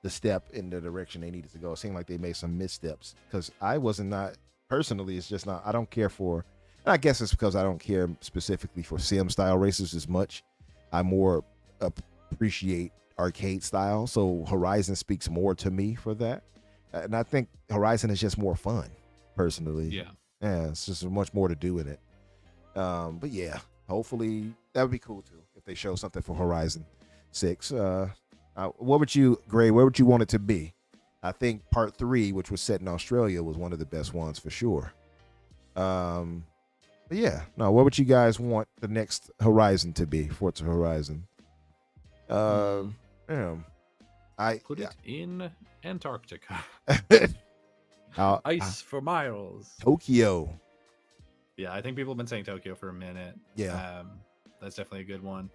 step in the direction they needed to go. It seemed like they made some missteps, because I wasn't not personally. It's just not. I don't care for. And I guess it's because I don't care specifically for sim style races as much. I more appreciate arcade style. So Horizon speaks more to me for that. And I think Horizon is just more fun, personally. Yeah, it's just much more to do in it. But yeah, hopefully that would be cool too if they show something for Horizon 6. What would you, Gray? Where would you want it to be? I think Part 3, which was set in Australia, was one of the best ones for sure. But yeah, no. What would you guys want the next Horizon to be? Forza Horizon. I put it in Antarctica. Ice for miles. Tokyo. Yeah, I think people have been saying Tokyo for a minute. Yeah, that's definitely a good one.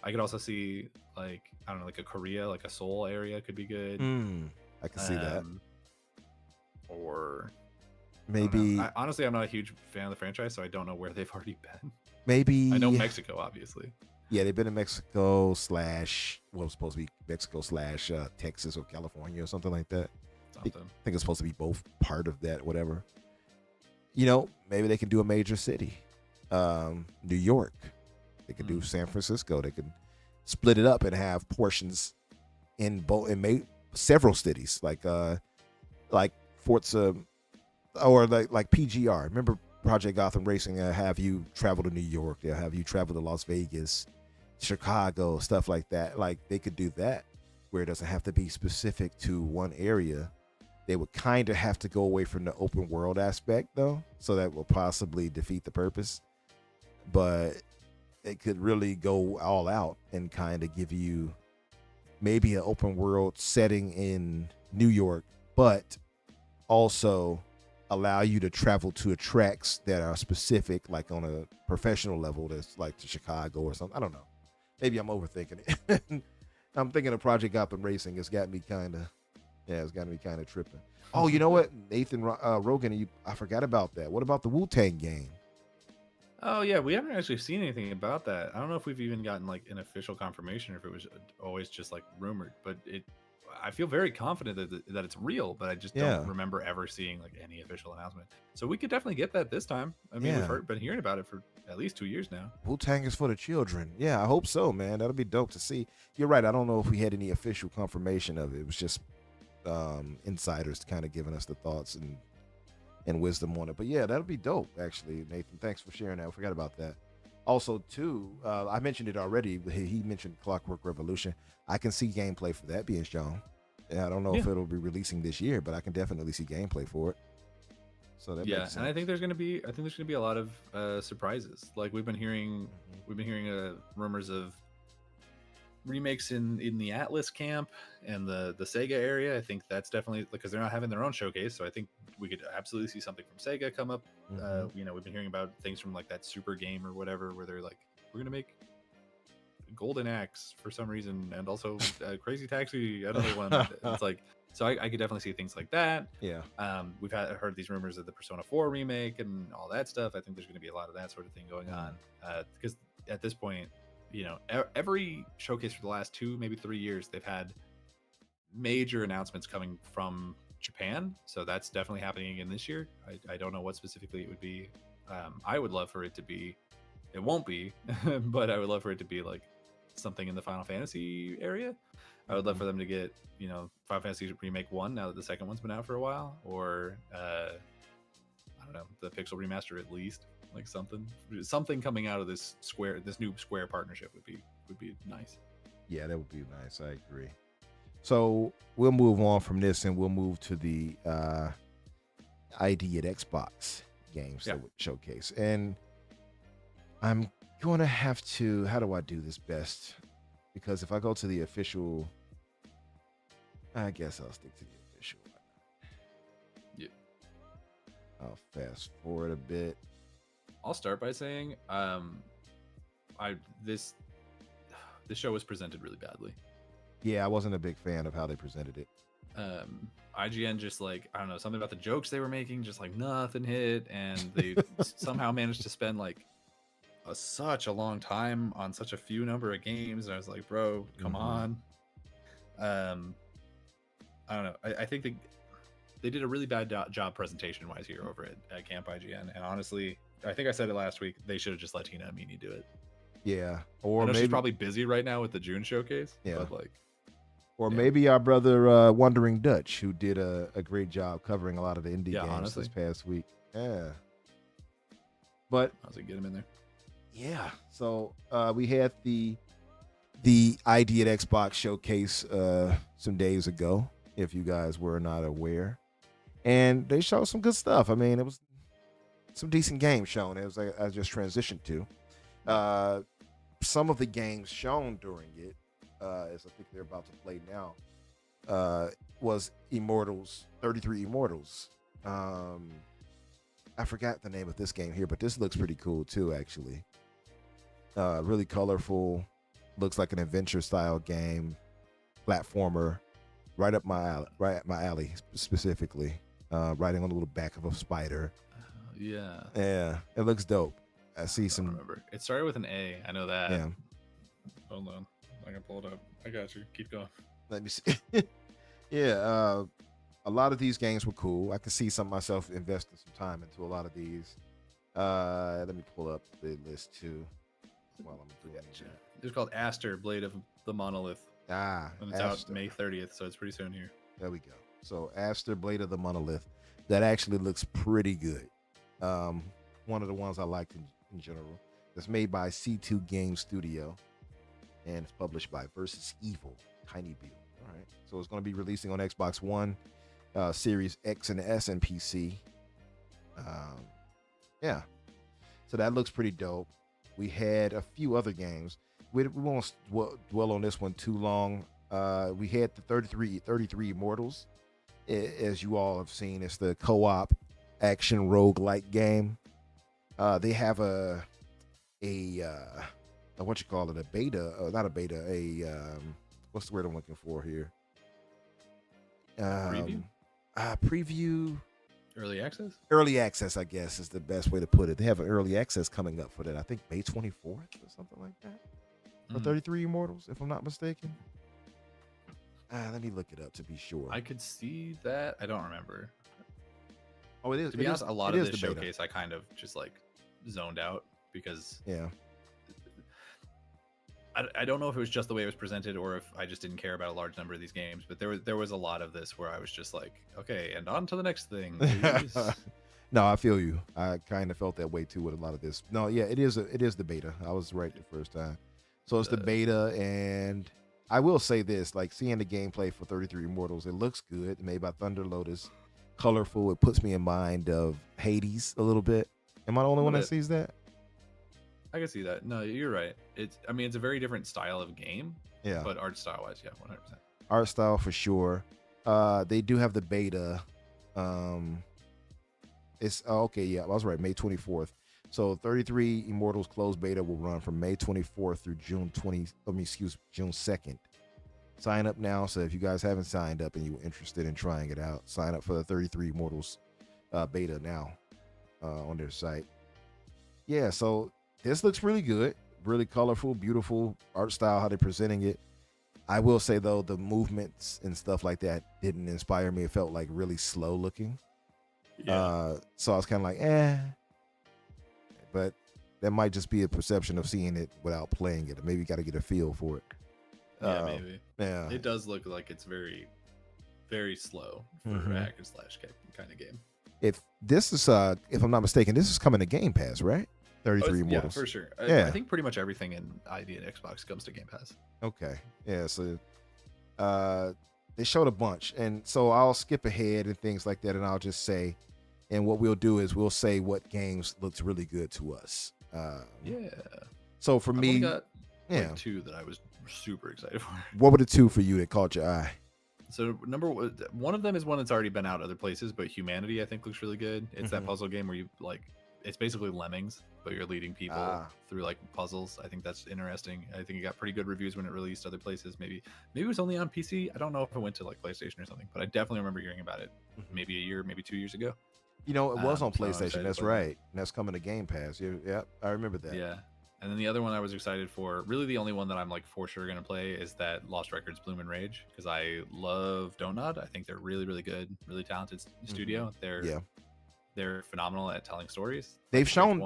I could also see like a Korea, like a Seoul area could be good. I can see that. Or maybe. Honestly, I'm not a huge fan of the franchise, so I don't know where they've already been. Maybe I know Mexico, obviously. Yeah, they've been in Mexico / was supposed to be Mexico / Texas or California or something like that. I think it's supposed to be both part of that, whatever. Maybe they can do a major city. New York. They could do San Francisco. They could split it up and have portions in several cities, like Forza or like PGR. Remember Project Gotham Racing? Have you travel to New York? They'll have you travel to Las Vegas, Chicago, stuff like that. Like they could do that where it doesn't have to be specific to one area. They would kind of have to go away from the open world aspect, though, so that will possibly defeat the purpose. But it could really go all out and kind of give you maybe an open world setting in New York but also allow you to travel to tracks that are specific, like on a professional level, that's like to Chicago or something. I don't know. Maybe I'm overthinking it. I'm thinking of Project Gotham Racing. It's got me kind of tripping. Oh, you know what? Nathan Rogan, I forgot about that. What about the Wu-Tang game? Oh yeah, we haven't actually seen anything about that. I don't know if we've even gotten like an official confirmation or if it was always just like rumored, but I feel very confident that it's real, but I just Yeah. don't remember ever seeing like any official announcement. So we could definitely get that this time. I mean, Yeah. been hearing about it for at least 2 years now. Wu-Tang is for the children. Yeah, I hope so, man. That'll be dope to see. You're right. I don't know if we had any official confirmation of it. It was just insiders kind of giving us the thoughts and wisdom on it. But yeah, that'll be dope, actually. Nathan, thanks for sharing that. I forgot about that. Also, too, I mentioned it already. He mentioned Clockwork Revolution. I can see gameplay for that being shown. Yeah, I don't know if it'll be releasing this year, but I can definitely see gameplay for it. So that makes sense. And I think there's gonna be a lot of surprises. Like we've been hearing rumors of remakes in the Atlas camp and the Sega area. I think that's definitely because they're not having their own showcase, so I think we could absolutely see something from Sega come up. We've been hearing about things from like that Super Game or whatever, where they're like, we're gonna make Golden Axe for some reason, and also Crazy Taxi, another one. It's like, so I could definitely see things like that. Yeah. We've heard these rumors of the Persona 4 remake and all that stuff. I think there's going to be a lot of that sort of thing going on because at this point, every showcase for the last 2, maybe 3 years, they've had major announcements coming from Japan. So that's definitely happening again this year. I don't know what specifically it would be. I would love for it to be, it won't be, but I would love for it to be like something in the Final Fantasy area. I would love for them to get, Final Fantasy Remake 1 now that the second one's been out for a while, or I don't know, the Pixel remaster at least, like something coming out of this new Square partnership would be nice. Yeah, that would be nice. I agree. So we'll move on from this and we'll move to the ID at Xbox games that would showcase. And I'm going to have to, how do I do this best? Because if I go to the official, I guess I'll stick to the official. Yeah. I'll fast forward a bit. I'll start by saying, this show was presented really badly. Yeah, I wasn't a big fan of how they presented it. IGN just like, I don't know, something about the jokes they were making, just like nothing hit, and they somehow managed to spend like such a long time on such a few number of games. And I was like, bro, come on. I don't know. I think they did a really bad job presentation wise here over at Camp IGN. And honestly, I think I said it last week, they should have just let Tina Amini do it. Yeah. Or I know she's probably busy right now with the June showcase. Yeah. But like, or maybe our brother Wandering Dutch, who did a great job covering a lot of the indie games this past week. Yeah. But I was like, get him in there. Yeah. So we had the ID at Xbox showcase some days ago, if you guys were not aware. And they showed some good stuff. I mean, it was some decent games shown. It was like I just transitioned to. Some of the games shown during it, as I think they're about to play now, was Immortals, 33 Immortals. I forgot the name of this game here, but this looks pretty cool too, actually. Really colorful, looks like an adventure style game, platformer, right up my alley specifically. Riding on the little back of a spider. Yeah, it looks dope. I see some. Remember, it started with an A. I know that. Yeah. Hold on, I can pull it up. I got you. Keep going. Let me see. Yeah, a lot of these games were cool. I can see myself investing some time into a lot of these. Let me pull up the list too. While I'm doing it. It's called Aster, Blade of the Monolith. And it's out May 30th, so it's pretty soon here. There we go. So Aster, Blade of the Monolith. That actually looks pretty good. One of the ones I liked in general. It's made by C2 Game Studio, and it's published by Versus Evil, Tiny Build. All right. So it's going to be releasing on Xbox One, Series X and S, and PC. Yeah. So that looks pretty dope. We had a few other games. We won't dwell on this one too long. We had the 33 Immortals. as you all have seen, it's the co-op action roguelike game. They have a what you call it, a beta, not a beta, what's the word I'm looking for here? Preview? Preview. Early access? Early access, I guess, is the best way to put it. They have an early access coming up for that. I think May 24th or something like that. For 33 Immortals, if I'm not mistaken. Let me look it up to be sure. I could see that. I don't remember. Oh, it is. To be honest, a lot it of is this the beta. showcase I kind of just like zoned out because Yeah. I don't know if it was just the way it was presented or if I just didn't care about a large number of these games, but there was a lot of this where I was just like, okay, and on to the next thing. Please. No, I feel you. I kind of felt that way too with a lot of this. No, yeah, it is the beta. I was right the first time. So it's the beta, and I will say this, like seeing the gameplay for 33 Immortals, it looks good. Made by Thunder Lotus, colorful. It puts me in mind of Hades a little bit. Am I the only one that sees that? I can see that. No, you're right. It's a very different style of game. Yeah. But art style wise, yeah, 100%. Art style for sure. They do have the beta. It's okay. Yeah, I was right. May 24th. So 33 Immortals closed beta will run from May 24th through June 2nd. Sign up now. So if you guys haven't signed up and you're interested in trying it out, sign up for the 33 Immortals beta now on their site. Yeah. So this looks really good, really colorful, beautiful art style, how they're presenting it. I will say, though, the movements and stuff like that didn't inspire me. It felt like really slow looking. Yeah. So I was kind of like, But that might just be a perception of seeing it without playing it. Maybe you got to get a feel for it. Yeah, maybe. Yeah. It does look like it's very, very slow for a hack and slash kind of game. If this is, if I'm not mistaken, this is coming to Game Pass, right? 33 Immortals. Yeah, for sure. Yeah. I think pretty much everything in ID and Xbox comes to Game Pass. Okay. Yeah. So they showed a bunch. And so I'll skip ahead and things like that. And I'll just say, and what we'll do is we'll say what games looks really good to us. Yeah. So for me, got like two that I was super excited for. What were the two for you that caught your eye? So one of them is one that's already been out other places, but Humanity I think looks really good. It's that puzzle game where you it's basically Lemmings, but you're leading people through like puzzles. I think that's interesting. I think it got pretty good reviews when it released other places. Maybe it was only on PC. I don't know if it went to like PlayStation or something, but I definitely remember hearing about it maybe a year, maybe 2 years ago. You know, it was on PlayStation. That's right. And that's coming to Game Pass. Yeah, I remember that. Yeah. And then the other one I was excited for, really the only one that I'm like for sure going to play, is that Lost Records Bloom and Rage, because I love Donut. I think they're really, really good, really talented studio. They're phenomenal at telling stories. They've shown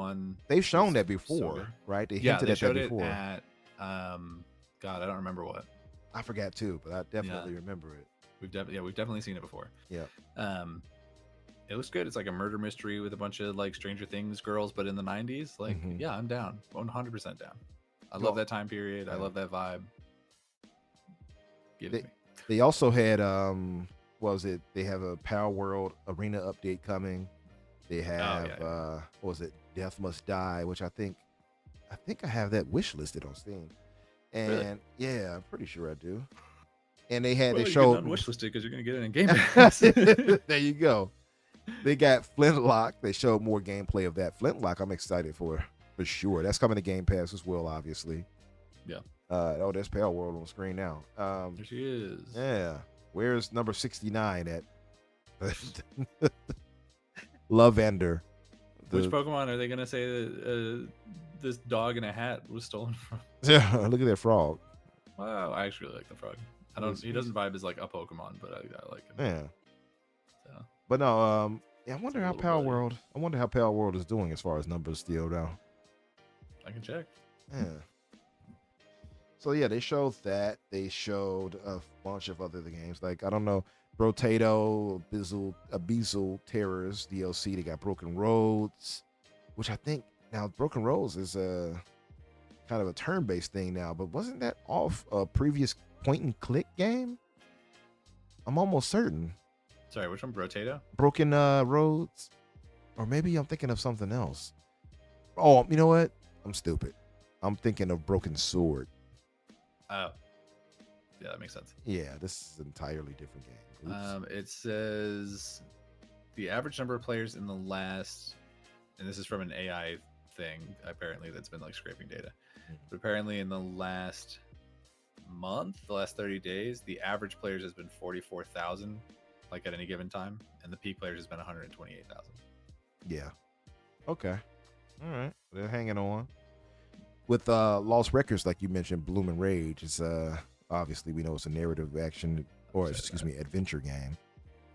that before, right? They hinted at that before. At God, I don't remember what. I forgot too, but I definitely remember it. We've definitely seen it before. Yeah. It looks good. It's like a murder mystery with a bunch of like Stranger Things girls, but in the 90s. Like, yeah, I'm down. 100% down. I love that time period. I love that vibe. Give it to me. They also had they have a Power World Arena update coming. They have what was it? Death Must Die, which I think I have that wish listed on Steam. And really? Yeah, I'm pretty sure I do. And they showed wish listed because you're gonna get it in Game Pass. There you go. They got Flintlock. They showed more gameplay of that. Flintlock, I'm excited for sure. That's coming to Game Pass as well, obviously. Yeah. There's Power World on the screen now. There she is. Yeah. Where's number 69 at? Lavender. Which Pokemon are they gonna say that this dog in a hat was stolen from? Yeah. Look at that frog. Wow, I actually like the frog. He doesn't vibe as like a Pokemon, but I like him. Yeah. So. But no, I wonder how Power World is doing as far as numbers still now. I can check. Yeah. So yeah, they showed that. They showed a bunch of other games. Like, I don't know, Brotato, Abyssal Terrors DLC. They got Broken Roads, which I think now Broken Roads is a kind of a turn-based thing now, but wasn't that off a previous point-and-click game? I'm almost certain. Sorry, which one? Brotato? Broken Roads? Or maybe I'm thinking of something else. Oh, you know what? I'm stupid. I'm thinking of Broken Sword. Oh. Yeah, that makes sense. Yeah, this is an entirely different game. Oops. It says the average number of players in the last, and this is from an AI thing apparently that's been like scraping data, but apparently in the last month, the last 30 days, the average players has been 44,000, like at any given time, and the peak players has been 128,000. Yeah. Okay. All right. They're hanging on. With Lost Records, like you mentioned, Bloom and Rage is obviously we know it's a narrative action or excuse me, adventure game.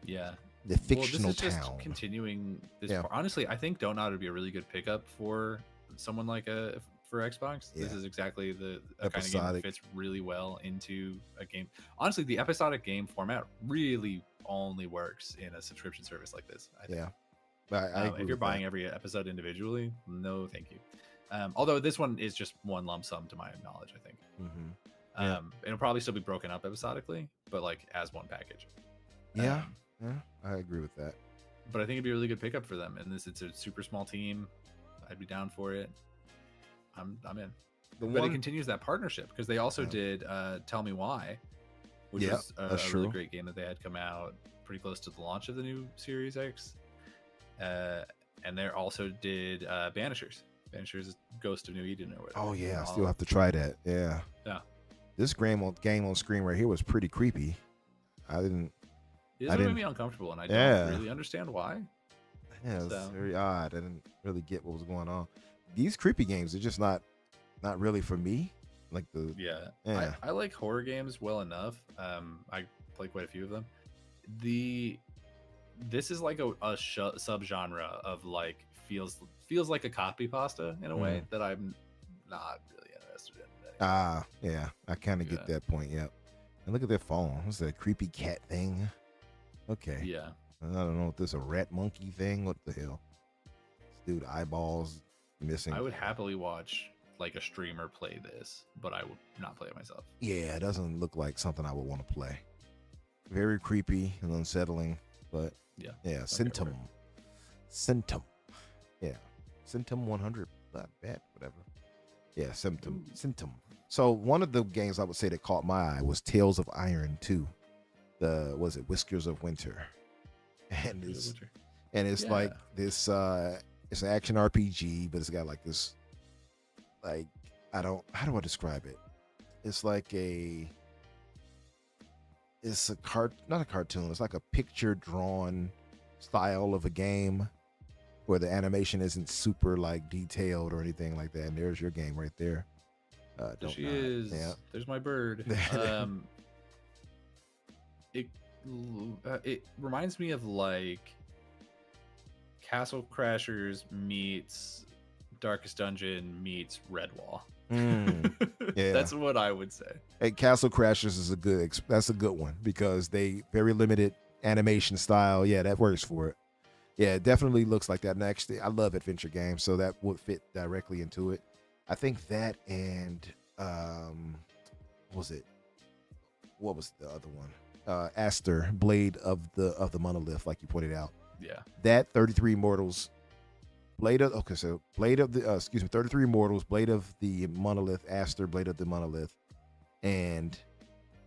Yeah. The fictional this is town. just continuing this. Yeah. Honestly, I think Don't Nod would be a really good pickup for someone like for Xbox. Yeah. This is exactly the kind of game that fits really well into a game. Honestly, the episodic game format really only works in a subscription service like this, I think. Yeah. I agree if you're with buying that. every episode individually, no thank you. Although this one is just one lump sum to my knowledge, I think. Yeah. It'll probably still be broken up episodically, but like as one package. Yeah. Yeah. I agree with that. But I think it'd be a really good pickup for them. And it's a super small team. I'd be down for it. I'm in. But it continues that partnership because they also did Tell Me Why, which was a really great game that they had come out pretty close to the launch of the new Series X. And they also did Banishers. Banishers Ghost of New Eden or whatever. Oh yeah, I still have to try that. Yeah. Yeah. This game on screen right here was pretty creepy. It made me uncomfortable, and I don't really understand why. Yeah, it was very odd. I didn't really get what was going on. These creepy games are just not really for me. Like I like horror games well enough. I play quite a few of them. This is like a subgenre of like feels like a copy pasta in a way that I'm not really interested in. Yeah, I kind of get that point. Yep. And look at their phone. What's that creepy cat thing? Okay. Yeah. I don't know if this is a rat monkey thing. What the hell? This dude eyeballs missing. I would happily watch like a streamer play this, but I would not play it myself. Yeah, it doesn't look like something I would want to play. Very creepy and unsettling, but yeah, Symptom. Yeah, Symptom 100. Not bad, whatever. Yeah, Symptom. So one of the games I would say that caught my eye was Tales of Iron 2. Was it Whiskers of Winter? And it's like this it's an action RPG, but it's got like this how do I describe it? It's like not a cartoon, it's like a picture drawn style of a game where the animation isn't super like detailed or anything like that. And there's your game right there. There's my bird. It reminds me of like Castle Crashers meets Darkest Dungeon meets Redwall. Yeah, that's what I would say. Hey, Castle Crashers is that's a good one because they very limited animation style. Yeah, that works for it. Yeah, it definitely looks like that. And actually, I love adventure games, so that would fit directly into it. I think that and what was the other one? Aster, Blade of the Monolith, like you pointed out. Yeah. That 33 Immortals, 33 Immortals, Blade of the Monolith, Aster, Blade of the Monolith. And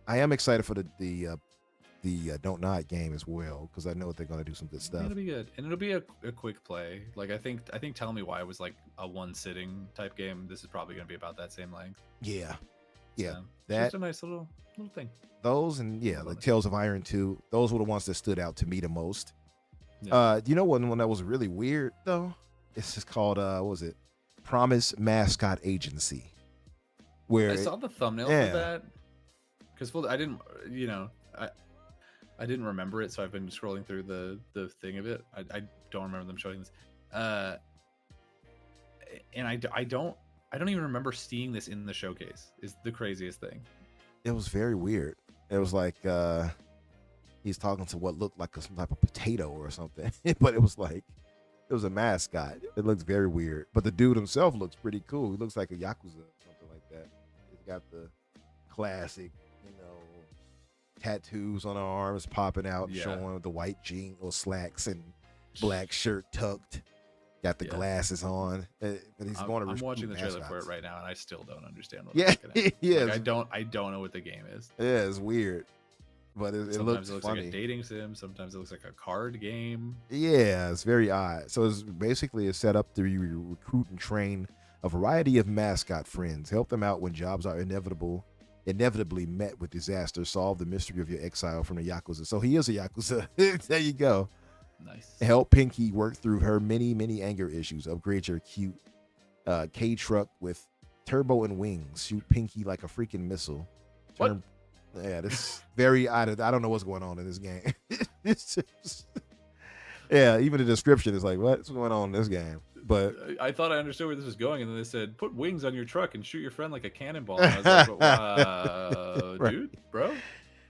I am excited for the Don't Nod game as well, because I know they're going to do some good stuff. It'll be good. And it'll be a quick play. Like I think Tell Me Why was like a one sitting type game. This is probably going to be about that same length. Yeah. Yeah. So, that's just a nice little thing. Those and like Tales of Iron 2, those were the ones that stood out to me the most. Yeah. You know one that was really weird though? It's just called what was it? Promise Mascot Agency. Where I saw the thumbnail for that. Because I didn't I didn't remember it, so I've been scrolling through the thing of it. I don't remember them showing this. And I don't even remember seeing this in the showcase. Is the craziest thing. It was very weird. It was like he's talking to what looked like some type of potato or something, but it was a mascot. It looks very weird, but the dude himself looks pretty cool. He looks like a Yakuza or something like that. He's got the classic, tattoos on the arms popping out, showing the white jean or slacks and black shirt tucked. got the Yeah. glasses on, but he's going to. I'm watching the recruit trailer for it mascots. right now, and I still don't understand what Yeah, I'm looking at. yeah, Like, I don't know what the game is. yeah, it's weird, but it Sometimes looks it looks funny. like a dating sim. Sometimes it looks like a card game. Yeah, it's very odd. So it's basically a setup to recruit and train a variety of mascot friends, help them out when jobs are inevitably met with disaster, solve the mystery of your exile from the Yakuza. So he is a Yakuza. There you go. Nice. Help Pinky work through her many anger issues. Upgrade your cute K truck with turbo and wings. Shoot Pinky like a freaking missile. What? Yeah, this is very odd. I don't know what's going on in this game. It's just, yeah, even the description is like, what's going on in this game? But I thought I understood where this was going, and then they said, "Put wings on your truck and shoot your friend like a cannonball." And I was like, Right. "Dude, bro,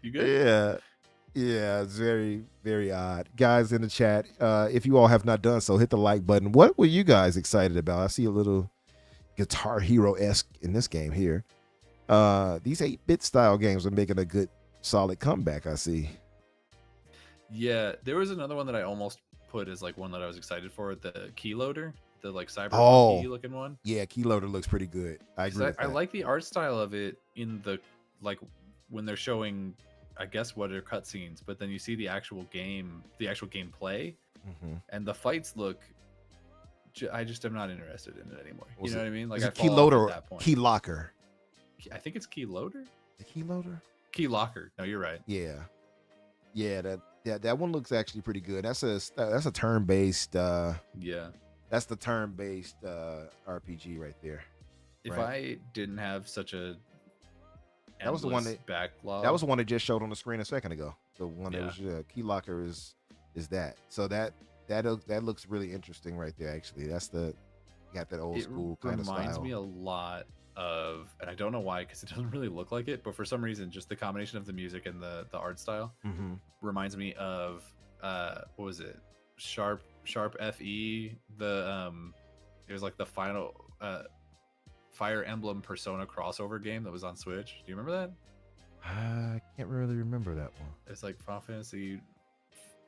you good?" Yeah, it's very odd. Guys in the chat, if you all have not done so, hit the like button. What were you guys excited about? I see a little Guitar Hero-esque in this game here. These 8-bit style games are making a good, solid comeback, I see. Yeah, there was another one that I almost put as like one that I was excited for, the Keyloader, the like cyberpunk Oh. looking one. Yeah, Keyloader looks pretty good. I agree with I that. like the art style of it in the like when they're showing, I guess, what are cutscenes, but then you see the actual game, the actual gameplay, and the fights look. I just am not interested in it anymore. You know what I mean? Like, is I it fall off Keyloader at or that point. Key Locker? I think it's Keyloader. The Keyloader? Key Locker. No, you're right. Yeah, that one looks actually pretty good. That's a turn-based. Yeah. That's the turn-based RPG right there. If Right. I didn't have such a That was the one endless backlog. That was the one that just showed on the screen a second ago. The one that Yeah. was Key Locker is that. So that looks really interesting right there. Actually, that's got that old school kind of style. It reminds me a lot of, and I don't know why, because it doesn't really look like it, but for some reason, just the combination of the music and the art style reminds me of what was it? Sharp FE. It was like the final Fire Emblem Persona crossover game that was on Switch. Do you remember that? I can't really remember that one. It's like Final Fantasy.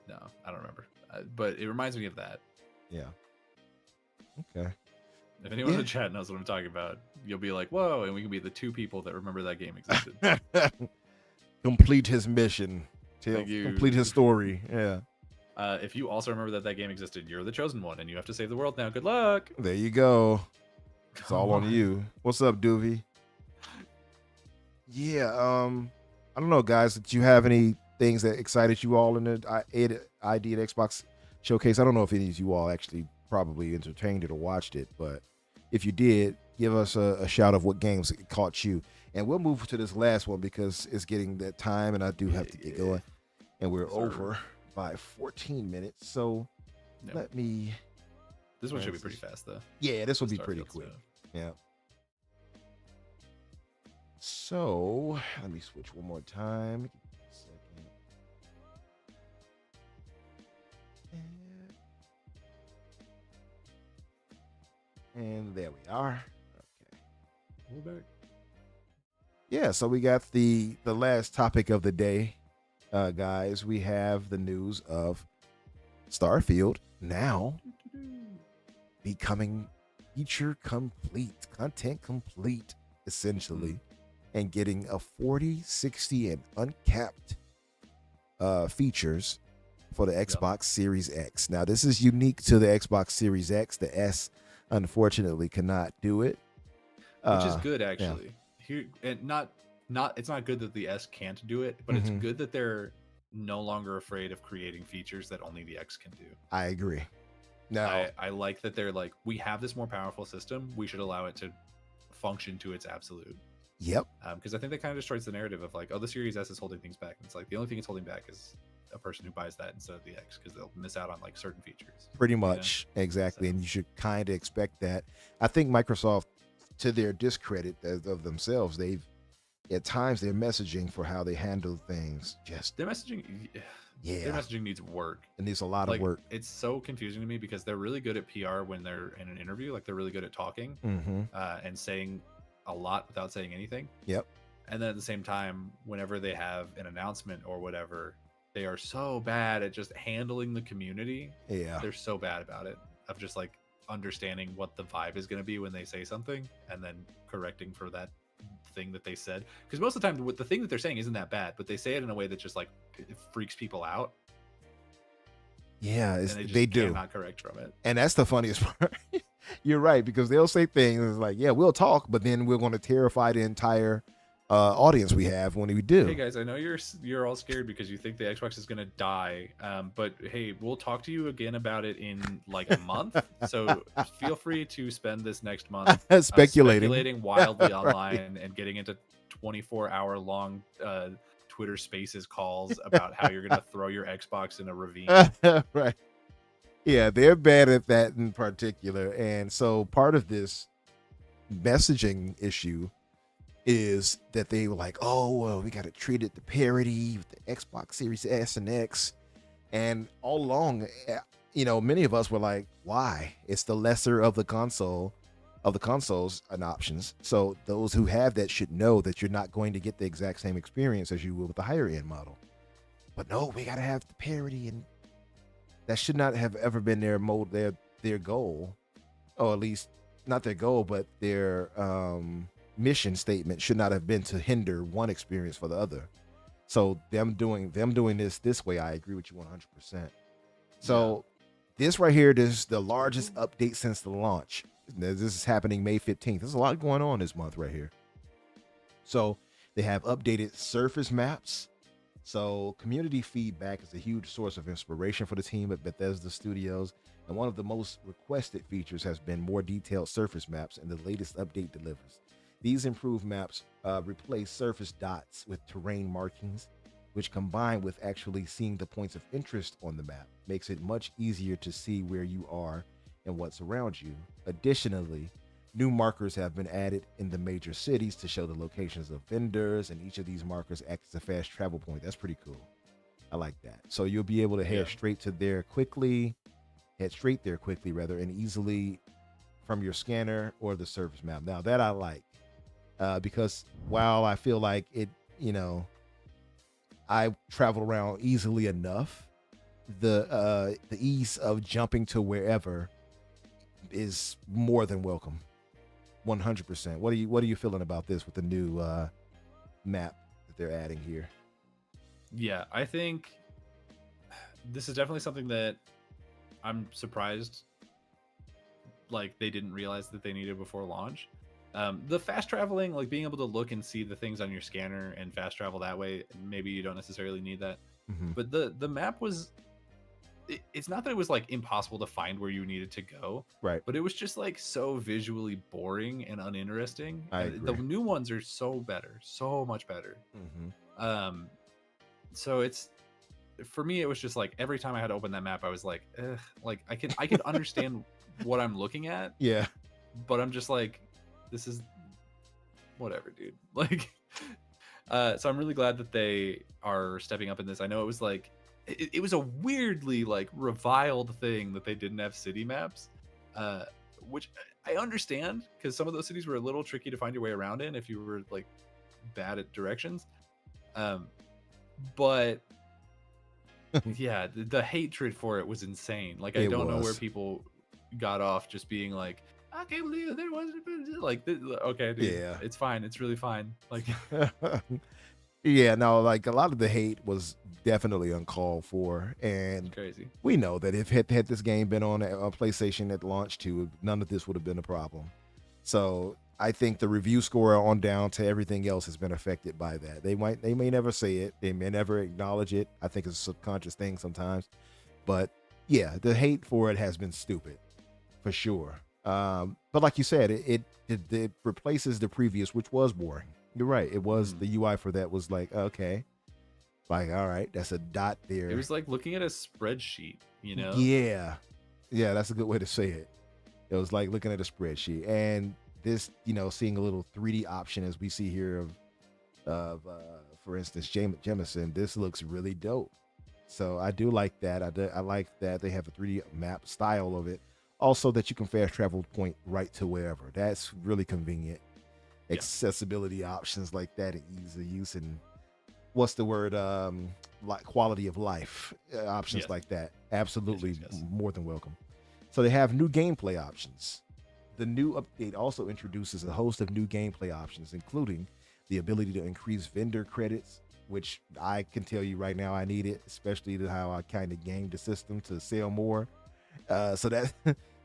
No, I don't remember. But it reminds me of that. Yeah. Okay. If anyone in the chat knows what I'm talking about, you'll be like, "Whoa!" And we can be the two people that remember that game existed. Complete his mission. Thank you. Complete his story. Yeah. If you also remember that game existed, you're the chosen one, and you have to save the world now. Good luck. There you go. It's all on you. What's up, Doovie? Yeah. I don't know, guys. Did you have any things that excited you all in the ID at Xbox showcase? I don't know if any of you all actually probably entertained it or watched it, but if you did, give us a shout of what games caught you. And we'll move to this last one because it's getting that time and I do have to get going. And we're over by 14 minutes. So let me... This one should be pretty fast, though. Yeah, this will be Starfield pretty quick. stuff. Yeah. So let me switch one more time. Give me a second. And there we are. Okay. We're back. Yeah, so we got the last topic of the day, guys. We have the news of Starfield now becoming feature complete, content complete, essentially, and getting a 40, 60, and uncapped features for the Xbox Series X. Now, this is unique to the Xbox Series X. The S, unfortunately, cannot do it. Which is good, actually. Here, and it's not good that the S can't do it, but it's good that they're no longer afraid of creating features that only the X can do. I agree. No, I like that they're like, we have this more powerful system. We should allow it to function to its absolute. Yep. Because I think that kind of destroys the narrative of like, oh, the Series S is holding things back. And it's like the only thing it's holding back is a person who buys that instead of the X, because they'll miss out on like certain features. Pretty much, exactly. So. And you should kind of expect that. I think Microsoft, to their discredit of themselves, they've at times their messaging for how they handle things just their messaging. Yeah, their messaging needs work. It needs a lot of work. It's so confusing to me because they're really good at PR when they're in an interview. Like they're really good at talking and saying a lot without saying anything. Yep. And then at the same time, whenever they have an announcement or whatever, they are so bad at just handling the community. Yeah. They're so bad about it. Of just like understanding what the vibe is going to be when they say something and then correcting for that thing that they said. Because most of the time, the thing that they're saying isn't that bad, but they say it in a way that just like it freaks people out. Yeah, And they just they do. cannot correct from it. And that's the funniest part. You're right, because they'll say things like, yeah, we'll talk, but then we're going to terrify the entire audience we have when we do. Hey guys, I know you're all scared because you think the Xbox is going to die, but hey, we'll talk to you again about it in like a month. So feel free to spend this next month speculating wildly online and getting into 24-hour long Twitter Spaces calls about how you're going to throw your Xbox in a ravine. Right. Yeah, they're bad at that in particular. And so part of this messaging issue is that they were like, oh, well, we got to treat it the parity with the Xbox Series S and X. And all along, many of us were like, why? It's the lesser of the consoles and options. So those who have that should know that you're not going to get the exact same experience as you will with the higher end model. But no, we got to have the parity, and that should not have ever been their goal, or at least not their goal, but their mission statement should not have been to hinder one experience for the other. So them doing this way, I agree with you 100%. So this right here, this is the largest update since the launch. This is happening May 15th. There's a lot going on this month right here. So they have updated surface maps. So community feedback is a huge source of inspiration for the team at Bethesda Studios. And one of the most requested features has been more detailed surface maps, and the latest update delivers. These improved maps replace surface dots with terrain markings, which combined with actually seeing the points of interest on the map makes it much easier to see where you are and what's around you. Additionally, new markers have been added in the major cities to show the locations of vendors, and each of these markers acts as a fast travel point. That's pretty cool. I like that. So you'll be able to head straight there quickly, and easily from your scanner or the surface map. Now that I like. Because while I feel like it, I travel around easily enough, the ease of jumping to wherever is more than welcome. 100%. What are you feeling about this with the new map that they're adding here? Yeah, I think this is definitely something that I'm surprised like they didn't realize that they needed before launch. The fast traveling, like being able to look and see the things on your scanner and fast travel that way, maybe you don't necessarily need that. Mm-hmm. But the map was, it's not that it was like impossible to find where you needed to go, right? But it was just like so visually boring and uninteresting. I agree. The new ones are so much better. Mm-hmm. So it's, for me, it was just like every time I had to open that map, I was like, ugh, like I could understand what I'm looking at. Yeah. But I'm just like, this is whatever, dude. Like, so I'm really glad that they are stepping up in this. I know it was like, it was a weirdly like reviled thing that they didn't have city maps, which I understand because some of those cities were a little tricky to find your way around in if you were like bad at directions. But yeah, the hatred for it was insane. Like, I don't know where people got off just being like, I can't believe there wasn't like this. Okay, dude, yeah, it's fine. It's really fine. Like, yeah, no, like a lot of the hate was definitely uncalled for, and it's crazy. We know that if had this game been on a PlayStation at launch too, none of this would have been a problem. So I think the review score on down to everything else has been affected by that. They may never say it, they may never acknowledge it. I think it's a subconscious thing sometimes, but yeah, the hate for it has been stupid for sure. But like you said, it replaces the previous, which was boring. You're right. It was the UI for that was like, okay, like, all right, that's a dot there. It was like looking at a spreadsheet, you know? Yeah, that's a good way to say it. It was like looking at a spreadsheet, and this, seeing a little 3D option as we see here of for instance, Jemison. This looks really dope. So I do like that. I like that they have a 3D map style of it. Also, that you can fast travel point right to wherever. That's really convenient. Yeah. Accessibility options like that and ease of use, and what's the word? Like quality of life options like that. Absolutely, yes. More than welcome. So they have new gameplay options. The new update also introduces a host of new gameplay options, including the ability to increase vendor credits, which I can tell you right now I need it, especially to how I kind of gamed the system to sell more. So that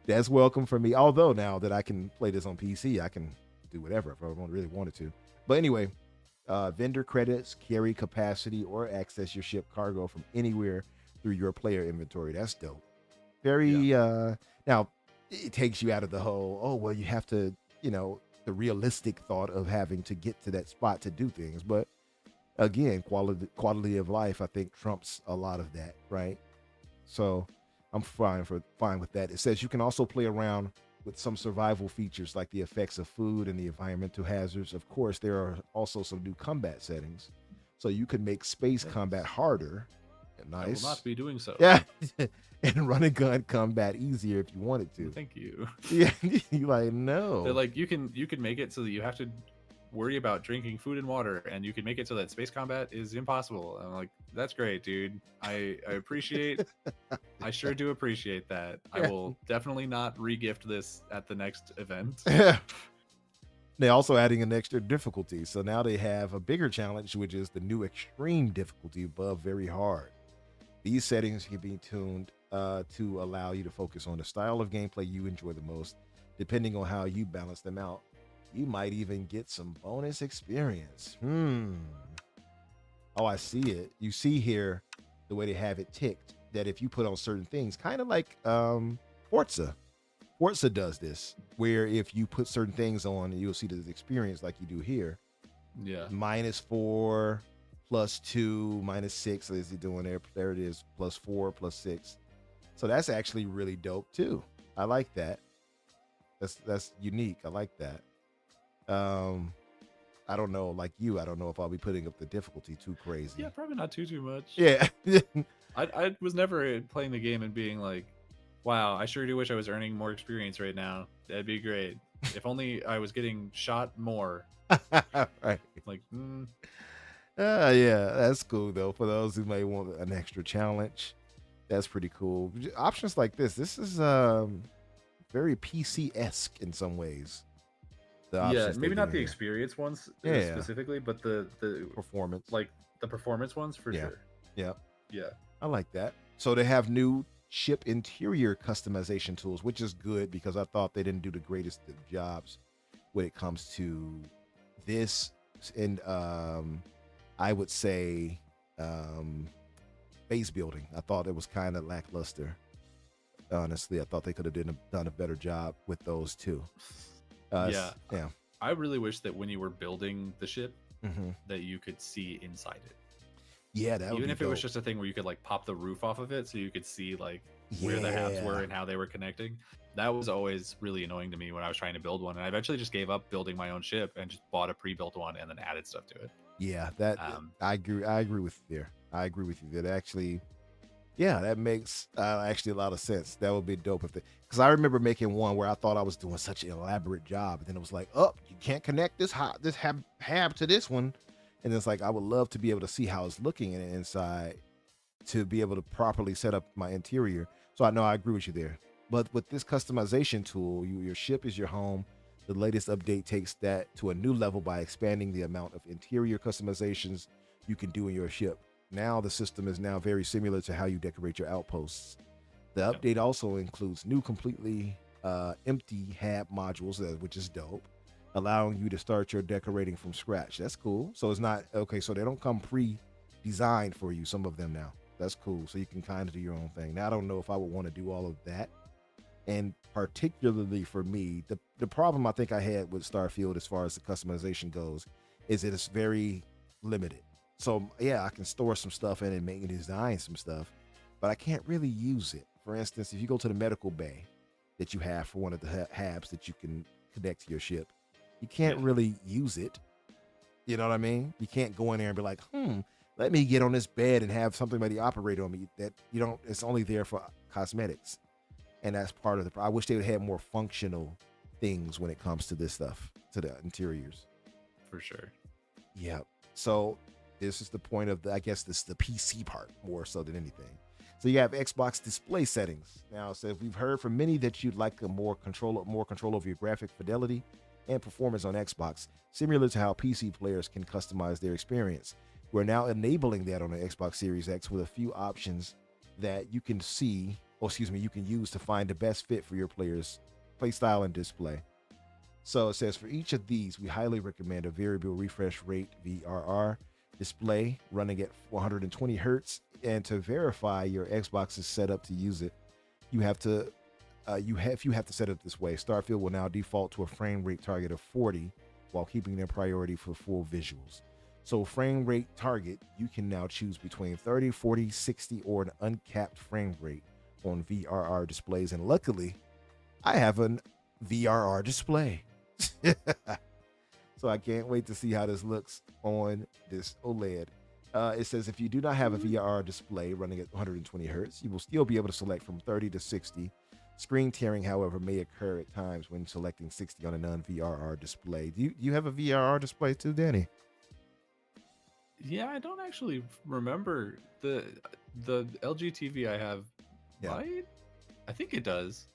that's welcome for me. Although now that I can play this on PC, I can do whatever if I really wanted to. But anyway, vendor credits, carry capacity, or access your ship cargo from anywhere through your player inventory. That's dope. Very now it takes you out of the whole, oh well, you have to, the realistic thought of having to get to that spot to do things. But again, quality of life, I think, trumps a lot of that, right? So I'm fine with that. It says you can also play around with some survival features like the effects of food and the environmental hazards. Of course, there are also some new combat settings, so you can make space combat harder. Nice. I will not be doing so. Yeah, and run and gun combat easier if you wanted to. Thank you. Yeah, you like no. They're like you can make it so that you have to worry about drinking food and water, and you can make it so that space combat is impossible. I'm like, that's great, dude. I appreciate. I sure do appreciate that. I will definitely not re-gift this at the next event. They're also adding an extra difficulty, so now they have a bigger challenge, which is the new extreme difficulty above very hard. These settings can be tuned to allow you to focus on the style of gameplay you enjoy the most. Depending on how you balance them out, you might even get some bonus experience. Oh, I see it. You see here the way they have it ticked, that if you put on certain things, kind of like Forza does this, where if you put certain things on, you'll see the experience like you do here. Yeah. -4, +2, -6. Is he doing there? There it is. +4, +6. So that's actually really dope too. I like that. That's unique. I like that. I don't know, like you, I don't know if I'll be putting up the difficulty too crazy. Yeah, probably not too much. Yeah. I was never playing the game and being like, wow, I sure do wish I was earning more experience right now. That'd be great. If only I was getting shot more. Right. Like, yeah, that's cool though. For those who may want an extra challenge, that's pretty cool. Options like this is very PC-esque in some ways. Yeah, maybe not the experience ones specifically, but the performance, like the performance ones for sure. Yeah, I like that. So they have new ship interior customization tools, which is good because I thought they didn't do the greatest of jobs when it comes to this. And I would say base building. I thought it was kind of lackluster. Honestly, I thought they could have done a better job with those too. Yeah. I really wish that when you were building the ship, that you could see inside it. Yeah, that would even be if dope. it was just a thing where you could like pop the roof off of it, so you could see like where the halves were and how they were connecting. That was always really annoying to me when I was trying to build one, and I eventually just gave up building my own ship and just bought a pre-built one and then added stuff to it. Yeah, that I agree with you there. I agree with you that actually. Yeah, that makes actually a lot of sense. That would be dope if because I remember making one where I thought I was doing such an elaborate job, and then it was like, oh, you can't connect this hab to this one, and it's like I would love to be able to see how it's looking in the inside to be able to properly set up my interior. So I know I agree with you there. But with this customization tool, your ship is your home. The latest update takes that to a new level by expanding the amount of interior customizations you can do in your ship. Now the system is now very similar to how you decorate your outposts. The update also includes new completely empty hab modules, which is dope, allowing you to start your decorating from scratch. That's cool. So it's not okay. So they don't come pre-designed for you. Some of them now. That's cool. So you can kind of do your own thing. Now I don't know if I would want to do all of that. And particularly for me, the problem I think I had with Starfield as far as the customization goes is that it's very limited. So yeah, I can store some stuff in and make and design some stuff, but I can't really use it. For instance, if you go to the medical bay that you have for one of the habs that you can connect to your ship, you can't really use it. You know what I mean? You can't go in there and be like, let me get on this bed and have somebody operate on me. That you don't. It's only there for cosmetics, and that's part of the. I wish they would have more functional things when it comes to this stuff, to the interiors. For sure. Yeah. So this is the point of I guess this is the PC part more so than anything. So you have Xbox display settings. Now, so we've heard from many that you'd like a more control over your graphic fidelity and performance on Xbox, similar to how PC players can customize their experience. We're now enabling that on the Xbox Series X with a few options that you can you can use to find the best fit for your players' play style and display. So it says for each of these, we highly recommend a variable refresh rate VRR display running at 120 hertz. And to verify your Xbox is set up to use it, you have to set it this way. Starfield will now default to a frame rate target of 40 while keeping their priority for full visuals. So frame rate target, you can now choose between 30, 40, 60, or an uncapped frame rate on VRR displays. And luckily, I have an VRR display. So I can't wait to see how this looks on this OLED. It says if you do not have a VRR display running at 120 hertz, you will still be able to select from 30 to 60. Screen tearing, however, may occur at times when selecting 60 on a non-VRR display. Do you have a VRR display too, Danny? Yeah, I don't actually remember the LG TV I have. Yeah. Right? I think it does.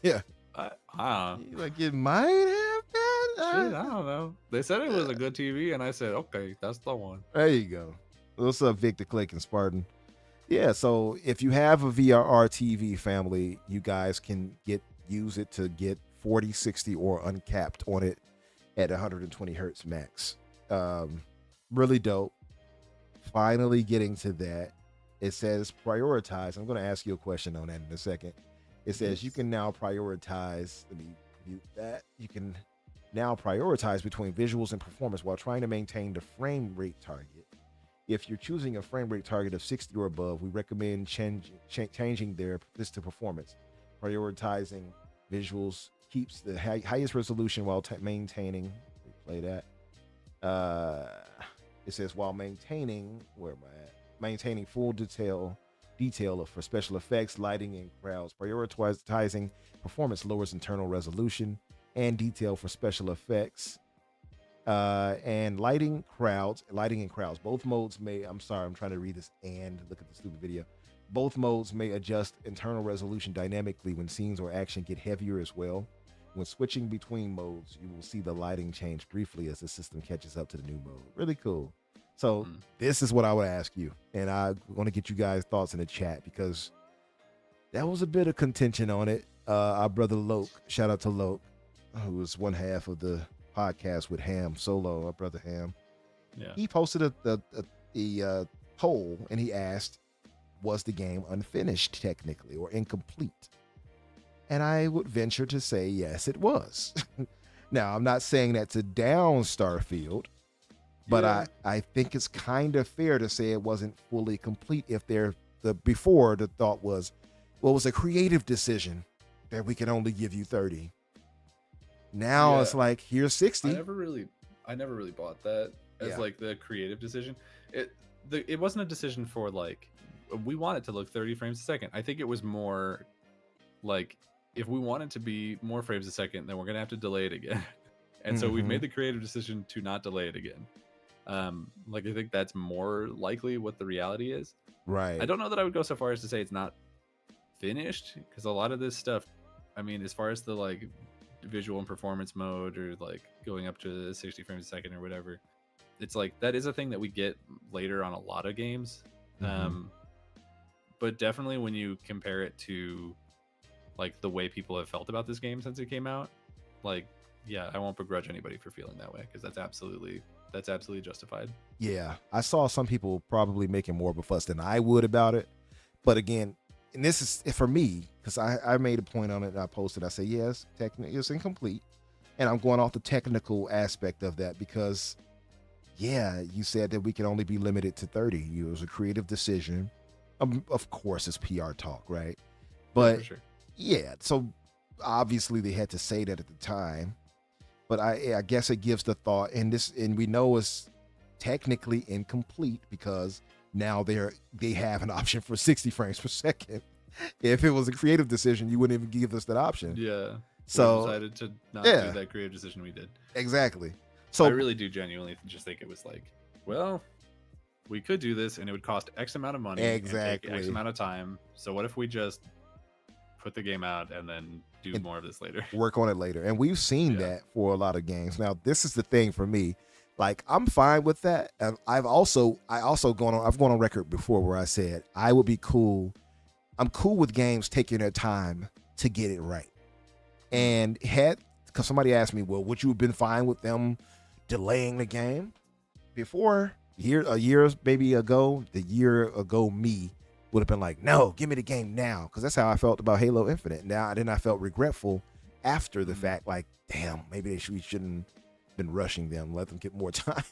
Yeah. I don't know. Like it might have that. Shit, I don't know. They said it was a good TV, and I said, okay, that's the one. There you go. What's up, Victor, Click, and Spartan? Yeah, so if you have a VRR TV family, you guys can use it to get 40, 60, or uncapped on it at 120 hertz max. Really dope. Finally getting to that. It says prioritize. I'm going to ask you a question on that in a second. It says you can now prioritize. Let me mute that. You can now prioritize between visuals and performance while trying to maintain the frame rate target. If you're choosing a frame rate target of 60 or above, we recommend changing this to performance. Prioritizing visuals keeps the highest resolution while maintaining. Play that. It says while maintaining, where am I at? Maintaining full detail for special effects, lighting, and crowds. Prioritizing performance lowers internal resolution and detail for special effects. And lighting and crowds. Both modes may, I'm trying to read this and look at the stupid video. Both modes may adjust internal resolution dynamically when scenes or action get heavier as well. When switching between modes, you will see the lighting change briefly as the system catches up to the new mode. Really cool. So this is what I would ask you, and I want to get you guys' thoughts in the chat because that was a bit of contention on it. Our brother Loke, shout out to Loke, who was one half of the podcast with Ham Solo, our brother Ham. Yeah. He posted a poll and he asked, was the game unfinished technically or incomplete? And I would venture to say, yes, it was. Now, I'm not saying that to down Starfield, but yeah. I think it's kind of fair to say it wasn't fully complete if before the thought was, well, it was a creative decision that we can only give you 30. Now it's like, here's 60. I never really bought that as like the creative decision. It wasn't a decision for like, we want it to look 30 frames a second. I think it was more like, if we want it to be more frames a second, then we're going to have to delay it again. And so we've made the creative decision to not delay it again. I think that's more likely what the reality is. Right. I don't know that I would go so far as to say it's not finished, because a lot of this stuff, I mean, as far as the like visual and performance mode or like going up to 60 frames a second or whatever, it's like that is a thing that we get later on a lot of games. But definitely when you compare it to like the way people have felt about this game since it came out, like, yeah, I won't begrudge anybody for feeling that way, because that's absolutely justified. Yeah, I saw some people probably making more of a fuss than I would about it. But again, and this is for me, because I made a point on it and I posted, I say, yes, technically it's incomplete. And I'm going off the technical aspect of that because, yeah, you said that we can only be limited to 30. It was a creative decision. Of course, it's PR talk, right? But, yeah, so obviously they had to say that at the time. But I guess it gives the thought, and we know it's technically incomplete because now they have an option for 60 frames per second. If it was a creative decision, you wouldn't even give us that option. Yeah. So we decided to not do that creative decision we did. Exactly. So I really do genuinely just think it was like, well, we could do this and it would cost X amount of money and take Exactly. X amount of time. So what if we just put the game out and then do more of this later? Work on it later. And we've seen that for a lot of games. Now, this is the thing for me. Like, I'm fine with that. And I've gone on record before where I said I would be cool. I'm cool with games taking their time to get it right. And because somebody asked me, well, would you have been fine with them delaying the game? Before a year maybe ago, the year ago me would have been like, no, give me the game now. Because that's how I felt about Halo Infinite. Then I felt regretful after the fact, like, damn, maybe we shouldn't been rushing them, let them get more time.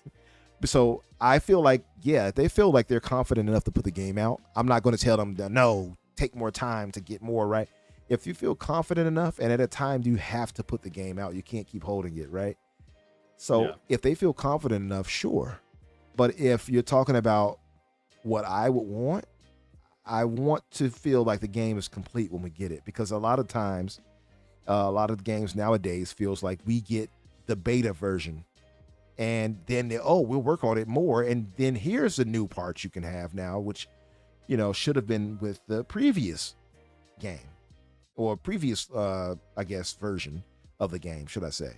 So I feel like, yeah, they feel like they're confident enough to put the game out. I'm not going to tell them, no, take more time to get more right. If you feel confident enough, and at a time you have to put the game out, you can't keep holding it, right? So if they feel confident enough, sure. But if you're talking about what I would want, I want to feel like the game is complete when we get it, because a lot of times, a lot of games nowadays feels like we get the beta version, and then we'll work on it more, and then here's the new parts you can have now, which should have been with the previous game or previous I guess version of the game, should I say.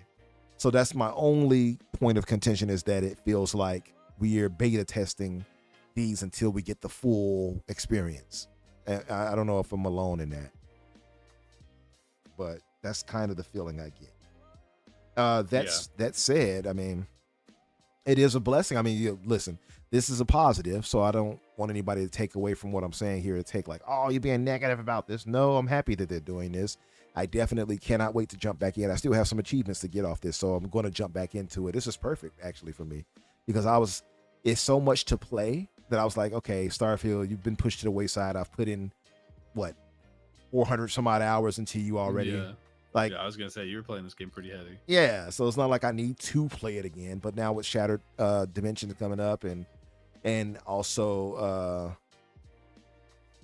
So that's my only point of contention, is that it feels like we are beta testing these until we get the full experience. And I don't know if I'm alone in that, but that's kind of the feeling I get. That said, I mean, it is a blessing. I mean, listen, this is a positive, so I don't want anybody to take away from what I'm saying here to take like, oh, you're being negative about this. No, I'm happy that they're doing this. I definitely cannot wait to jump back in. I still have some achievements to get off this, so I'm going to jump back into it. This is perfect, actually, for me, because it's so much to play that I was like, okay, Starfield, you've been pushed to the wayside. I've put in, 400 some odd hours into you already. Yeah. Like, I was going to say, you were playing this game pretty heavy. Yeah, so it's not like I need to play it again, but now with Shattered Dimensions coming up and also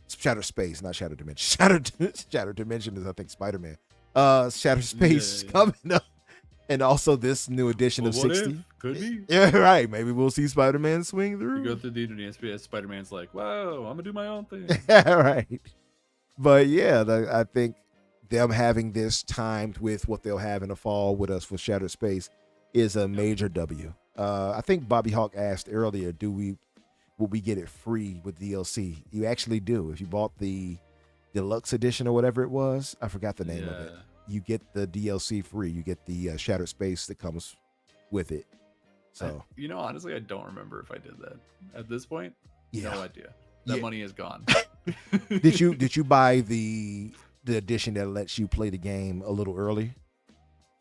Shattered Space, not Shattered Dimension. Shattered Dimension is, I think, Spider-Man. Shattered Space coming up. And also this new edition of 60. Could be. Yeah, right. Maybe we'll see Spider-Man swing through. You go through the internet, Spider-Man's like, whoa, I'm going to do my own thing. Right. But yeah, I think them having this timed with what they'll have in the fall with us for Shattered Space is a major W. I think Bobby Hawk asked earlier, will we get it free with DLC? You actually do. If you bought the deluxe edition or whatever it was, I forgot the name of it. You get the DLC free. You get the Shattered Space that comes with it. So honestly, I don't remember if I did that at this point. Yeah. No idea. That money is gone. Did you buy the edition that lets you play the game a little early?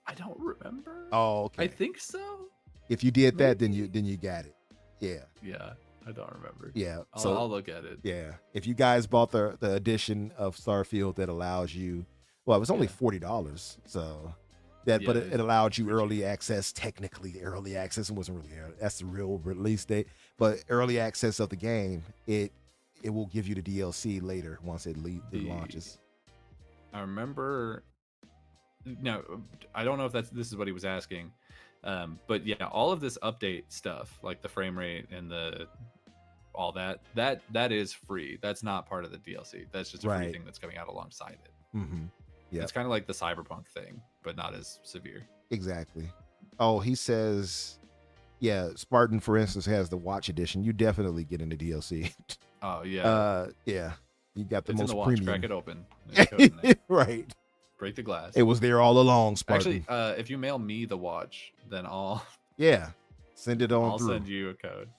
I don't remember. Oh, okay. I think so. If you did that, then you got it. Yeah. Yeah, I don't remember. Yeah. I'll look at it. Yeah. If you guys bought the edition of Starfield that allows you, well, it was only $40, so but it allowed you early access. Technically, early access. It wasn't really early. That's the real release date. But early access of the game, it will give you the DLC later once it launches. I remember. Now, I don't know if this is what he was asking, but yeah, all of this update stuff, like the frame rate and all that is free. That's not part of the DLC. That's just a free thing that's coming out alongside it. Mm-hmm. Yeah, it's kind of like the Cyberpunk thing, but not as severe. Exactly. Oh, he says, yeah, Spartan, for instance, has the Watch Edition. You definitely get in the DLC. Oh yeah. Yeah. You got the it's most in the watch. premium. Crack it open. There's code in there. Right. Break the glass. It was there all along, Spartan. Actually, if you mail me the watch, then send it on I'll through. send you a code.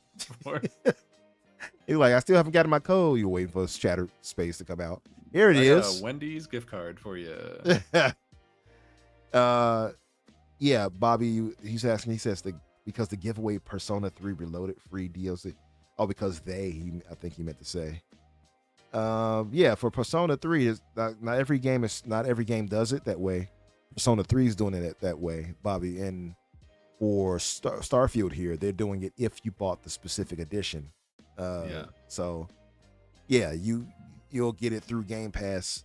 He's like, I still haven't gotten my code. You're waiting for Shattered Space to come out. Here it is. Got a Wendy's gift card for you. Yeah, Bobby, he's asking. He says because the giveaway Persona 3 Reloaded free DLC. Oh, because I think he meant to say. Yeah, for Persona 3, is not every game does it that way. Persona 3 is doing it that way, Bobby, and for Starfield here, they're doing it if you bought the specific edition. So yeah, you'll get it through Game Pass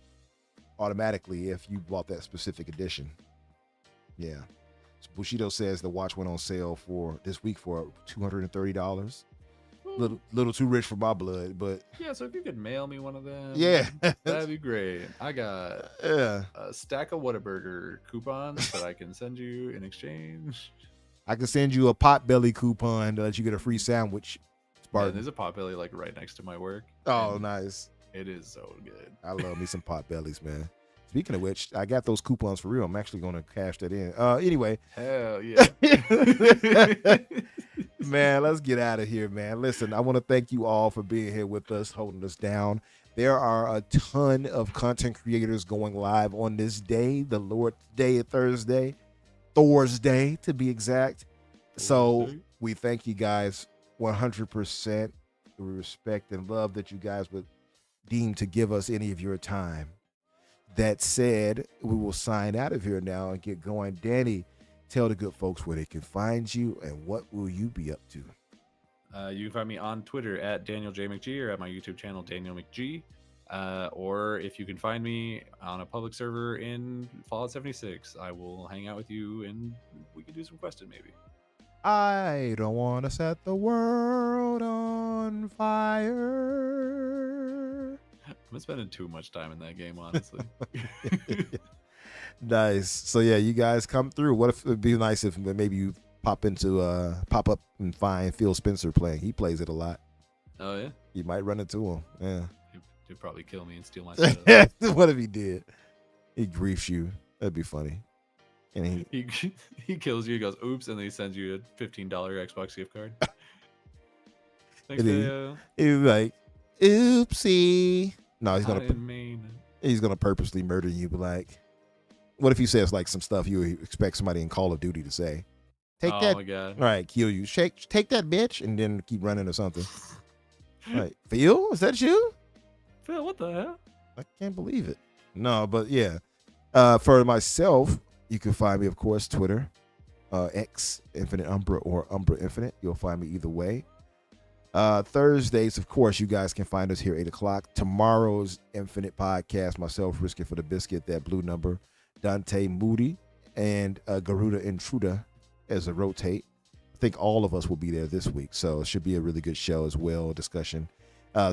automatically if you bought that specific edition. Yeah. So Bushido says the watch went on sale for this week for $230. little too rich for my blood, but Yeah, so if you could mail me one of them, yeah, that'd be great. I got yeah. a stack of Whataburger coupons that I can send you in exchange. I can send you a Potbelly coupon to let you get a free sandwich. Yeah, Spartan. there's a Potbelly like right next to my work. Oh, and nice. It is so good. I love me some Potbellies, man. Speaking of which, I got those coupons for real. I'm actually going to cash that in. Anyway. Hell yeah. Man, let's get out of here, man. Listen, I want to thank you all for being here with us, holding us down. There are a ton of content creators going live on this day, the Lord's Day, Thursday, Thor's Day to be exact. So we thank you guys 100%. We respect and love that you guys would deem to give us any of your time. That said, we will sign out of here now and get going. Danny, tell the good folks where they can find you and what will you be up to. You can find me on Twitter at Daniel J. McG or at my YouTube channel, Daniel McG. Or if you can find me on a public server in Fallout 76, I will hang out with you and we can do some questing maybe. I don't want to set the world on fire. I'm spending too much time in that game, honestly. Nice. So yeah, you guys come through. What if it'd be nice if maybe you pop up and find Phil Spencer playing? He plays it a lot. Oh yeah? You might run into him. Yeah. He'd probably kill me and steal my stuff. What if he did? He griefs you. That'd be funny. And he kills you, he goes, oops, and then he sends you a $15 Xbox gift card. Thanks, Theo. He's like, oopsie. No, I didn't mean it. he's gonna purposely murder you. But like, what if he says like some stuff you expect somebody in Call of Duty to say? Take that. Oh my god. All right, kill you. Take that bitch, and then keep running or something. Right, Phil, is that you? Phil, what the hell? I can't believe it. No, but yeah. For myself, you can find me, of course, Twitter, X Infinite Umbra or Umbra Infinite. You'll find me either way. Thursdays, of course, you guys can find us here 8:00. Tomorrow's Infinite podcast, myself, Risking for the Biscuit, that blue number, Dante Moody, and Garuda Intruder as a rotate. I think all of us will be there this week, so it should be a really good show as well, discussion.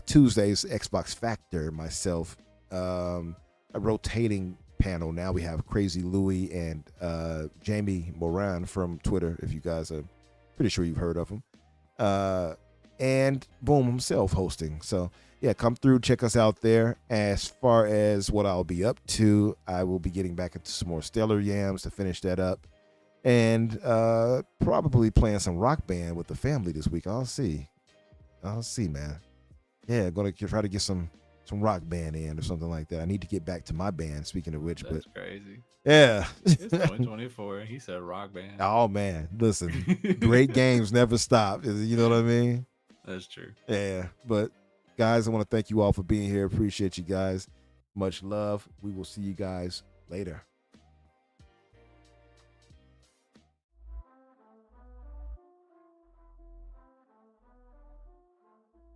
Tuesdays, Xbox Factor, myself, a rotating panel. Now we have Crazy Louie and Jamie Moran from Twitter, if you guys are pretty sure you've heard of him. And Boom himself hosting. So yeah, come through, check us out there. As far as what I'll be up to, I will be getting back into some more Stellar Yams to finish that up. And probably playing some Rock Band with the family this week. I'll see, man. Yeah, gonna try to get some Rock Band in or something like that. I need to get back to my band, speaking of which. That's crazy. Yeah. It's 2024. He said Rock Band. Oh man, listen, great games never stop. You know what I mean? That's true. Yeah, but guys, I want to thank you all for being here. Appreciate you guys. Much love. We will see you guys later.